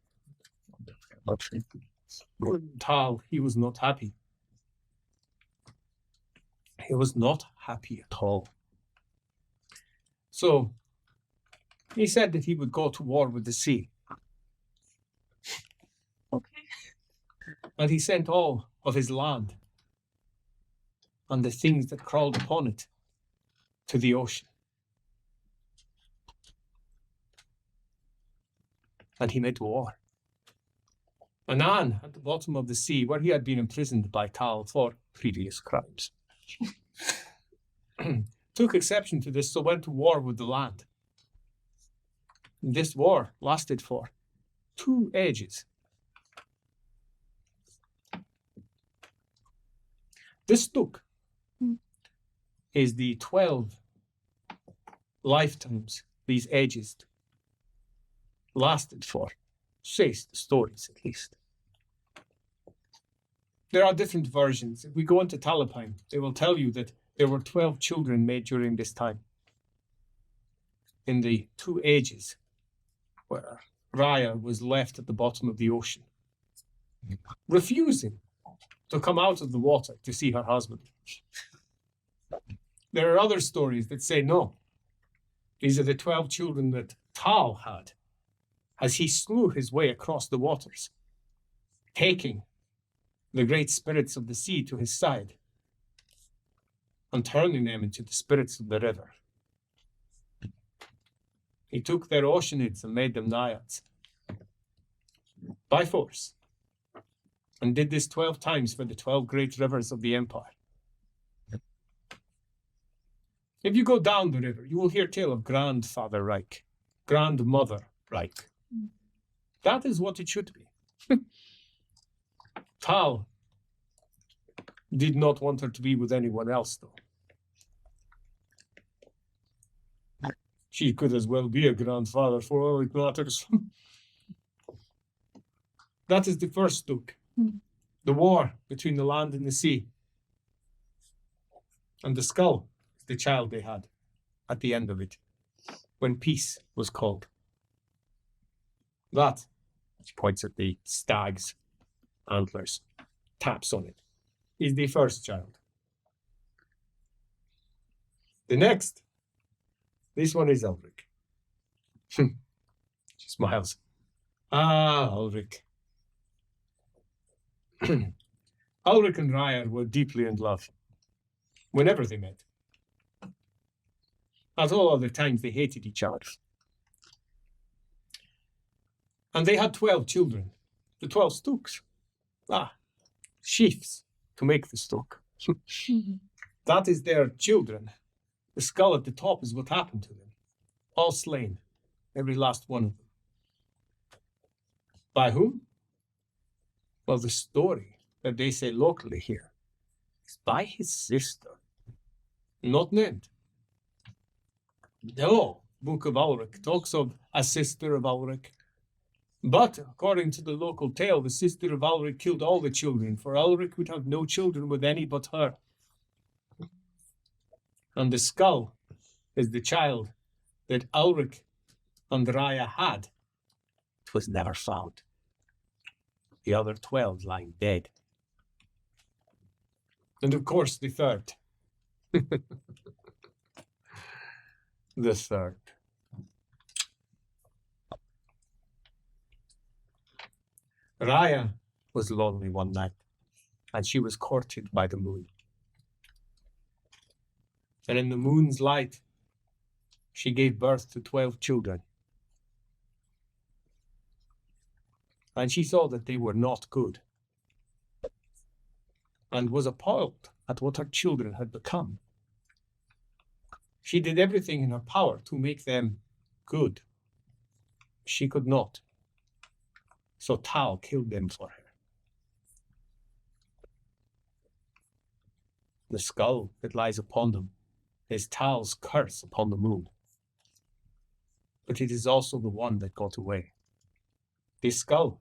Tal, he was not happy. He was not happy at all. So, he said that he would go to war with the sea. Okay. And he sent all of his land and the things that crawled upon it to the ocean. And he made war. Anan, at the bottom of the sea, where he had been imprisoned by Tal for previous crimes, took exception to this, so went to war with the land. This war lasted for 2 ages. This stuk is the 12 lifetimes these ages lasted for, says the stories at least. There are different versions. If we go into Talabheim, they will tell you that there were 12 children made during this time. In the 2 ages where Raya was left at the bottom of the ocean, refusing to come out of the water to see her husband. There are other stories that say no. These are the 12 children that Tal had as he slew his way across the waters, taking the great spirits of the sea to his side and turning them into the spirits of the river. He took their oceanids and made them naiads by force, and did this 12 times for the 12 great rivers of the empire. If you go down the river, you will hear tale of Grandfather Reich, Grandmother Reich. That is what it should be. Tal Did not want her to be with anyone else, though. She could as well be a grandfather for all it matters. That is the first Stook. The war between the land and the sea. And the skull is the child they had at the end of it, when peace was called. That, she points at the stag's antlers, taps on it, is the first child. The next, this one is Ulrich. She smiles. Ah, Ulrich. Ulrich and Raya were deeply in love whenever they met. At all other times, they hated each other. And they had 12 children, the 12 Stooks. Sheafs to make the Stook. That is their children. The skull at the top is what happened to them. All slain, every last one of them. By whom? Well, the story that they say locally here is by his sister. Not named. No, Book of Ulrich talks of a sister of Ulrich. But according to the local tale, the sister of Ulrich killed all the children, for Ulrich would have no children with any but her. And the skull is the child that Ulrich and Raya had. It was never found. The other 12 lying dead. And of course, the third. The third. Raya was lonely one night, and she was courted by the moon. And in the moon's light, she gave birth to 12 children. And she saw that they were not good, and was appalled at what her children had become. She did everything in her power to make them good. She could not. So Tal killed them for her. The skull that lies upon them is Tal's curse upon the moon. But it is also the one that got away. The skull.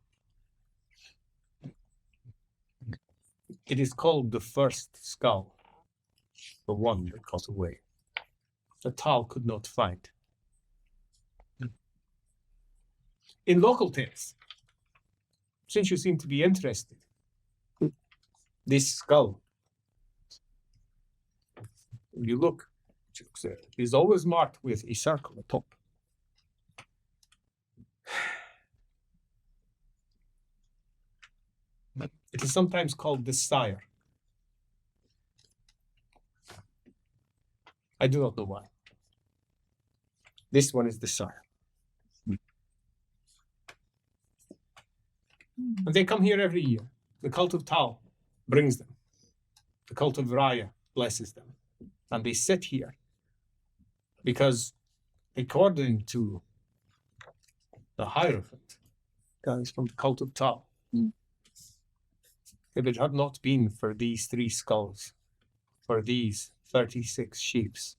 It is called the first skull, the one that got away, that Tal could not find. In local tales, since you seem to be interested, this skull, if you look, is always marked with a circle atop. It is sometimes called the sire. I do not know why. This one is the sire. And they come here every year. The cult of Tal brings them. The cult of Raya blesses them. And they sit here because, according to the Hierophant, guys from the cult of Tal, if it had not been for these 3 skulls, for these 36 sheaves,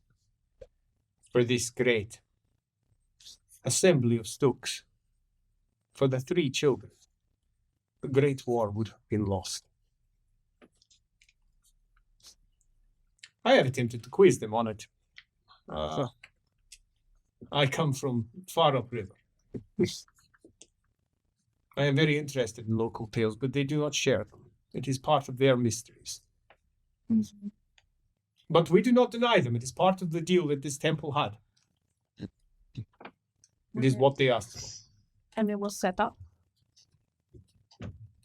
for this great assembly of Stooks, for the 3 children, the Great War would have been lost. I have attempted to quiz them on it. I come from far upriver. I am very interested in local tales, but they do not share them. It is part of their mysteries. But we do not deny them. It is part of the deal that this temple had. It is what they asked for. And it was set up.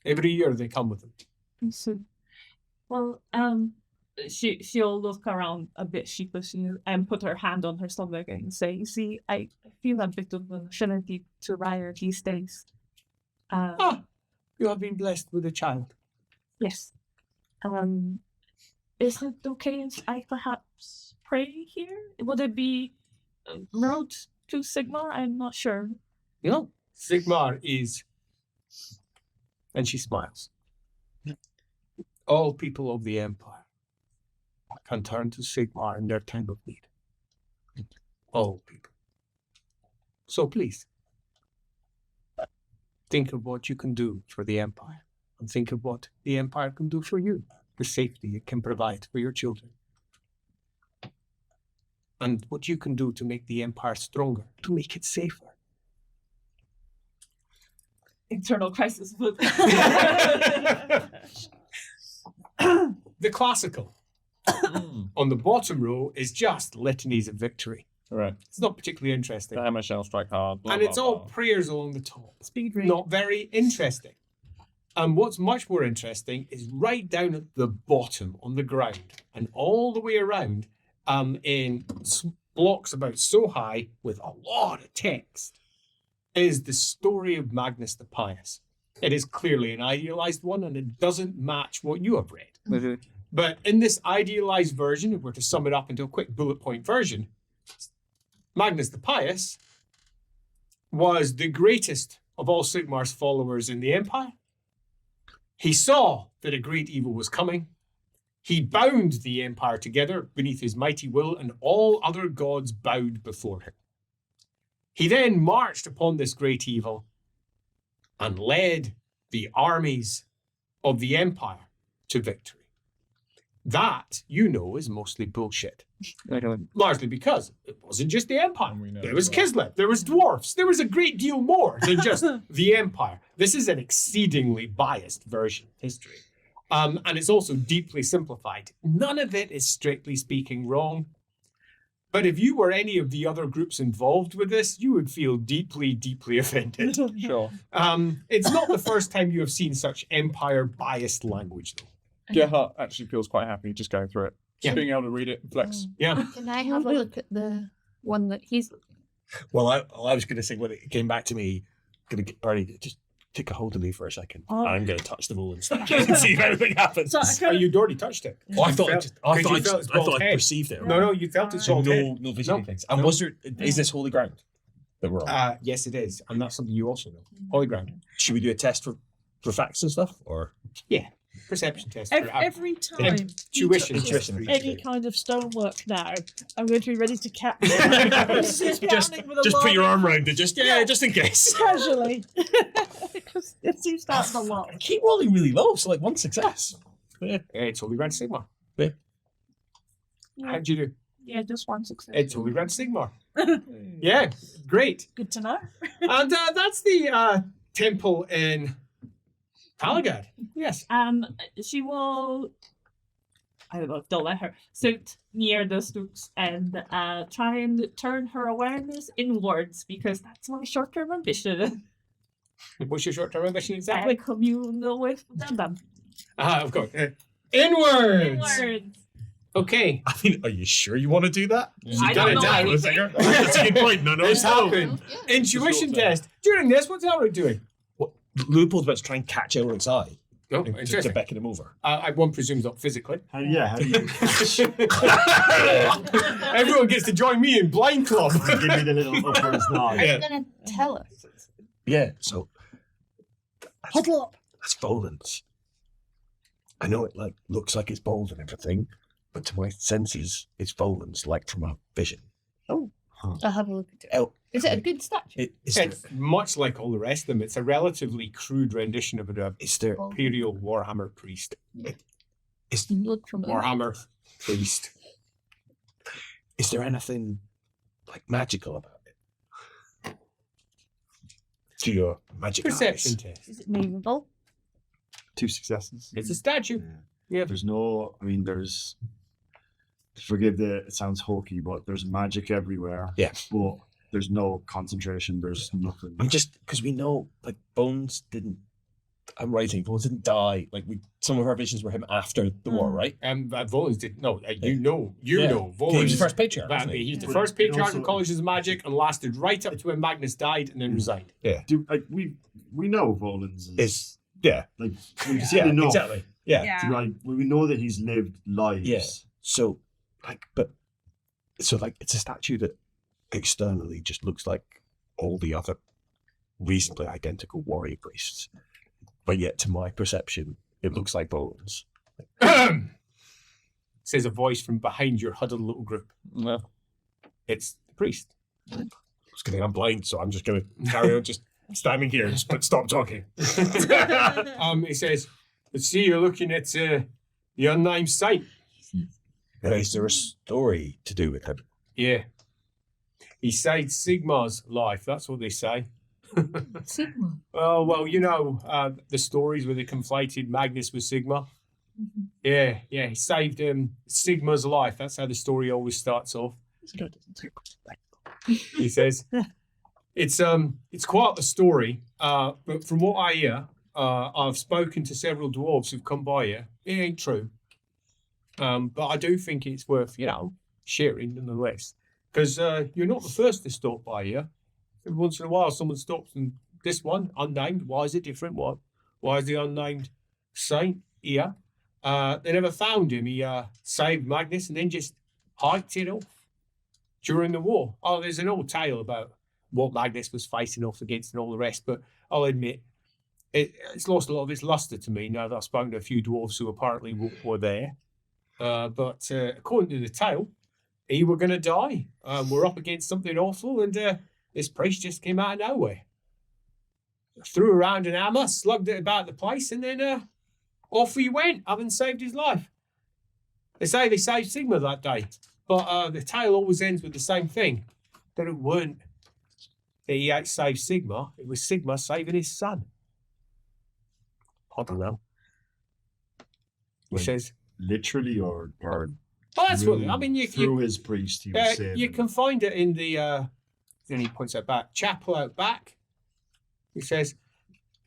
Every year they come with them. Well, she'll look around a bit sheepishly and put her hand on her stomach and say, "You see, I feel a bit of an affinity to Raya these days." You have been blessed with a child. Yes. Is it okay if I perhaps pray here? Would it be road to Sigmar? I'm not sure. No, Sigmar is... And she smiles. All people of the Empire can turn to Sigmar in their time of need. All people. So please, think of what you can do for the Empire, and think of what the Empire can do for you, the safety it can provide for your children, and what you can do to make the Empire stronger, to make it safer. Internal crisis. The classical on the bottom row is just litanies of victory. Right. It's not particularly interesting. The hammer shall strike hard. Blah, And blah, it's all blah. prayers along the top. Speed read. Not very interesting. And what's much more interesting is right down at the bottom on the ground and all the way around in blocks about so high with a lot of text is the story of Magnus the Pious. It is clearly an idealized one and it doesn't match what you have read. But in this idealized version, if we're to sum it up into a quick bullet point version, Magnus the Pious was the greatest of all Sigmar's followers in the Empire. He saw that a great evil was coming. He bound the Empire together beneath his mighty will, and all other gods bowed before him. He then marched upon this great evil and led the armies of the Empire to victory. That, you know, is mostly bullshit. Largely because it wasn't just the Empire. We know There was as well. Kislev, there was dwarfs, there was a great deal more than just the Empire. This is an exceedingly biased version of history. And it's also deeply simplified. None of it is strictly speaking wrong. But if you were any of the other groups involved with this, you would feel deeply, deeply offended. Sure. It's not the first time you have seen such Empire-biased language, though. Gerhard actually feels quite happy just going through it. Just Yeah. being able to read it, flex. Yeah. Can I have a look at the one that he's... Well, I was going to say when it came back to me, going to get Bernie just take a hold of me for a second. Oh. I'm going to touch the wall and stuff and see if anything happens. So I Oh, kind of, you'd already touched it. Oh, I thought I felt- just, I because thought you felt its I thought bald I head. perceived it. No, you felt its So bald head. no visual No. things. And No. was there? Is this holy ground that we're on? Yes, it is. And that's something you also know. Holy ground. Should we do a test for facts and stuff, or Perception test. every time Tuition. Intuition. test for each any day. kind of stonework now, I'm going to be ready to catch just put your arm around it, just in case. casually. Because it seems to happen a lot. Keep rolling really low, so like one success. Yeah. It's Holy Ground Sigmar. Yeah. How'd you do? Yeah, just one success. It's Holy Ground Sigmar. Yeah, great. Good to know. And that's the temple in Talagad. Yes. She will, I don't know, don't let her sit near the stooks and try and turn her awareness inwards because that's my short-term ambition. What's your short-term ambition exactly? Commune with them. Of course. Inwards. Inwards. Okay. I mean, are you sure you want to do that? I don't know anything. That's a good point. No, It's happened. Yeah. Intuition short-term. test. During this, what's Elric doing? Leopold's about to try and catch Elric's eye Oh, to interesting. beckon him over. One presumes not physically. How do you Everyone gets to join me in Blind Club. give me the little upwards nod? Are you going to tell us? Yeah, so Huddle up. that's Volan's. I know it like looks like it's bold and everything, but to my senses, it's Volan's, like from a vision. I'll have a look at it. Oh, Is it a good statue? It's much like all the rest of them. It's a relatively crude rendition of an is there Imperial Warhammer priest. Look from Warhammer priest. is there anything like magical about it? To your magic Perception eyes? test. Is it movable? 2 successes. It's a statue. Yeah. There's no, I mean, there's, forgive the, it sounds hokey, but there's magic everywhere. Yeah. But there's no concentration, there's nothing. I'm just because we know like Bones didn't. I'm writing. Bones didn't die. Like some of our visions were him after the war, right? Volans did no. You know, Yeah. Volans. He was the first patriarch. That- Wasn't he? he's the But first patriarch of also- colleges of magic and lasted right up to when Magnus died and then resigned. Do, like, we know Volan's Is yeah, like, we've yeah, seen enough. exactly. Yeah. To, like, we know that he's lived lives. Yeah. So, like, it's a statue that externally just looks like all the other reasonably identical warrior priests, but yet to my perception, it looks like Bones. Says a voice from behind your huddled little group. Well, It's the priest. I was kidding, I'm blind, so I'm just going to carry on just standing here but stop talking. He says, I see you're looking at the unnamed saint. Is there a story to do with him? Yeah. He saved Sigmar's life. That's what they say. Sigmar. Oh, well, you know, the stories where they conflated Magnus with Sigmar. Yeah, he saved Sigmar's life. That's how the story always starts off. He says, it's quite a story, but from what I hear, I've spoken to several dwarves who've come by here. It ain't true. But I do think it's worth, sharing nonetheless. Because you're not the first to stop by here. Every once in a while, someone stops, and this one, unnamed, why is it different? Why is the unnamed saint here? They never found him. He saved Magnus and then just hiked it off during the war. Oh, there's an old tale about what Magnus was facing off against and all the rest, but I'll admit, it's lost a lot of its luster to me now that I've spoken to a few dwarves who apparently were there. But according to the tale, he were going to die. We're up against something awful, and this priest just came out of nowhere. Threw around an hammer, slugged it about the place, and then off he went, having saved his life. They say they saved Sigmar that day, but the tale always ends with the same thing. That it weren't that he had saved Sigmar, it was Sigmar saving his son. I don't know. He Like, says, literally or well, that's what I mean. through his priest, he was saving. You can find it in the. Then he points out back chapel out back. He says,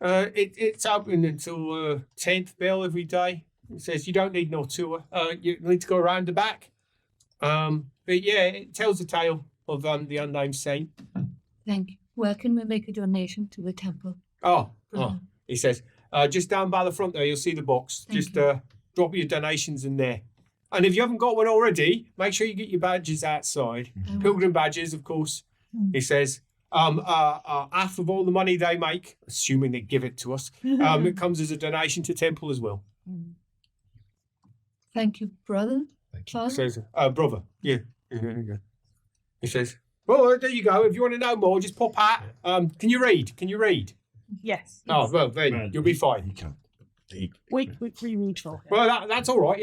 it's open until 10th bell every day. He says you don't need no tour. You need to go around the back. But yeah, it tells the tale of the unnamed saint. Thank you. Where can we make a donation to the temple? Oh. He says, just down by the front there, you'll see the box. Thank Just drop your donations in there. And if you haven't got one already, make sure you get your badges outside. Pilgrim badges, of course. He says, half of all the money they make, assuming they give it to us, it comes as a donation to temple as well. Thank you, brother. He Father. says, brother, yeah. He says, well, there you go. If you want to know more, just pop out. Can you read? Can you read? Yes. Oh, well, then Man, you'll be fine. He can't. We read for him. Well, that's all right.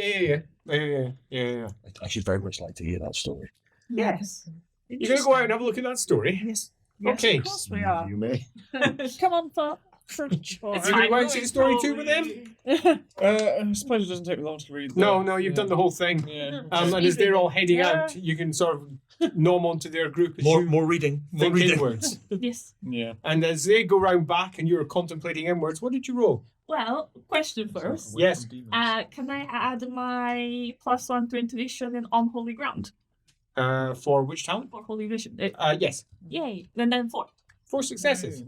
Yeah. I should very much like to hear that story. Yes. You're going to go out and have a look at that story? Yes. Okay. Of course we are. You may. Come on, Pop. You're going to go out and see the story too with them? I suppose it doesn't take me long to read. No, you've done the whole thing. Yeah. And as they're all heading out, you can sort of nom onto their group as you More reading. More think reading. inwards. Yes. Yeah. And as they go round back and you're contemplating inwards, what did you roll? Well, question first. Yes. Can I add my +1 to intuition in on holy ground For which talent? for holy vision? Yes. Yay! And then 4. 4 successes.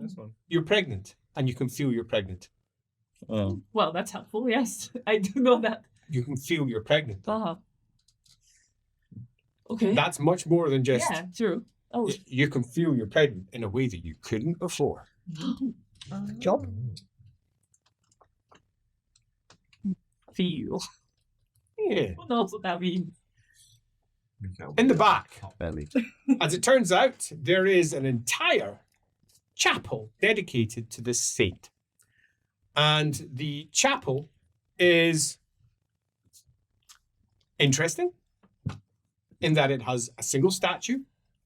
You're pregnant, and you can feel you're pregnant. Oh. Well, that's helpful. Yes, I do know that. You can feel you're pregnant. Okay. That's much more than just. Yeah, true. Oh, You can feel you're pregnant in a way that you couldn't before. Job. feel. Yeah. Who knows what that means? In the back, Belly. as it turns out, there is an entire chapel dedicated to this saint. And the chapel is interesting in that it has a single statue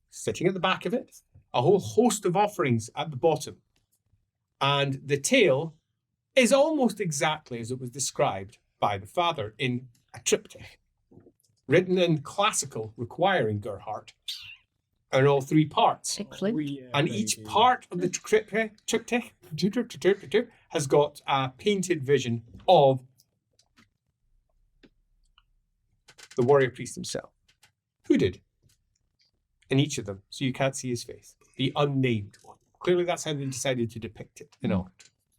sitting at the back of it, a whole host of offerings at the bottom. And the tale is almost exactly as it was described by the father in a triptych, written in classical, requiring Gerhardt, in all 3 parts. And each part of the triptych has got a painted vision of the warrior priest himself. Who did? In each of them, so you can't see his face. The unnamed one. Clearly that's how they decided to depict it in art.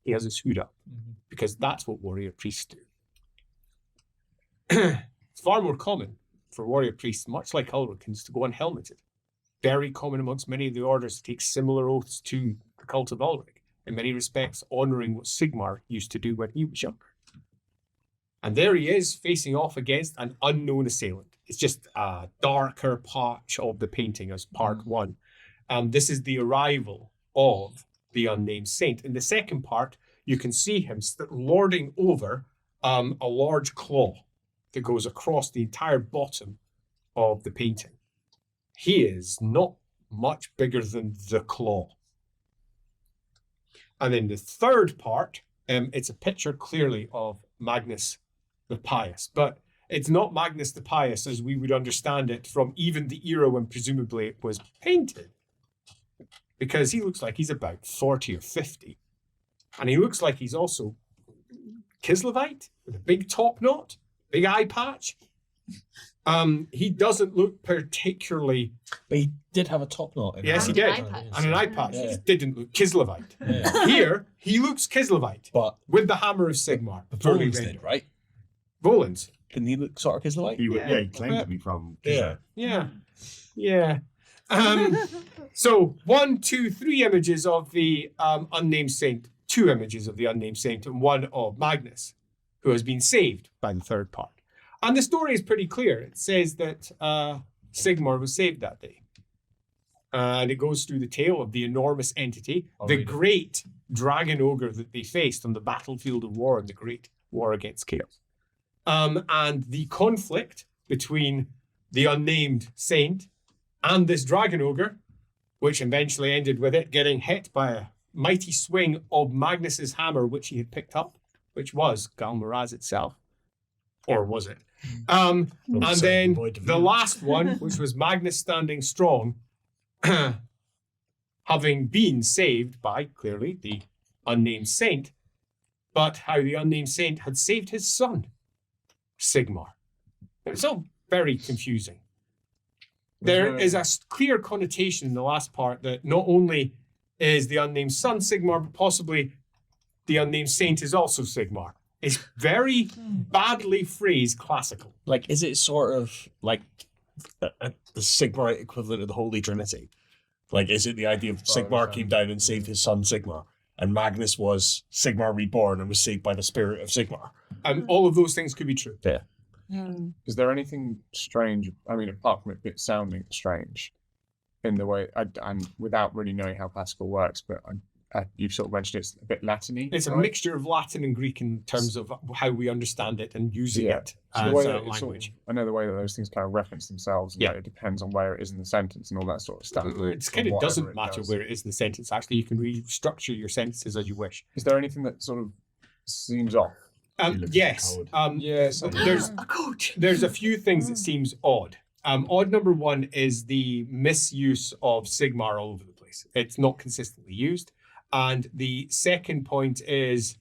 He has his hood up, because that's what warrior priests do. It's far more common for warrior priests, much like Ulricans, to go unhelmeted. Very common amongst many of the orders to take similar oaths to the cult of Ulric, in many respects honouring what Sigmar used to do when he was younger. And there he is, facing off against an unknown assailant. It's just a darker patch of the painting as part one. This is the arrival of the unnamed saint. In the second part, you can see him lording over a large claw that goes across the entire bottom of the painting. He is not much bigger than the claw. And in the third part, it's a picture clearly of Magnus the Pious, but it's not Magnus the Pious as we would understand it from even the era when presumably it was painted, because he looks like he's about 40 or 50. And he looks like he's also Kislevite with a big top knot, big eye patch. He doesn't look particularly... But he did have a top knot. Yes, he And an did. eye patch. And an eye patch. Yeah. He didn't look Kislevite. Yeah. Here, he looks Kislevite But with the hammer of Sigmar. fully Volans rendered. did, right? Volans. Didn't he look sort of Kislevite? He claimed to be from. Yeah. Yeah. So 1, 2, 3 images of the unnamed saint, 2 images of the unnamed saint, and 1 of Magnus, who has been saved by the third part. And the story is pretty clear. It says that Sigmar was saved that day. And it goes through the tale of the enormous entity, the great dragon ogre that they faced on the battlefield of war in the Great War against Chaos. And the conflict between the unnamed saint and this dragon ogre, which eventually ended with it getting hit by a mighty swing of Magnus's hammer, which he had picked up, which was Galmaraz itself. Or was it? And then the last one, which was Magnus standing strong, having been saved by, clearly, the unnamed saint, but how the unnamed saint had saved his son, Sigmar. It's all very confusing. There is a clear connotation in the last part that not only is the unnamed son Sigmar, but possibly the unnamed saint is also Sigmar. It's very badly phrased classical. Like, is it sort of like the Sigmar equivalent of the Holy Trinity? Like, is it the idea of Sigmar came down and saved his son Sigmar, and Magnus was Sigmar reborn and was saved by the spirit of Sigmar? All of those things could be true. Yeah. Is there anything strange? I mean, apart from it sounding strange, in the way, and without really knowing how classical works, but you've sort of mentioned it's a bit Latin-y. It's a mixture of Latin and Greek in terms of how we understand it and using it So as the way a that it's language. I know the way that those things kind of reference themselves. And it depends on where it is in the sentence and all that sort of stuff. It kind of Whatever doesn't it matter does. where it is in the sentence. Actually, you can restructure your sentences as you wish. Is there anything that sort of seems off? Yes. Yes. There's a few things that seems odd. Odd number 1 is the misuse of Sigmar all over the place. It's not consistently used. And the second point is,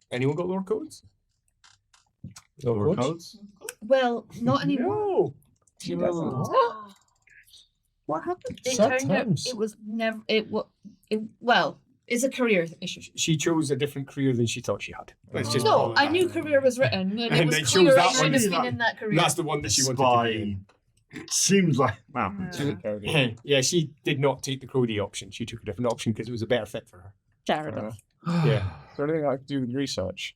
anyone got lore codes? Lore codes? Well, not anymore. No. What happened? It Sad turned out times. it was never. Well, it's a career issue. She chose a different career than she thought she had. Let's just No, call it a that. new career was written, and it And was then clear chose I that should one. have been in that career. That's the one that she wanted to be in. It seems like. Wow. Yeah, she did not take the Cody option. She took a different option because it was a better fit for her. Fair enough. Yeah. Is there anything I could do with research?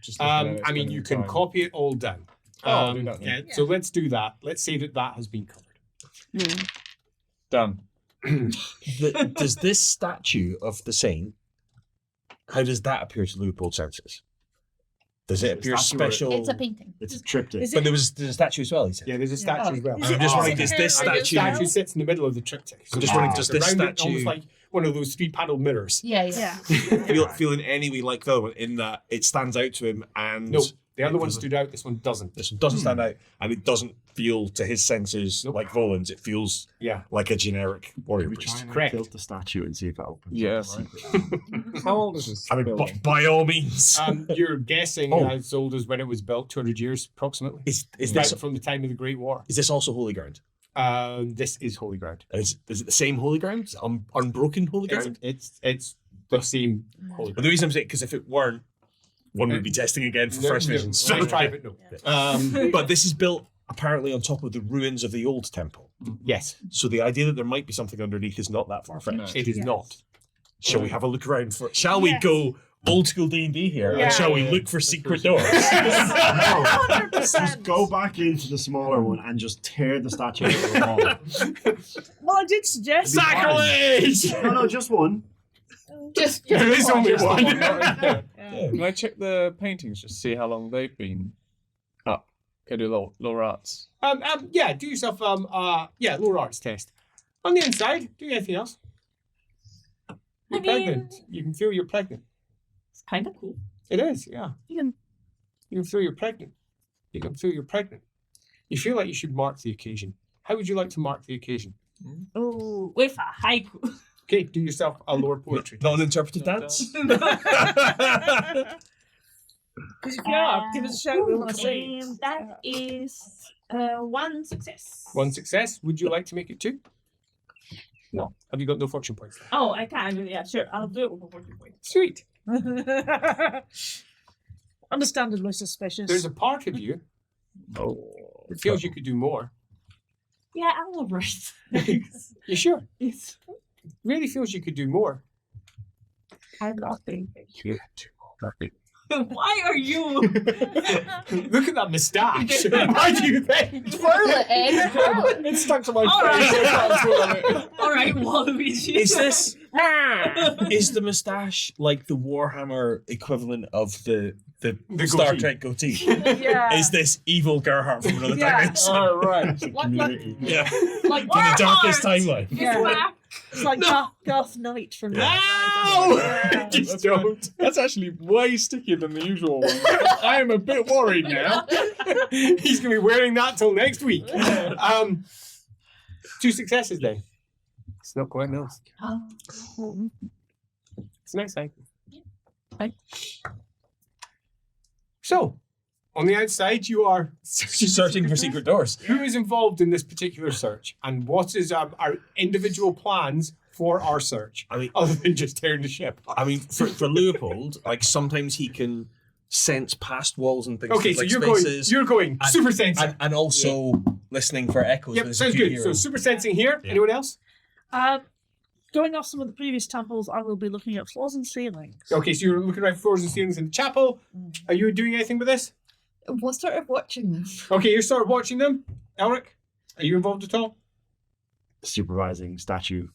Just looking at it, I mean, spending you can time. copy it all down. I'll do that then. Yeah, so let's do that. Let's say that has been covered. Done. Does this statue of the saint, how does that appear to Leopold's senses? Does it appear Statue or- special? It's a painting. It's a triptych. Is But there's a statue as well, he said. Yeah, there's a statue as well. Is it I'm just wondering, also does this hair in statue... The statue sits in the middle of the triptych. I'm just wondering, does It's this around it, statue almost like one of those 3-panel mirrors? Yeah. feel in any way like the other one, in that it stands out to him and... No, the other one stood out. This one doesn't. This one doesn't stand out, and it doesn't feel to his senses like Volan's. It feels Yeah. like a generic warrior Can we priest. try and Correct. tilt the statue and see if it opens? Yes. How old is this? I mean, building? by all means. You're guessing Oh. as old as when it was built, 200 years approximately. Is Right this from the time of the Great War. is this also holy ground? This is holy ground. Is it the same holy ground? Is it unbroken holy ground? It's the same holy But ground. the reason I'm saying, because if it weren't, one would be testing again for first visions. Let's try, but no. But this is built apparently on top of the ruins of the old temple. Yes, So the idea that there might be something underneath is not that far fetched. it is not. Shall we have a look around for? Shall we go old school D&D here. Yeah. And shall we look for secret doors? No, 100%. just go back into the smaller one and just tear the statue out of the wall. Well, I did suggest Sacrilege! No, just one. Just There is only Just the one. one, not- Yeah. Can I check the paintings just to see how long they've been up? Can I do lower arts? Yeah, do yourself lower arts test. On the inside, do anything else. You're pregnant. You can feel you're pregnant. It's kind of cool. It is, yeah. You You can feel you're pregnant. You can feel you're pregnant. You feel like you should mark the occasion. How would you like to mark the occasion? Oh, With a haiku. Okay, do yourself a lower poetry. Not an interpretive dance? because if you are, give us a shout. We want to see. That is 1 success. One success. Would you like to make it 2? No. Have you got no fortune points? Oh, I can. Yeah, sure. I'll do it with a working point. Sweet. Understandably suspicious. There's a part of you that feels you could do more. Yeah, I'll rest. You sure? Yes. Really feels you could do more. I'm not thinking. You do. Why are you? Look at that moustache. Why do you think? twirl it, Ed. Twirl it. It's stuck to my All face. right. I can't swallow it. All right, Waluigi. Is this... is the moustache like the Warhammer equivalent of the Star goatee. Trek goatee? Yeah. Is this evil Gerhardt from another Yeah. dimension? All right. Yeah. like From the darkest Warheart. timeline. Yeah. Back. It's like Garth Knight from No! Yeah. Just That's don't. That's actually way stickier than the usual one. I am a bit worried now. He's going to be wearing that till next week. 2 successes then. It's not quite enough. It's nice, I think. So, on the outside, you are Searching for secret doors. Who is involved in this particular search, and what is our individual plans for our search, I mean, other than just tearing the ship? for Leopold, like sometimes he can sense past walls and things. Okay, so like you're going spaces, super sensing. and also listening for echoes. when Yep, there's sounds a good. hero. So super sensing here. Yeah. Anyone else? Going off some of the previous temples, I will be looking at floors and ceilings. Okay, so you're looking around floors and ceilings in the chapel. Are you doing anything with this? What sort of watching this? Okay, you start watching them. Elric, are you involved at all? Supervising statue.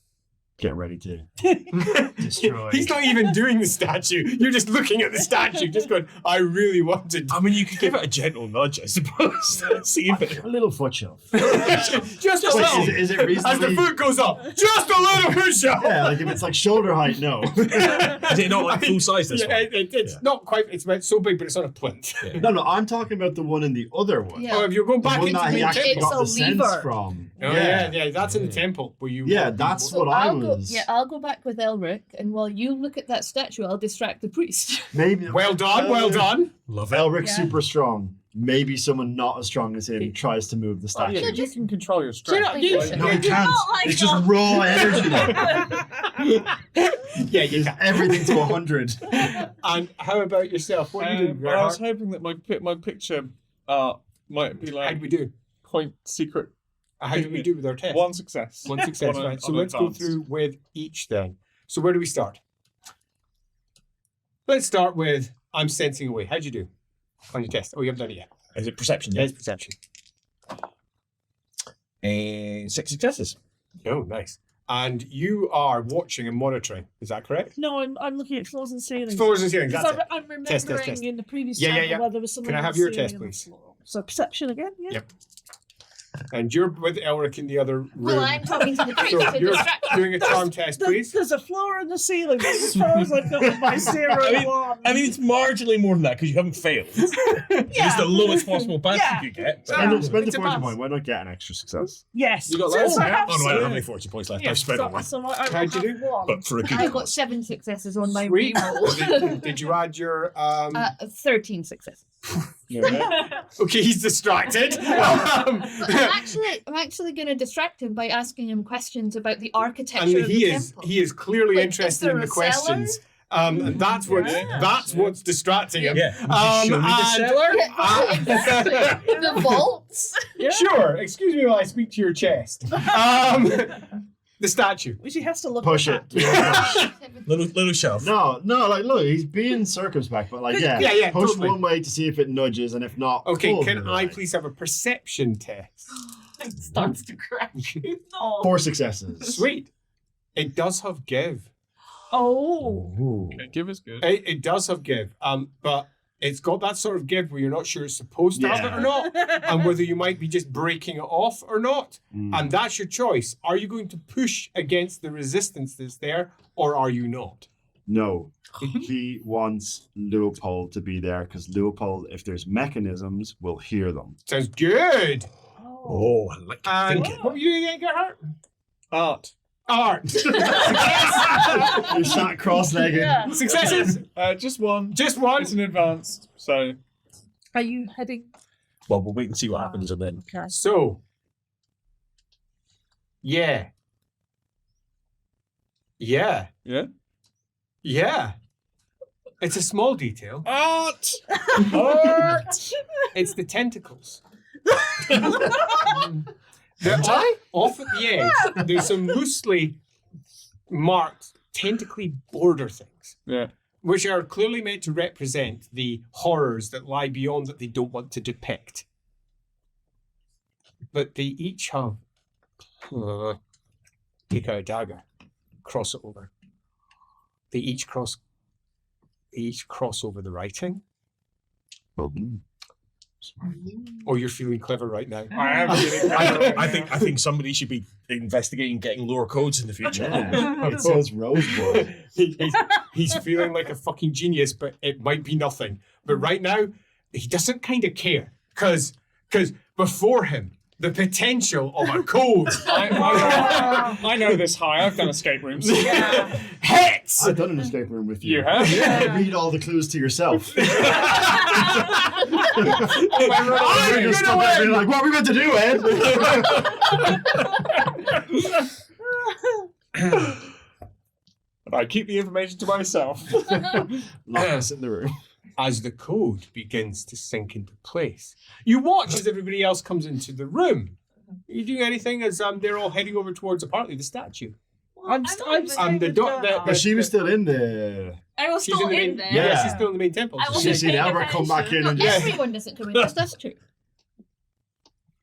Get ready to destroy. He's not even doing the statue. You're just looking at the statue, just going, I really wanted I mean, you could give it a gentle nudge, I suppose. See if it. A little foot shove. just a Wait, little. is it As reasonably? the foot goes up, just a little push up. Yeah, like if it's like shoulder height, no. Is it not like full size this Yeah, one? it's not quite. It's about so big, but it's on a plinth. No, I'm talking about the one in the other one. Yeah. Oh, if you're going The back one into that the he main actually temple. got the It's a sense lever. from. Oh yeah, that's in the temple where you. Yeah, that's So what I I'll go, was. yeah, I'll go back with Elric, and while you look at that statue, I'll distract the priest. Maybe. Well done, well done. Love it. Elric's Yeah. super strong. Maybe someone not as strong as him tries to move the Oh, statue. yeah, you can control your strength. So, you- No, he can't. not like It's just that. raw energy. Yeah, you It's can. everything to 100. And how about yourself? What are you doing? I was Gerhard? hoping that my picture might be How like did we do? point secret. How did we do with our test? One success. One success, On a- right? So on let's go advance. through with each then. So where do we start? Let's start with I'm sensing away. How'd you do on your test? Oh, you haven't done it yet. Is it perception? Yeah, it's perception. 6 successes. Oh, nice. And you are watching and monitoring. Is that correct? No, I'm looking at floors and ceilings. Floors and ceilings. Because That's it. I'm remembering Test. in the previous Yeah, yeah, temple yeah. where there was something Can I on have the your ceiling test, and the please? floor. So perception again, yeah. Yep. And you're with Elric in the other room. Well, I'm talking to the priest So to you're distract him. doing a charm test, please. There's a floor and a ceiling. That's as far as I've got with my 0 1. I mean, it's marginally more than that because you haven't failed. It's the lowest possible pass Yeah. you could get. Yeah. Spend the It's a fortune pass. point. Why not get an extra success? Yes. You got So less? I have Oh no, I don't have some- any fortune points left. Yeah. I've spent all mine. So I How'd you have do? one. But for a good I got cause. 7 successes on my Sweet. reroll. Did you add your 13 successes. Okay, he's distracted. I'm actually going to distract him by asking him questions about the architecture And of the temple. he is clearly Like, interested is in there the a cellar? questions. And that's what's distracting him. Yeah. Would you show me the and- cellar? Yeah, exactly. The vaults. Yeah. Sure. Excuse me while I speak to your chest. The statue. Which he has to look Push at. it. Little shove. No, like, look, he's being circumspect, but like, Yeah, push totally. one way to see if it nudges, and if not, Okay, pull can the other I way. please have a perception test? It starts to crash. No. 4 successes. Sweet. It does have give. Oh. Okay, give us good. It does have give. But it's got that sort of give where you're not sure it's supposed to have it or not, and whether you might be just breaking it off or not. And that's your choice. Are you going to push against the resistance that's there, or are you not? No. He wants Leopold to be there because Leopold, if there's mechanisms, will hear them. Sounds good. Oh, I like And thinking. what were you doing again, Gerhard? Art. Art. You're sat cross-legged. Successes? Just one. Just one. It's an advanced, so Are you heading? Well, we'll wait and see what happens, and then. Okay. So, yeah. yeah. It's a small detail. Art. It's the tentacles. They're off at the edge. There's some loosely marked, tentacly border things, Yeah. which are clearly meant to represent the horrors that lie beyond that they don't want to depict. But they each have take out a dagger, cross it over. They each cross over the writing. Oh, you're feeling clever right now. I am feeling clever. I think somebody should be investigating getting lower codes in the future. It says Rosebud. He's feeling like a fucking genius, but it might be nothing. But right now, he doesn't kind of care. Because before him, the potential of a code I know this high. I've done escape rooms. hits! I've done an escape room with you. You have? Yeah. Read all the clues to yourself. I'm You're gonna stuck there being like, what are we meant to do, Ed? But I keep the information to myself. Lock us in the room. As the code begins to sink into place, you watch as everybody else comes into the room. Are you doing anything as they're all heading over towards apparently the statue? I'm But she was still in the... I was She's still in the in main, there. Yeah. she's still in the main temple. I So wasn't She's seen paying Albert come back in attention. and Not just... everyone doesn't come in. That's true.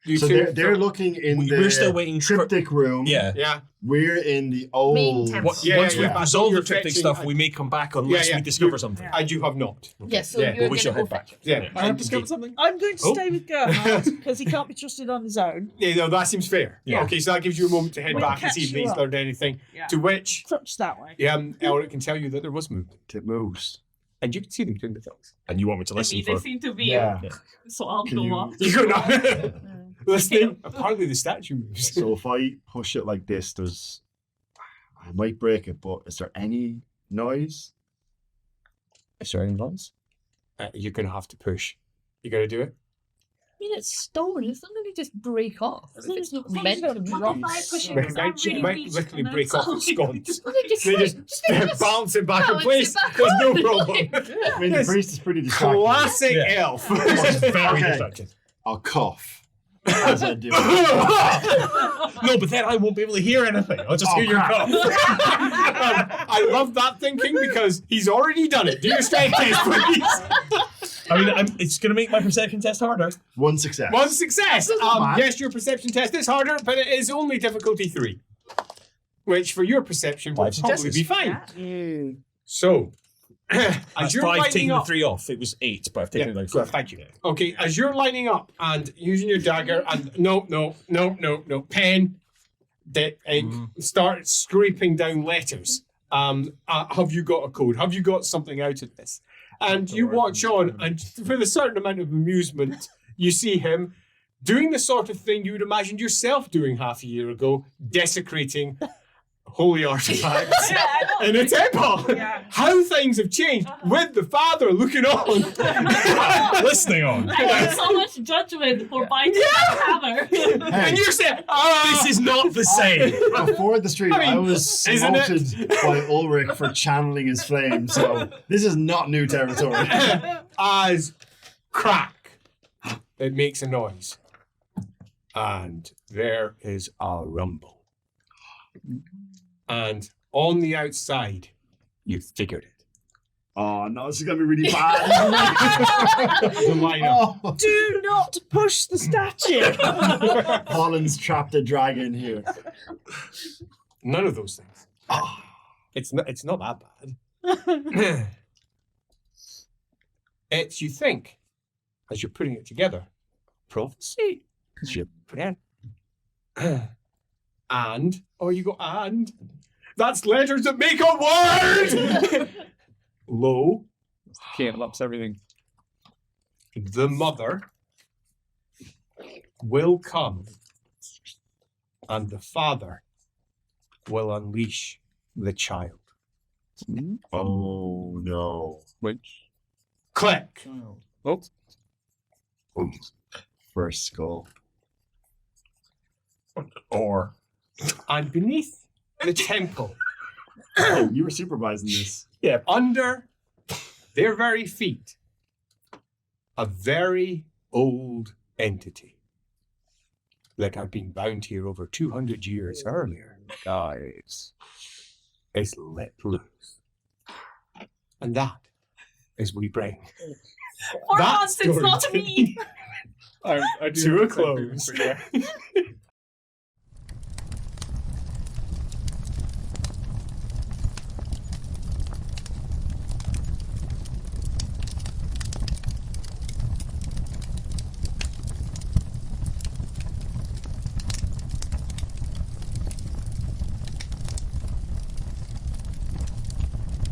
you So two- they're looking in We're the still waiting for- triptych room. Yeah. yeah. We're in the Main old... temple. Yeah, Once yeah, we've yeah. resolved the You're cryptic fetching- stuff, we may come back unless Yeah, yeah. we discover You- something. And you have not. Yes, so Yeah. you're We should going to head go back. fetch it. Yeah. I have discovered something. I'm going to Oh. stay with Gerhard because he can't be trusted on his own. Yeah, no, that seems fair. Yeah. Okay, so that gives you a moment to head We'll back and see if catch you he's up. learned anything. Yeah. To which, Touch that way. Elric can tell you that there was movement. It moves. And you can see them doing the things. And you want me to I listen mean, they for... seem to be. Yeah. So I'll Can go you- up. You go now. Listening. Apparently the statue moves. So if I push it like this, I might break it, but is there any noise? Is there any noise? You're going to have to push. You got to do it? I mean, it's stone. It's not going to just break off. If it's not Things meant to don't be. drop. What if I push it? It Because I'm might, really might weak literally and then break off its something- sconce. Well, then They just bounce it back in balance place. it back There's no on. problem. I mean, the priest is pretty distracted. Classic Yeah. elf. This is very Okay. distracting. I'll cough as I do it. No, but then I won't be able to hear anything. I'll just Oh, hear your crap. cough. I love that thinking because he's already done it. Do your strength test, please. I mean, it's going to make my perception test harder. One success. One success. bad. Yes, your perception test is harder, but it is only difficulty 3. Which, for your perception, will 5 probably successes. be fine. So, as That's you're 5 lining taking the up... 3 off. It was 8, but I've taken it down. Good, thank you. Okay, as you're lining up and using your dagger and no, pen, the ink, start scraping down letters. Have you got a code? Have you got something out of this? And you watch on, and with a certain amount of amusement, you see him doing the sort of thing you would imagine yourself doing half a year ago, desecrating holy artifacts in a temple. Yeah. How things have changed with the father looking on. Listening on. I have so much judgment for biting that hammer. And you're saying, This is not the same. Before the stream, I, mean, was isn't it? assaulted by Ulrich for channeling his flame, so this is not new territory. as crack, it makes a noise. And there is a rumble. And on the outside, you figured it. Oh no, this is gonna be really bad. The lineup. Oh, Do not push the statue. Holland's trapped a dragon here. None of those things. It's not that bad. It's, you think, as you're putting it together, prophecy. Yeah. And, you go, and. That's letters that make a word! Lo, Caleb's everything. the mother will come, and the father will unleash the child. Oh no. Which? Click! Oh. First skull. Or And beneath the temple, Oh, you were supervising this. under their very feet, a very old entity that had been bound here over 200 years earlier, guys, is let loose. And that is we bring For that once, it's not story me. I do to a have the same feeling, close. but yeah.